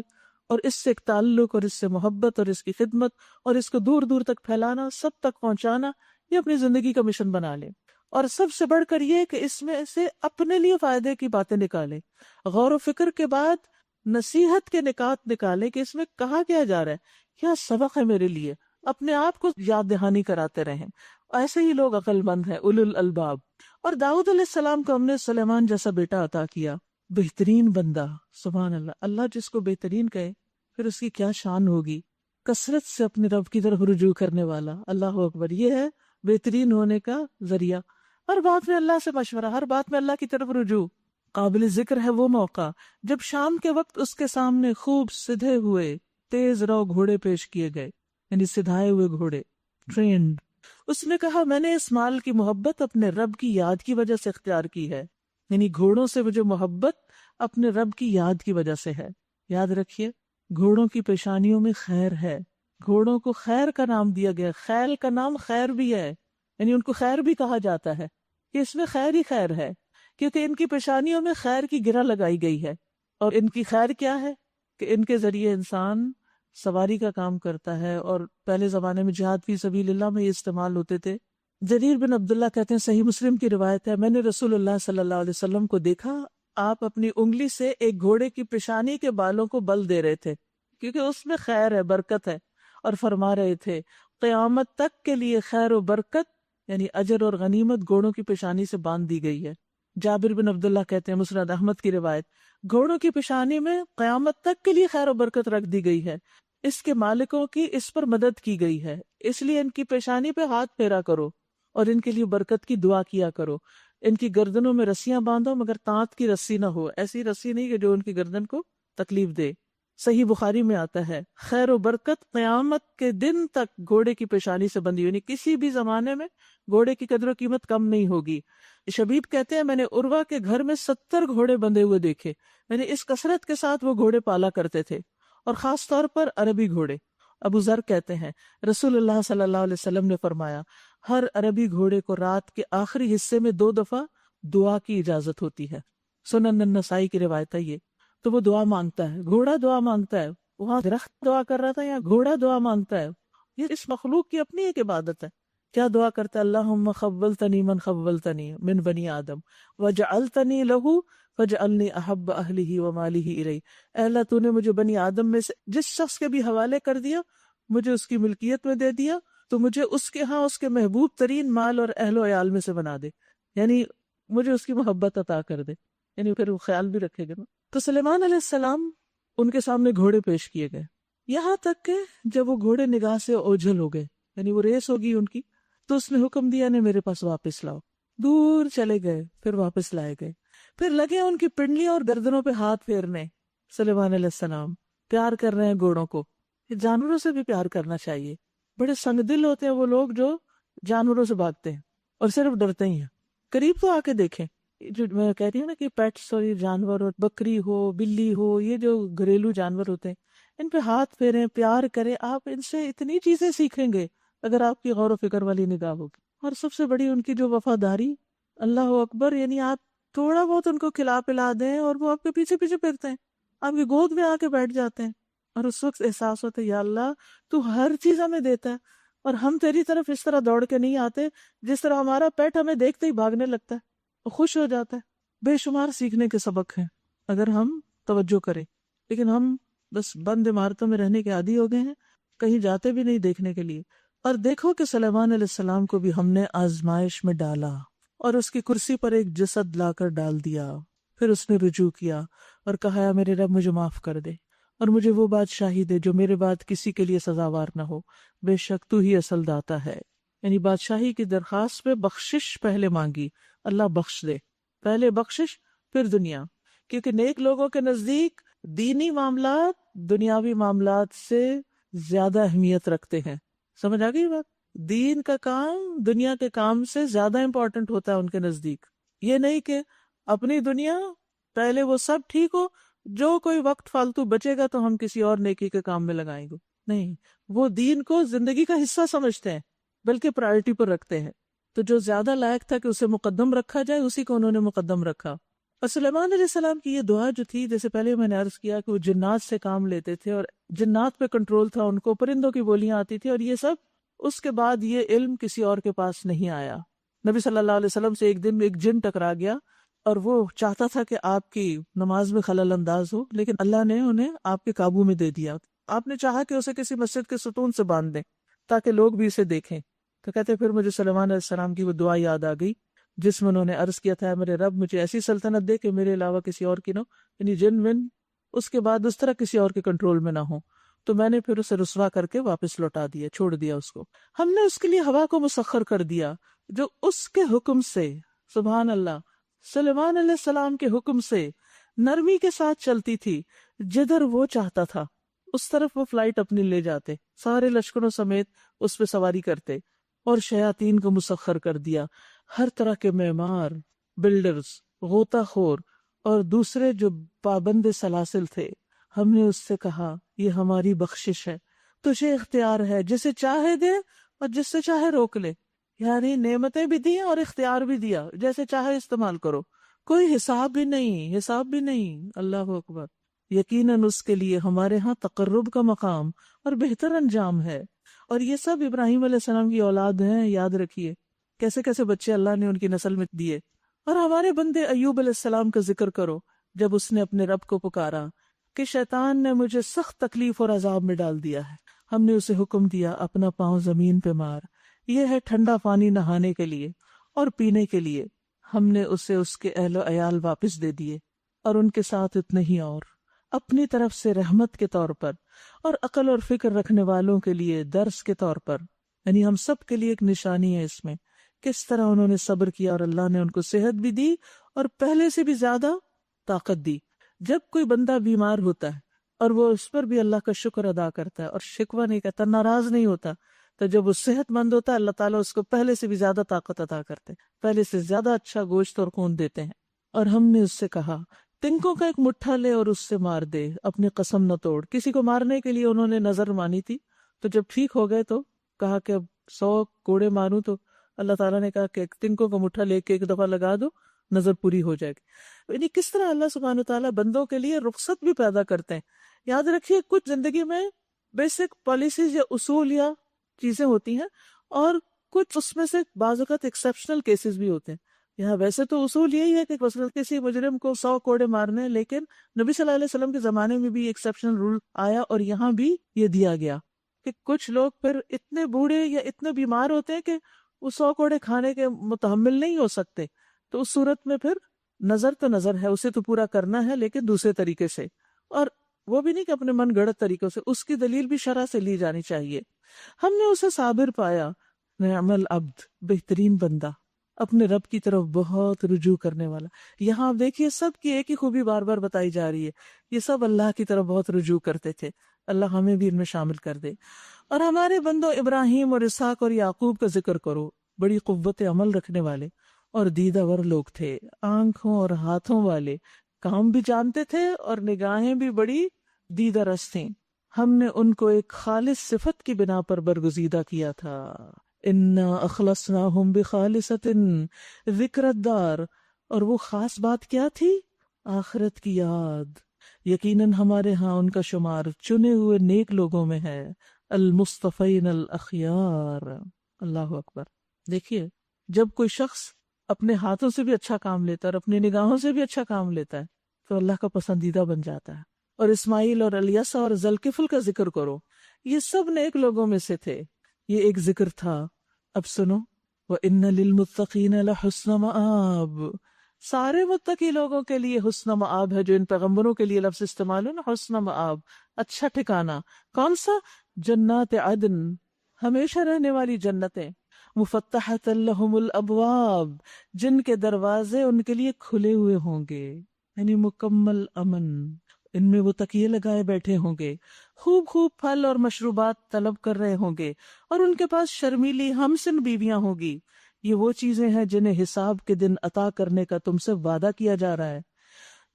اور اس سے ایک تعلق اور اس سے محبت اور اس کی خدمت اور اس کو دور دور تک پھیلانا، سب تک پہنچانا، یہ اپنی زندگی کا مشن بنا لیں۔ اور سب سے بڑھ کر یہ کہ اس میں سے اپنے لیے فائدے کی باتیں نکالیں، غور و فکر کے بعد نصیحت کے نکات نکالیں کہ اس میں کہا کیا جا رہا ہے، کیا سبق ہے میرے لیے، اپنے آپ کو یاد دہانی کراتے رہیں۔ ایسے ہی لوگ عقل مند ہیں، اولو الالباب۔ اور داؤد علیہ السلام کو ہم نے سلیمان جیسا بیٹا عطا کیا، بہترین بندہ۔ سبحان اللہ، اللہ جس کو بہترین کہے پھر اس کی کیا شان ہوگی۔ کثرت سے اپنے رب کی طرف رجوع کرنے والا، اللہ اکبر، یہ ہے بہترین ہونے کا ذریعہ۔ ہر بات میں اللہ سے مشورہ، ہر بات میں اللہ کی طرف رجوع۔ قابل ذکر ہے وہ موقع جب شام کے وقت اس کے سامنے خوب سدھے ہوئے تیز رو گھوڑے پیش کیے گئے، یعنی سدھائے ہوئے گھوڑے، ٹرینڈ۔ اس نے کہا میں نے اس مال کی محبت اپنے رب کی یاد کی وجہ سے اختیار کی ہے، یعنی گھوڑوں سے مجھے محبت اپنے رب کی یاد کی وجہ سے ہے۔ یاد رکھیے گھوڑوں کی پیشانیوں میں خیر ہے، گھوڑوں کو خیر کا نام دیا گیا، خیل کا نام خیر بھی ہے، یعنی ان کو خیر بھی کہا جاتا ہے کہ اس میں خیر ہی خیر ہے، کیونکہ ان کی پیشانیوں میں خیر کی گرہ لگائی گئی ہے۔ اور ان کی خیر کیا ہے کہ ان کے ذریعے انسان سواری کا کام کرتا ہے، اور پہلے زمانے میں جہاد فی سبیل اللہ میں یہ استعمال ہوتے تھے۔ جریر بن عبداللہ کہتے ہیں، صحیح مسلم کی روایت ہے، میں نے رسول اللہ صلی اللہ علیہ وسلم کو دیکھا، آپ اپنی انگلی سے ایک گھوڑے کی پیشانی کے بالوں کو بل دے رہے تھے، کیونکہ اس میں خیر ہے، برکت ہے، اور فرما رہے تھے قیامت تک کے لیے خیر و برکت، یعنی اجر اور غنیمت گھوڑوں کی پیشانی سے باندھ دی گئی ہے۔ جابر بن عبداللہ کہتے ہیں، مسند احمد کی روایت، گھوڑوں کی پیشانی میں قیامت تک کے لیے خیر و برکت رکھ دی گئی ہے، اس کے مالکوں کی اس پر مدد کی گئی ہے، اس لیے ان کی پیشانی پہ ہاتھ پھیرا کرو اور ان کے لیے برکت کی دعا کیا کرو. ان کی گردنوں میں رسیاں باندھو مگر تانت کی رسی نہ ہو، ایسی رسی نہیں کہ جو ان کی گردن کو تکلیف دے. صحیح بخاری میں آتا ہے خیر و برکت قیامت کے دن تک گھوڑے کی پیشانی سے بندھی، یعنی کسی بھی زمانے میں گھوڑے کی قدر و قیمت کم نہیں ہوگی. شبیب کہتے ہیں میں نے عروہ کے گھر میں 70 گھوڑے بندھے ہوئے دیکھے، یعنی اس کثرت کے ساتھ وہ گھوڑے پالا کرتے تھے، اور خاص طور پر عربی گھوڑے. ابو ذر کہتے ہیں رسول اللہ صلی اللہ علیہ وسلم نے فرمایا ہر عربی گھوڑے کو رات کے آخری حصے میں 2 دفعہ دعا کی اجازت ہوتی ہے. سنن النسائی کی روایت ہے یہ. تو وہ دعا مانگتا ہے، گھوڑا دعا مانگتا ہے. وہاں درخت دعا کر رہا تھا، یہاں گھوڑا دعا مانگتا ہے. یہ اس مخلوق کی اپنی ایک عبادت ہے. کیا دعا کرتا ہے؟ اللہم خولتنی من خولتنی من بنی آدم وجعلتنی لہو فجعلنی احب اہلہ ومالہ الی. اے اللہ تو نے مجھے بنی آدم میں سے جس شخص کے بھی حوالے کر دیا، مجھے اس کی ملکیت میں دے دیا، تو مجھے اس کے ہاں اس کے محبوب ترین مال اور اہل و عیال میں سے بنا دے، یعنی مجھے اس کی محبت عطا کر دے، یعنی پھر وہ خیال بھی رکھے گا نا. تو سلیمان علیہ السلام ان کے سامنے گھوڑے پیش کیے گئے، یہاں تک کہ جب وہ گھوڑے نگاہ سے اوجھل ہو گئے، یعنی وہ ریس ہوگی ان کی، تو اس نے حکم دیا نے میرے پاس واپس لاؤ. دور چلے گئے، پھر واپس لائے گئے، پھر لگے ان کی پنڈلیوں اور گردنوں پہ ہاتھ پھیرنے. سلیمان علیہ السلام پیار کر رہے ہیں گھوڑوں کو. یہ جانوروں سے بھی پیار کرنا چاہیے. بڑے سنگ دل ہوتے ہیں وہ لوگ جو جانوروں سے بھاگتے ہیں اور صرف ڈرتے ہی ہیں. قریب تو آ کے دیکھیں، جو میں کہہ رہی ہوں نا کہ پیٹس اور یہ جانور، اور بکری ہو، بلی ہو، یہ جو گھریلو جانور ہوتے ہیں، ان پہ ہاتھ پھیریں، پیار کریں. آپ ان سے اتنی چیزیں سیکھیں گے اگر آپ کی غور و فکر والی نگاہ ہوگی. اور سب سے بڑی ان کی جو وفاداری، اللہ اکبر، یعنی آپ تھوڑا بہت ان کو کھلا پلا دیں اور وہ آپ کے پیچھے پیچھے پھرتے ہیں، آپ کی گود میں آ کے بیٹھ جاتے ہیں. اور اس وقت احساس ہوتا ہے یا اللہ تو ہر چیز ہمیں دیتا ہے، اور ہم تیری طرف اس طرح دوڑ کے نہیں آتے جس طرح ہمارا پیٹ ہمیں دیکھتے ہی بھاگنے لگتا ہے اور خوش ہو جاتا ہے. بے شمار سیکھنے کے سبق ہیں اگر ہم توجہ کریں، لیکن ہم بس بند عمارتوں میں رہنے کے عادی ہو گئے ہیں، کہیں جاتے بھی نہیں دیکھنے کے لیے. اور دیکھو کہ سلیمان علیہ السلام کو بھی ہم نے آزمائش میں ڈالا اور اس کی کرسی پر ایک جسد لا کر ڈال دیا. پھر اس نے رجوع کیا اور کہا یا میرے رب مجھے معاف کر دے اور مجھے وہ بادشاہی دے جو میرے بعد کسی کے لیے سزاوار نہ ہو، بے شک تو ہی اصل داتا ہے. یعنی بادشاہی کی درخواست پہ بخشش پہلے مانگی، اللہ بخش دے، پہلے بخشش پھر دنیا. کیونکہ نیک لوگوں کے نزدیک دینی معاملات دنیاوی معاملات سے زیادہ اہمیت رکھتے ہیں. سمجھ آ گئی بات؟ دین کا کام دنیا کے کام سے زیادہ امپورٹنٹ ہوتا ہے ان کے نزدیک. یہ نہیں کہ اپنی دنیا پہلے وہ سب ٹھیک ہو، جو کوئی وقت فالتو بچے گا تو ہم کسی اور نیکی کے کام میں لگائیں گے. نہیں، وہ دین کو زندگی کا حصہ سمجھتے ہیں بلکہ پرائرٹی پر رکھتے ہیں. تو جو زیادہ لائق تھا کہ اسے مقدم رکھا جائے اسی کو انہوں نے مقدم رکھا. اور سلیمان علیہ السلام کی یہ دعا جو تھی، جیسے پہلے میں نے عرض کیا کہ وہ جنات سے کام لیتے تھے اور جنات پہ کنٹرول تھا ان کو، پرندوں کی بولیاں آتی تھی اور یہ سب. اس کے بعد یہ علم کسی اور کے پاس نہیں آیا. نبی صلی اللہ علیہ وسلم سے ایک دن ایک جن ٹکرا گیا اور وہ چاہتا تھا کہ آپ کی نماز میں خلل انداز ہو، لیکن اللہ نے انہیں آپ کے قابو میں دے دیا. آپ نے چاہا کہ اسے کسی مسجد کے ستون سے باندھ دیں تاکہ لوگ بھی اسے دیکھیں. تو کہتے پھر مجھے سلیمان علیہ السلام کی وہ دعا یاد آ گئی جس میں انہوں نے عرض کیا تھا میرے رب مجھے ایسی سلطنت دے کہ میرے علاوہ کسی اور کی نہ ہو، یعنی جن ون اس کے بعد اس طرح کسی اور کے کنٹرول میں نہ ہو. تو میں نے پھر اسے رسوا کر کے واپس لوٹا دیا، چھوڑ دیا اس کو. ہم نے اس کے لیے ہوا کو مسخر کر دیا جو اس کے حکم سے، سبحان اللہ، سلیمان علیہ السلام کے حکم سے نرمی کے ساتھ چلتی تھی. جدھر وہ چاہتا تھا اس طرف وہ فلائٹ اپنی لے جاتے، سارے لشکروں سمیت اس پہ سواری کرتے. اور شیاطین کو مسخر کر دیا، ہر طرح کے معمار، بلڈرز، غوطہ خور اور دوسرے جو پابند سلاسل تھے. ہم نے اس سے کہا یہ ہماری بخشش ہے، تجھے اختیار ہے، جسے چاہے دے اور جس سے چاہے روک لے. یعنی نعمتیں بھی دی اور اختیار بھی دیا، جیسے چاہے استعمال کرو، کوئی حساب بھی نہیں. اللہ اکبر. یقیناً اس کے لیے ہمارے ہاں تقرب کا مقام اور بہتر انجام ہے. اور یہ سب ابراہیم علیہ السلام کی اولاد ہیں، یاد رکھیے کیسے کیسے بچے اللہ نے ان کی نسل میں دیے. اور ہمارے بندے ایوب علیہ السلام کا ذکر کرو، جب اس نے اپنے رب کو پکارا کہ شیطان نے مجھے سخت تکلیف اور عذاب میں ڈال دیا ہے. ہم نے اسے حکم دیا اپنا پاؤں زمین پہ مار، یہ ہے ٹھنڈا پانی نہانے کے لیے اور پینے کے لیے. ہم نے اسے اس کے اہل و عیال واپس دے دیے اور ان کے ساتھ اتنے ہی اور. اپنی طرف سے رحمت کے طور پر اور عقل اور فکر رکھنے والوں کے لیے درس کے طور پر، یعنی ہم سب کے لیے ایک نشانی ہے اس میں کس طرح انہوں نے صبر کیا اور اللہ نے ان کو صحت بھی دی اور پہلے سے بھی زیادہ طاقت دی۔ جب کوئی بندہ بیمار ہوتا ہے اور وہ اس پر بھی اللہ کا شکر ادا کرتا ہے اور شکوہ نہیں کرتا، ناراض نہیں ہوتا، تو جب وہ صحت مند ہوتا ہے اللہ تعالیٰ اس کو پہلے سے بھی زیادہ طاقت عطا کرتے، پہلے سے زیادہ اچھا گوشت اور خون دیتے ہیں۔ اور ہم نے اس سے کہا تنکوں کا ایک مٹھا لے اور اس سے مار دے، اپنی قسم نہ توڑ۔ کسی کو مارنے کے لیے انہوں نے نظر مانی تھی، تو جب ٹھیک ہو گئے تو کہا کہ اب 100 کوڑے ماروں، تو اللہ تعالیٰ نے کہا کہ تنکوں کا مٹھا لے کے ایک دفعہ لگا دو، نظر پوری ہو جائے گی۔ یعنی کس طرح اللہ سبحانہ وتعالیٰ بندوں کے لیے رخصت بھی پیدا کرتے ہیں۔ یاد رکھیے کچھ زندگی میں بیسک پالیسیز یا اصول یا چیزیں ہوتی ہیں، اور کچھ اس میں سے بعض اوقات ایکسیپشنل کیسز بھی ہوتے ہیں۔ یہاں ویسے تو اصول یہی ہے کہ مثلا کسی مجرم کو 100 کوڑے مارنے، لیکن نبی صلی اللہ علیہ وسلم کے زمانے میں بھی ایکسیپشنل رول آیا اور یہاں بھی یہ دیا گیا کہ کچھ لوگ پھر اتنے بوڑھے یا اتنے بیمار ہوتے ہیں کہ وہ 100 کوڑے کھانے کے متحمل نہیں ہو سکتے، تو اس صورت میں پھر نظر تو نظر ہے، اسے تو پورا کرنا ہے لیکن دوسرے طریقے سے، اور وہ بھی نہیں کہ اپنے من گڑت طریقوں سے، اس کی دلیل بھی شرع سے لی جانی چاہیے۔ ہم نے اسے صابر پایا، نعم العبد، بہترین بندہ، اپنے رب کی طرف بہت رجوع کرنے والا۔ یہاں آپ دیکھیے سب کی ایک ہی خوبی بار بار بتائی جا رہی ہے، یہ سب اللہ کی طرف بہت رجوع کرتے تھے، اللہ ہمیں بھی ان میں شامل کر دے۔ اور ہمارے بندوں ابراہیم اور اسحاق اور یعقوب کا ذکر کرو، بڑی قوت عمل رکھنے والے اور دیدہ ور لوگ تھے، آنکھوں اور ہاتھوں والے، کام بھی جانتے تھے اور نگاہیں بھی بڑی دیدہ رس تھیں۔ ہم نے ان کو ایک خالص صفت کی بنا پر برگزیدہ کیا تھا، انا اخلصناہم بخالصۃ ذکر الدار، اور وہ خاص بات کیا تھی؟ آخرت کی یاد۔ یقیناً ہمارے ہاں ان کا شمار چنے ہوئے نیک لوگوں میں ہے، المصطفین الاخیار۔ اللہ اکبر۔ دیکھیے جب کوئی شخص اپنے ہاتھوں سے بھی اچھا کام لیتا ہے اور اپنی نگاہوں سے بھی اچھا کام لیتا ہے تو اللہ کا پسندیدہ بن جاتا ہے۔ اور اسماعیل اور الیسع اور ذوالکفل کا ذکر کرو، یہ سب نیک لوگوں میں سے تھے۔ یہ ایک ذکر تھا۔ اب سنو، وَإِنَّ لِلْمُتَّقِينَ لَحُسْنَ مَآب، سارے متقی لوگوں کے لیے حسن مآب ہے۔ جو ان پیغمبروں کے لیے لفظ استعمال ہو نا، حسن مآب، اچھا ٹھکانہ۔ کون سا؟ جنات عدن، ہمیشہ رہنے والی جنتیں، مفتحۃ لہم الابواب، جن کے دروازے ان کے لیے کھلے ہوئے ہوں گے، یعنی مکمل امن۔ ان میں وہ تکیے لگائے بیٹھے ہوں گے، خوب خوب پھل اور مشروبات طلب کر رہے ہوں گے، اور ان کے پاس شرمیلی ہمسن بیویاں ہوں گی۔ یہ وہ چیزیں ہیں جنہیں حساب کے دن عطا کرنے کا تم سے وعدہ کیا جا رہا ہے۔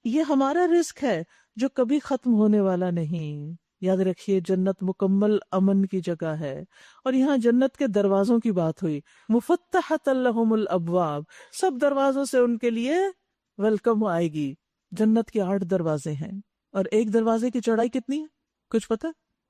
یہ ہمارا رزق ہے جو کبھی ختم ہونے والا نہیں۔ یاد رکھیے جنت مکمل امن کی جگہ ہے۔ اور یہاں جنت کے دروازوں کی بات ہوئی، مفتحۃ لہم الابواب، سب دروازوں سے ان کے لیے ویلکم آئے گی۔ جنت کے 8 دروازے ہیں، اور ایک دروازے کی چوڑائی کتنی ہے کچھ پتہ؟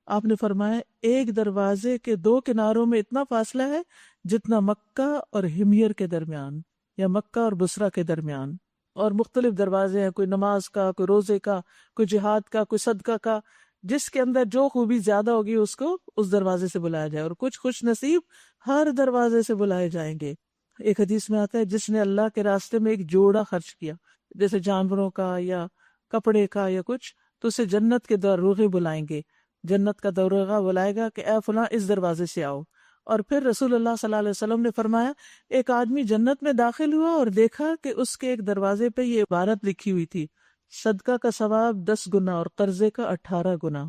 آپ نے فرمایا ایک دروازے کے 2 کناروں میں اتنا فاصلہ ہے جتنا مکہ اور ہمیر کے درمیان، یا مکہ اور بصرہ کے درمیان۔ اور مختلف دروازے ہیں، کوئی نماز کا، کوئی روزے کا، کوئی جہاد کا، کوئی صدقہ کا، جس کے اندر جو خوبی زیادہ ہوگی اس کو اس دروازے سے بلایا جائے، اور کچھ خوش نصیب ہر دروازے سے بلائے جائیں گے۔ ایک حدیث میں آتا ہے جس نے اللہ کے راستے میں ایک جوڑا خرچ کیا، جیسے جانوروں کا یا کپڑے کا یا کچھ، تو اسے جنت کے دروغے بلائیں گے، جنت کا دروغہ بلائے گا کہ اے فلاں اس دروازے سے آؤ۔ اور پھر رسول اللہ صلی اللہ علیہ وسلم نے فرمایا ایک آدمی جنت میں داخل ہوا اور دیکھا کہ اس کے ایک دروازے پہ یہ عبارت لکھی ہوئی تھی، صدقہ کا ثواب 10 گنا اور قرضے کا 18 گنا۔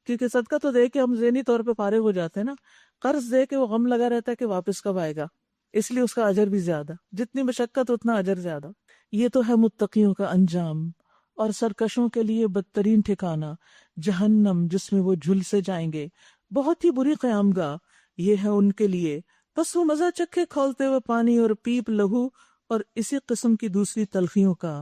کیونکہ صدقہ تو دے کے ہم ذہنی طور پہ فارغ ہو جاتے ہیں نا، قرض دے کے وہ غم لگا رہتا ہے کہ واپس کب آئے گا، اس لیے اس کا اجر بھی زیادہ، جتنی مشقت اتنا اجر زیادہ۔ یہ تو ہے متقیوں کا انجام۔ اور سرکشوں کے لیے بدترین ٹھکانہ جہنم، جس میں وہ جھلسے جائیں گے، بہت ہی بری قیام گاہ یہ ہے ان کے لیے۔ بس وہ مزہ چکھے کھولتے ہوئے پانی اور پیپ لہو اور اسی قسم کی دوسری تلخیوں کا۔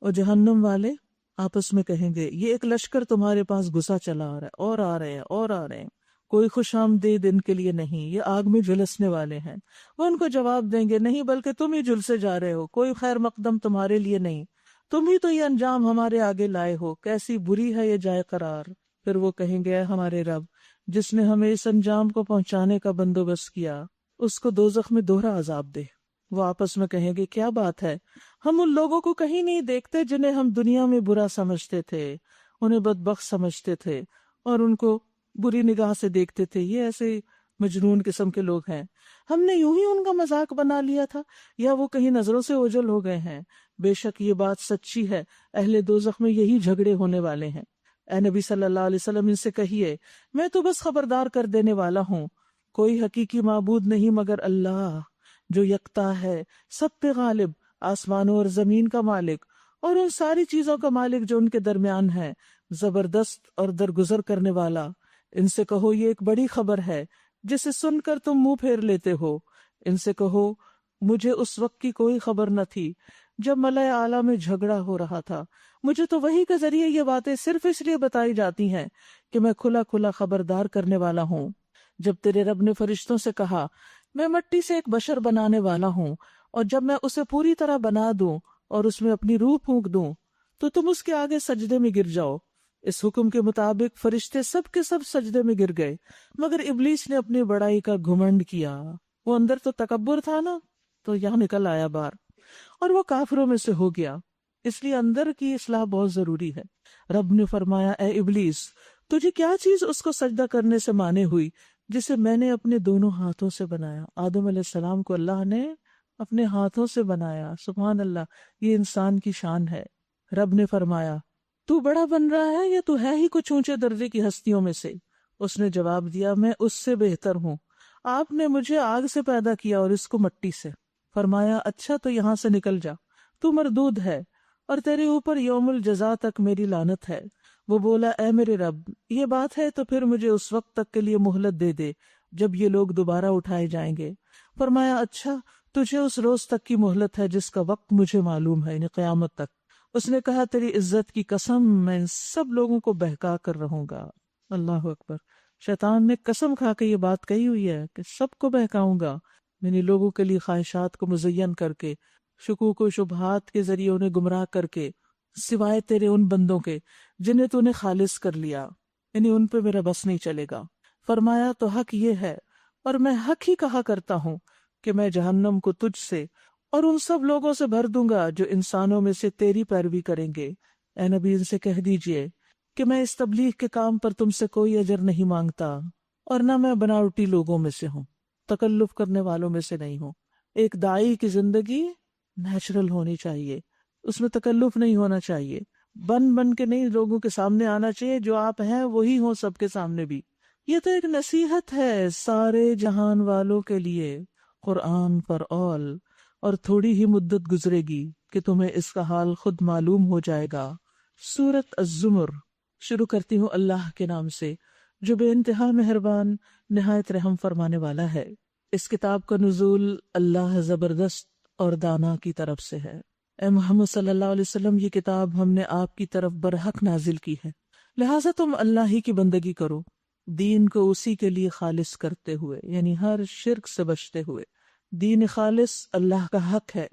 اور جہنم والے آپس میں کہیں گے یہ ایک لشکر تمہارے پاس گھسا چلا آ رہا ہے، اور آ رہے ہیں اور آ رہے ہیں، کوئی خوش آمدید ان کے لیے نہیں، یہ آگ میں جھلسنے والے ہیں۔ وہ ان کو جواب دیں گے نہیں، بلکہ تم ہی جھلسے جا رہے ہو، کوئی خیر مقدم تمہارے لیے نہیں، تم ہی تو یہ انجام ہمارے آگے لائے ہو، کیسی بری ہے یہ جائے قرار۔ پھر وہ کہیں گے اے ہمارے رب، جس نے ہمیں اس انجام کو پہنچانے کا بندوبست کیا، اس کو دوزخ میں دوہرا عذاب دے۔ وہ آپس میں کہیں گے کیا بات ہے، ہم ان لوگوں کو کہیں نہیں دیکھتے جنہیں ہم دنیا میں برا سمجھتے تھے، انہیں بدبخت سمجھتے تھے اور ان کو بری نگاہ سے دیکھتے تھے، یہ ایسے مجنون قسم کے لوگ ہیں، ہم نے یوں ہی ان کا مذاق بنا لیا تھا، یا وہ کہیں نظروں سے اوجھل ہو گئے ہیں؟ بے شک یہ بات سچی ہے، اہل دوزخ میں یہی جھگڑے ہونے والے ہیں۔ اے نبی صلی اللہ علیہ وسلم، ان سے کہیے میں تو بس خبردار کر دینے والا ہوں، کوئی حقیقی معبود نہیں مگر اللہ، جو یکتا ہے، سب پہ غالب، آسمانوں اور زمین کا مالک اور ان ساری چیزوں کا مالک جو ان کے درمیان ہے، زبردست اور درگزر کرنے والا۔ ان سے کہو یہ ایک بڑی خبر ہے جسے سن کر تم منہ پھیر لیتے ہو۔ ان سے کہو مجھے اس وقت کی کوئی خبر نہ تھی جب ملائے اعلیٰ میں جھگڑا ہو رہا تھا، مجھے تو وحی کے ذریعے یہ باتیں صرف اس لیے بتائی جاتی ہیں کہ میں کھلا کھلا خبردار کرنے والا ہوں۔ جب تیرے رب نے فرشتوں سے کہا میں مٹی سے ایک بشر بنانے والا ہوں، اور جب میں اسے پوری طرح بنا دوں اور اس میں اپنی روح پھونک دوں تو تم اس کے آگے سجدے میں گر جاؤ۔ اس حکم کے مطابق فرشتے سب کے سب سجدے میں گر گئے، مگر ابلیس نے اپنی بڑائی کا گھمنڈ کیا، وہ اندر تو تکبر تھا نا، تو یہاں نکل آیا باہر، اور وہ کافروں میں سے ہو گیا۔ اس لیے اندر کی اصلاح بہت ضروری ہے۔ رب نے فرمایا اے ابلیس، تجھے کیا چیز اس کو سجدہ کرنے سے مانے ہوئی جسے میں نے اپنے دونوں ہاتھوں سے بنایا؟ آدم علیہ السلام کو اللہ نے اپنے ہاتھوں سے بنایا، سبحان اللہ، یہ انسان کی شان ہے۔ رب نے فرمایا تو بڑا بن رہا ہے یا تو ہے ہی کچھ اونچے درجے کی ہستیوں میں سے؟ اس نے جواب دیا میں اس سے بہتر ہوں، آپ نے مجھے آگ سے پیدا کیا اور اس کو مٹی سے۔ فرمایا اچھا تو یہاں سے نکل جا، تو مردود ہے اور تیرے اوپر یوم الجزا تک میری لعنت ہے۔ وہ بولا اے میرے رب، یہ بات ہے تو پھر مجھے اس وقت تک کے لیے مہلت دے دے جب یہ لوگ دوبارہ اٹھائے جائیں گے۔ فرمایا اچھا تجھے اس روز تک کی مہلت ہے جس کا وقت مجھے معلوم ہے، یعنی قیامت تک۔ اس نے کہا تیری عزت کی قسم میں ان سب لوگوں کو بہکا کر رہوں گا۔ اللہ اکبر، شیطان نے قسم کھا کے یہ بات کہی ہوئی ہے کہ سب کو بہکاؤں گا، یعنی لوگوں کے لیے خواہشات کو مزین کر کے، شکوک و شبہات کے ذریعے انہیں گمراہ کر کے، سوائے تیرے ان بندوں کے جنہیں تو نے خالص کر لیا، یعنی ان پہ میرا بس نہیں چلے گا۔ فرمایا تو حق یہ ہے اور میں حق ہی کہا کرتا ہوں کہ میں جہنم کو تجھ سے اور ان سب لوگوں سے بھر دوں گا جو انسانوں میں سے تیری پیروی کریں گے۔ اے نبی ان سے کہہ دیجئے کہ میں اس تبلیغ کے کام پر تم سے کوئی اجر نہیں مانگتا، اور نہ میں بناوٹی لوگوں میں سے ہوں، تکلف کرنے والوں میں سے نہیں ہوں۔ ایک داعی کی زندگی نیچرل ہونی چاہیے، اس میں تکلف نہیں ہونا چاہیے، بن کے نہیں لوگوں کے سامنے آنا چاہیے، جو آپ ہیں وہی ہوں سب کے سامنے بھی۔ یہ تو ایک نصیحت ہے سارے جہان والوں کے لیے، قرآن پر اول، اور تھوڑی ہی مدت گزرے گی کہ تمہیں اس کا حال خود معلوم ہو جائے گا۔ سورۃ الزمر۔ شروع کرتی ہوں اللہ کے نام سے جو بے انتہا مہربان نہایت رحم فرمانے والا ہے۔ اس کتاب کا نزول اللہ زبردست اور دانا کی طرف سے ہے۔ اے محمد صلی اللہ علیہ وسلم، یہ کتاب ہم نے آپ کی طرف برحق نازل کی ہے، لہٰذا تم اللہ ہی کی بندگی کرو، دین کو اسی کے لیے خالص کرتے ہوئے، یعنی ہر شرک سے بچتے ہوئے۔ دین خالص اللہ کا حق ہے،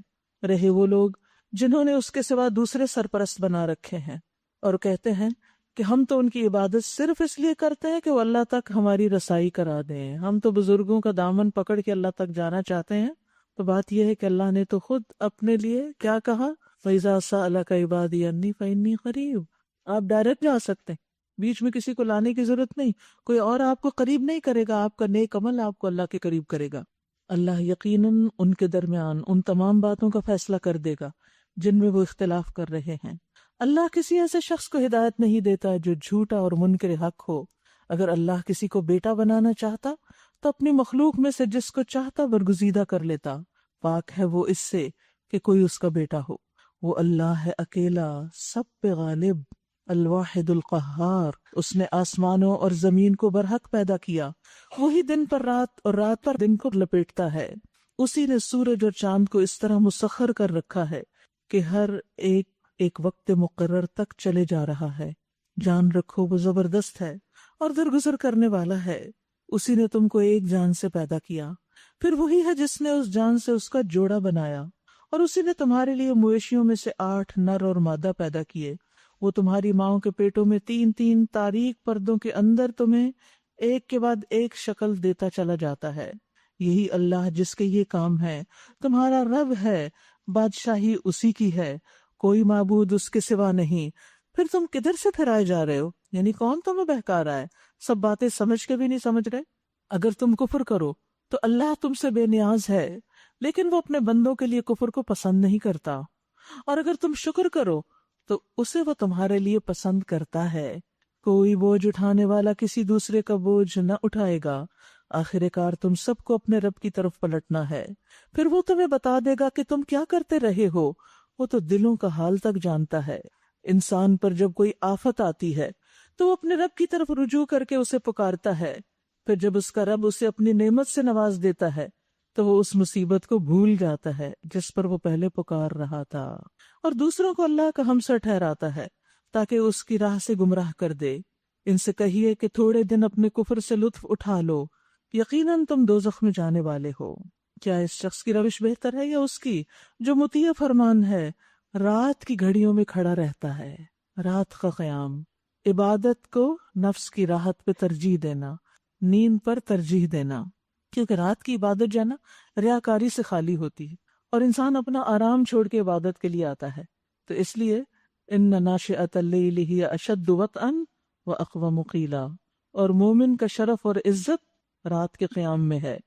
رہے وہ لوگ جنہوں نے اس کے سوا دوسرے سرپرست بنا رکھے ہیں اور کہتے ہیں کہ ہم تو ان کی عبادت صرف اس لیے کرتے ہیں کہ وہ اللہ تک ہماری رسائی کرا دیں، ہم تو بزرگوں کا دامن پکڑ کے اللہ تک جانا چاہتے ہیں۔ تو بات یہ ہے کہ اللہ نے تو خود اپنے لیے کیا کہا، فَإِذَا سَأَلَكَ عِبَادِي عَنِّي فَإِنِّي قَرِيبٌ، آپ ڈائریکٹ جا سکتے ہیں، بیچ میں کسی کو لانے کی ضرورت نہیں، کوئی اور آپ کو قریب نہیں کرے گا، آپ کا نیک عمل آپ کو اللہ کے قریب کرے گا۔ اللہ یقیناً ان کے درمیان ان تمام باتوں کا فیصلہ کر دے گا جن میں وہ اختلاف کر رہے ہیں۔ اللہ کسی ایسے شخص کو ہدایت نہیں دیتا جو جھوٹا اور منکر حق ہو۔ اگر اللہ کسی کو بیٹا بنانا چاہتا تو اپنی مخلوق میں سے جس کو چاہتا برگزیدہ کر لیتا، پاک ہے وہ اس سے کہ کوئی اس کا بیٹا ہو۔ وہ اللہ ہے اکیلا، سب پہ غالب، الواحد القہار۔ اس نے آسمانوں اور زمین کو برحق پیدا کیا، وہی دن پر رات اور رات پر دن کو لپیٹتا ہے۔ اسی نے سورج اور چاند کو اس طرح مسخر کر رکھا ہے کہ ہر ایک وقت مقرر تک چلے جا رہا ہے۔ جان رکھو وہ زبردست ہے اور درگزر کرنے والا ہے۔ اسی نے تم کو ایک جان سے پیدا کیا، پھر وہی ہے جس نے اس جان سے اس کا جوڑا بنایا، اور اسی نے تمہارے لیے مویشیوں میں سے 8 نر اور مادہ پیدا کیے۔ وہ تمہاری ماؤں کے پیٹوں میں 3 تاریک پردوں کے اندر تمہیں ایک کے بعد ایک شکل دیتا چلا جاتا ہے۔ یہی اللہ جس کے یہ کام ہے تمہارا رب ہے، بادشاہی اسی کی ہے، کوئی معبود اس کے سوا نہیں، پھر تم کدھر سے پھرائے جا رہے ہو؟ یعنی کون تمہیں بہکا رہا ہے؟ سب باتیں سمجھ کے بھی نہیں سمجھ رہے۔ اگر تم کفر کرو تو اللہ تم سے بے نیاز ہے، لیکن وہ اپنے بندوں کے لیے کفر کو پسند نہیں کرتا، اور اگر تم شکر کرو تو اسے وہ تمہارے لیے پسند کرتا ہے۔ کوئی بوجھ اٹھانے والا کسی دوسرے کا بوجھ نہ اٹھائے گا، آخر کار تم سب کو اپنے رب کی طرف پلٹنا ہے، پھر وہ تمہیں بتا دے گا کہ تم کیا کرتے رہے ہو، وہ تو دلوں کا حال تک جانتا ہے۔ انسان پر جب کوئی آفت آتی ہے تو وہ اپنے رب کی طرف رجوع کر کے اسے پکارتا ہے، پھر جب اس کا رب اسے اپنی نعمت سے نواز دیتا ہے تو وہ اس مصیبت کو بھول جاتا ہے جس پر وہ پہلے پکار رہا تھا، اور دوسروں کو اللہ کا ہمسر ٹھہراتا ہے تاکہ اس کی راہ سے گمراہ کر دے۔ ان سے کہیے کہ تھوڑے دن اپنے کفر سے لطف اٹھا لو، یقیناً تم دوزخ میں جانے والے ہو۔ کیا اس شخص کی روش بہتر ہے یا اس کی جو مطیع فرمان ہے، رات کی گھڑیوں میں کھڑا رہتا ہے؟ رات کا قیام، عبادت کو نفس کی راحت پہ ترجیح دینا، نیند پر ترجیح دینا، کیونکہ رات کی عبادت جو ہے نا ریاکاری سے خالی ہوتی ہے، اور انسان اپنا آرام چھوڑ کے عبادت کے لیے آتا ہے، تو اس لیے ان ناشئۃ اللیل ہی اشد وطئا واقوم قیلا، اور مومن کا شرف اور عزت رات کے قیام میں ہے،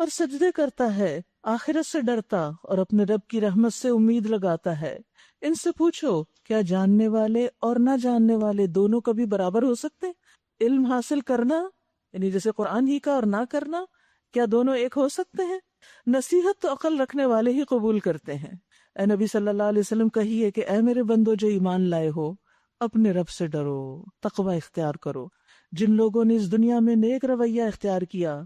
اور سجدے کرتا ہے، آخرت سے ڈرتا اور اپنے رب کی رحمت سے امید لگاتا ہے۔ ان سے پوچھو کیا جاننے والے اور نہ جاننے والے دونوں کبھی برابر ہو سکتے؟ علم حاصل کرنا یعنی جیسے قرآن ہی کا اور نہ کرنا، کیا دونوں ایک ہو سکتے ہیں؟ نصیحت تو عقل رکھنے والے ہی قبول کرتے ہیں۔ اے نبی صلی اللہ علیہ وسلم کہیے کہ اے میرے بندو جو ایمان لائے ہو، اپنے رب سے ڈرو، تقوی اختیار کرو۔ جن لوگوں نے اس دنیا میں نیک رویہ اختیار کیا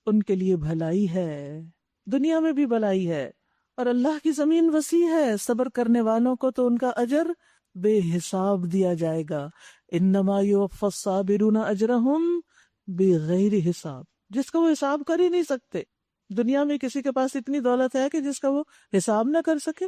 ان کے لیے بھلائی ہے، دنیا میں بھی بھلائی ہے، اور اللہ کی زمین وسیع ہے، صبر کرنے والوں کو تو ان کا اجر بے حساب دیا جائے گا۔ انما یوفی الصابرون اجرہم بغیر حساب، جس کا وہ حساب کر ہی نہیں سکتے۔ دنیا میں کسی کے پاس اتنی دولت ہے کہ جس کا وہ حساب نہ کر سکے؟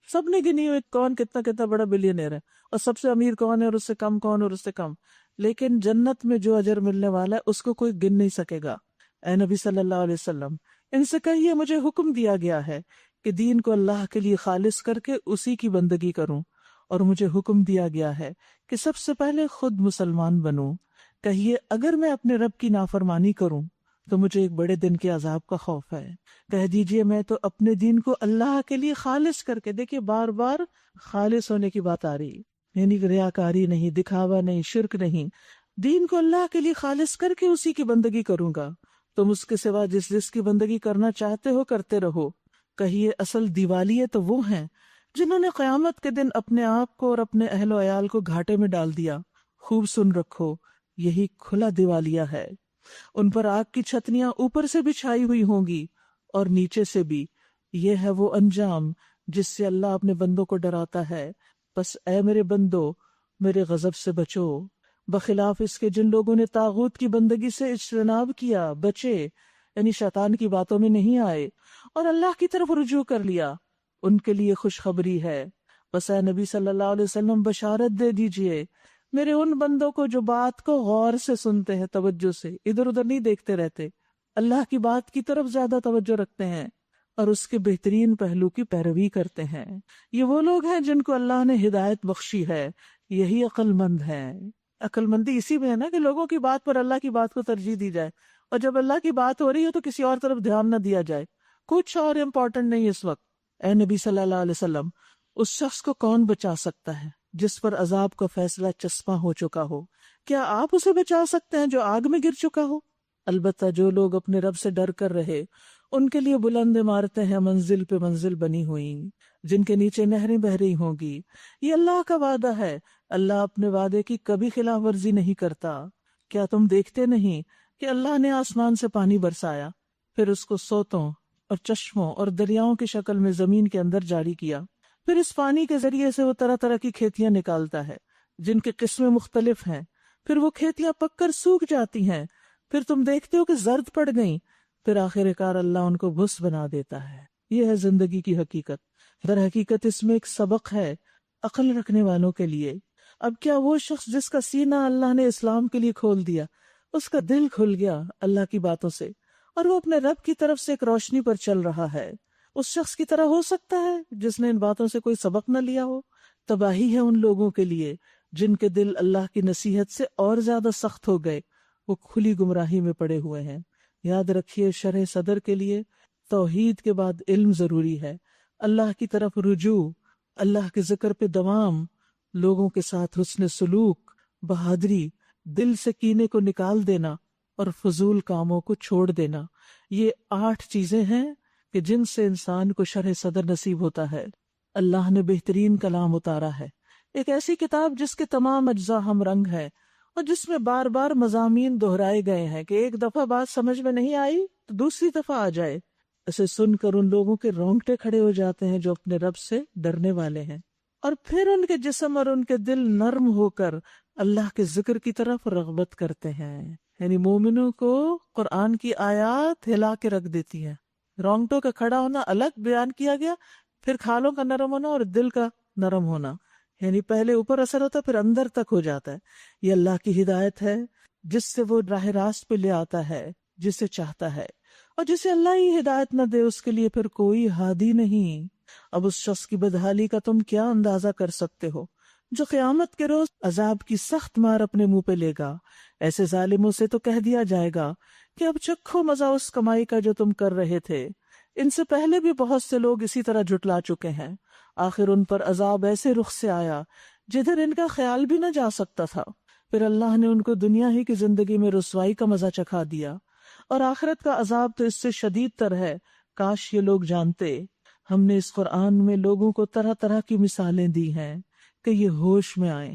سب نے گنی ہوئی کون کتنا کتنا بڑا بلینئر ہے، اور سب سے امیر کون ہے اور اس سے کم کون اور اس سے کم، لیکن جنت میں جو اجر ملنے والا ہے اس کو کوئی گن نہیں سکے گا۔ اے نبی صلی اللہ علیہ وسلم ان سے کہیے مجھے حکم دیا گیا ہے کہ دین کو اللہ کے لیے خالص کر کے اسی کی بندگی کروں، اور مجھے حکم دیا گیا ہے کہ سب سے پہلے خود مسلمان بنوں۔ کہیے اگر میں اپنے رب کی نافرمانی کروں تو مجھے ایک بڑے دن کے عذاب کا خوف ہے۔ کہہ دیجئے میں تو اپنے دین کو اللہ کے لیے خالص کر کے، دیکھیے بار بار خالص ہونے کی بات آ رہی، یعنی ریاکاری نہیں، دکھاوا نہیں، شرک نہیں، دین کو اللہ کے لیے خالص کر کے اسی کی بندگی کروں گا۔ تم اس کے سوا جس جس کی بندگی کرنا چاہتے ہو کرتے رہو۔ کہیے اصل دیوالیے تو وہ ہیں جنہوں نے قیامت کے دن اپنے آپ کو اور اپنے اہل و عیال کو گھاٹے میں ڈال دیا۔ خوب سن رکھو، یہی کھلا دیوالیہ ہے۔ ان پر آگ کی چھتنیاں اوپر سے بچھائی ہوئی ہوں گی اور نیچے سے بھی۔ یہ ہے وہ انجام جس سے اللہ اپنے بندوں کو ڈراتا ہے۔ بس اے میرے بندو میرے غضب سے بچو، بخلاف اس کے جن لوگوں نے طاغوت کی بندگی سے اجتناب کیا، بچے یعنی شیطان کی باتوں میں نہیں آئے اور اللہ کی طرف رجوع کر لیا، ان کے لیے خوشخبری ہے۔ بس اے نبی صلی اللہ علیہ وسلم بشارت دے دیجئے میرے ان بندوں کو جو بات کو غور سے سنتے ہیں، توجہ سے، ادھر ادھر نہیں دیکھتے رہتے، اللہ کی بات کی طرف زیادہ توجہ رکھتے ہیں اور اس کے بہترین پہلو کی پیروی کرتے ہیں۔ یہ وہ لوگ ہیں جن کو اللہ نے ہدایت بخشی ہے، یہی عقل مند ہے۔ عقل مندی اسی میں ہے نا کہ لوگوں کی بات پر اللہ کی بات کو ترجیح دی جائے، اور جب اللہ کی بات ہو رہی ہو تو کسی اور طرف دھیان نہ دیا جائے، کچھ اور امپورٹنٹ نہیں اس وقت۔ اے نبی صلی اللہ علیہ وسلم اس شخص کو کون بچا سکتا ہے جس پر عذاب کا فیصلہ چسپاں ہو چکا ہو؟ کیا آپ اسے بچا سکتے ہیں جو آگ میں گر چکا ہو؟ البتہ جو لوگ اپنے رب سے ڈر کر رہے ان کے لیے بلند عمارتیں ہیں منزل پہ منزل بنی ہوئی، جن کے نیچے نہریں بہہ رہی ہوں گی۔ یہ اللہ کا وعدہ ہے، اللہ اپنے وعدے کی کبھی خلاف ورزی نہیں کرتا۔ کیا تم دیکھتے نہیں کہ اللہ نے آسمان سے پانی برسایا، پھر اس کو سوتوں اور چشموں اور دریاؤں کی شکل میں زمین کے اندر جاری کیا، پھر اس پانی کے ذریعے سے وہ طرح طرح کی کھیتیاں نکالتا ہے جن کی قسمیں مختلف ہیں، پھر وہ کھیتیاں پک کر سوکھ جاتی ہیں، پھر تم دیکھتے ہو کہ زرد پڑ گئیں، پھر آخر کار اللہ ان کو بھس بنا دیتا ہے۔ یہ ہے زندگی کی حقیقت۔ در حقیقت اس میں ایک سبق ہے عقل رکھنے والوں کے لیے۔ اب کیا وہ شخص جس کا سینہ اللہ نے اسلام کے لیے کھول دیا، اس کا دل کھل گیا اللہ کی باتوں سے، اور وہ اپنے رب کی طرف سے ایک روشنی پر چل رہا ہے، اس شخص کی طرح ہو سکتا ہے جس نے ان باتوں سے کوئی سبق نہ لیا ہو؟ تباہی ہے ان لوگوں کے لیے جن کے دل اللہ کی نصیحت سے اور زیادہ سخت ہو گئے وہ کھلی گمراہی میں پڑے ہوئے ہیں۔ یاد رکھیے شرح صدر کے لیے توحید کے بعد علم ضروری ہے، اللہ کی طرف رجوع، اللہ کے ذکر پہ دوام، لوگوں کے ساتھ حسن سلوک، بہادری، دل سے کینے کو نکال دینا اور فضول کاموں کو چھوڑ دینا۔ یہ 8 چیزیں ہیں کہ جن سے انسان کو شرح صدر نصیب ہوتا ہے۔ اللہ نے بہترین کلام اتارا ہے، ایک ایسی کتاب جس کے تمام اجزاء ہم رنگ ہیں اور جس میں بار بار مضامین دہرائے گئے ہیں کہ ایک دفعہ بات سمجھ میں نہیں آئی تو دوسری دفعہ آ جائے۔ اسے سن کر ان لوگوں کے رونگٹے کھڑے ہو جاتے ہیں جو اپنے رب سے ڈرنے والے ہیں، اور پھر ان کے جسم اور ان کے دل نرم ہو کر اللہ کے ذکر کی طرف رغبت کرتے ہیں۔ یعنی مومنوں کو قرآن کی آیات ہلا کے رکھ دیتی ہیں۔ رونگٹوں کا کھڑا ہونا الگ بیان کیا گیا، پھر کھالوں کا نرم ہونا اور دل کا نرم ہونا، یعنی پہلے اوپر اثر ہوتا ہے پھر اندر تک ہو جاتا ہے۔ یہ اللہ کی ہدایت ہے جس سے وہ راہ راست پہ لے آتا ہے جسے چاہتا ہے، اور جسے اللہ ہی ہدایت نہ دے اس کے لیے پھر کوئی ہادی نہیں۔ اب اس شخص کی بدحالی کا تم کیا اندازہ کر سکتے ہو جو قیامت کے روز عذاب کی سخت مار اپنے منہ پہ لے گا۔ ایسے ظالموں سے تو کہہ دیا جائے گا کہ اب چکھو مزہ اس کمائی کا جو تم کر رہے تھے، ان سے پہلے بھی بہت سے لوگ اسی طرح جھٹلا چکے ہیں، آخر ان پر عذاب ایسے رخ سے آیا جدھر ان کا خیال بھی نہ جا سکتا تھا۔ پھر اللہ نے ان کو دنیا ہی کی زندگی میں رسوائی کا مزہ چکھا دیا، اور آخرت کا عذاب تو اس سے شدید تر ہے۔ کاش یہ لوگ جانتے۔ ہم نے اس قرآن میں لوگوں کو طرح طرح کی مثالیں دی ہیں کہ یہ ہوش میں آئیں۔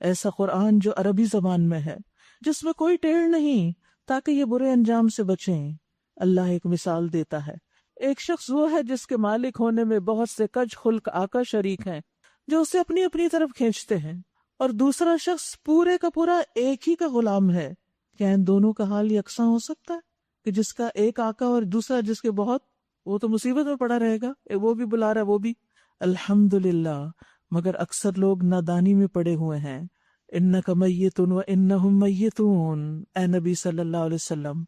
ایسا قرآن جو عربی زبان میں ہے، جس میں کوئی ٹیڑھ نہیں، تاکہ یہ برے انجام سے بچیں۔ اللہ ایک مثال دیتا ہے، ایک شخص وہ ہے جس کے مالک ہونے میں بہت سے کج خلق آقا شریک ہیں جو اسے اپنی اپنی طرف کھینچتے ہیں، اور دوسرا شخص پورے کا پورا ایک ہی کا غلام ہے۔ کیا ان دونوں کا حال یکساں ہو سکتا ہے کہ جس کا ایک آقا اور دوسرا جس کے بہت، وہ تو مصیبت میں پڑا رہے گا، وہ بھی بلا رہا ہے وہ بھی۔ الحمدللہ، مگر اکثر لوگ نادانی میں پڑے ہوئے ہیں۔ انک میت و انہم میتون، اے نبی صلی اللہ علیہ وسلم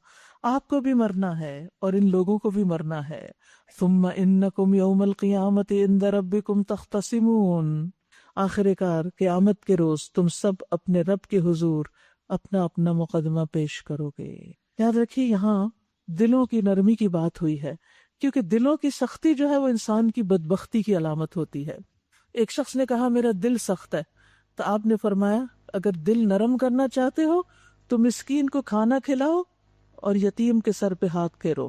آپ کو بھی مرنا ہے اور ان لوگوں کو بھی مرنا ہے۔ ثم انکم یوم القیامت عند ربکم تختصمون، آخر کار قیامت کے روز تم سب اپنے رب کے حضور اپنا اپنا مقدمہ پیش کرو گے۔ یاد رکھیے یہاں دلوں کی نرمی کی بات ہوئی ہے، کیونکہ دلوں کی سختی جو ہے وہ انسان کی بدبختی کی علامت ہوتی ہے۔ ایک شخص نے کہا میرا دل سخت ہے، تو آپ نے فرمایا اگر دل نرم کرنا چاہتے ہو تو مسکین کو کھانا کھلاؤ اور یتیم کے سر پہ ہاتھ پھیرو۔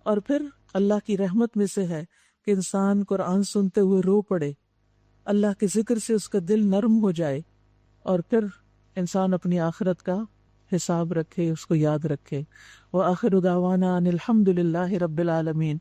اور پھر اللہ کی رحمت میں سے ہے کہ انسان قرآن سنتے ہوئے رو پڑے، اللہ کے ذکر سے اس کا دل نرم ہو جائے، اور پھر انسان اپنی آخرت کا حساب رکھے، اس کو یاد رکھے۔ وآخر دعوانا ان الحمد للہ رب العالمین۔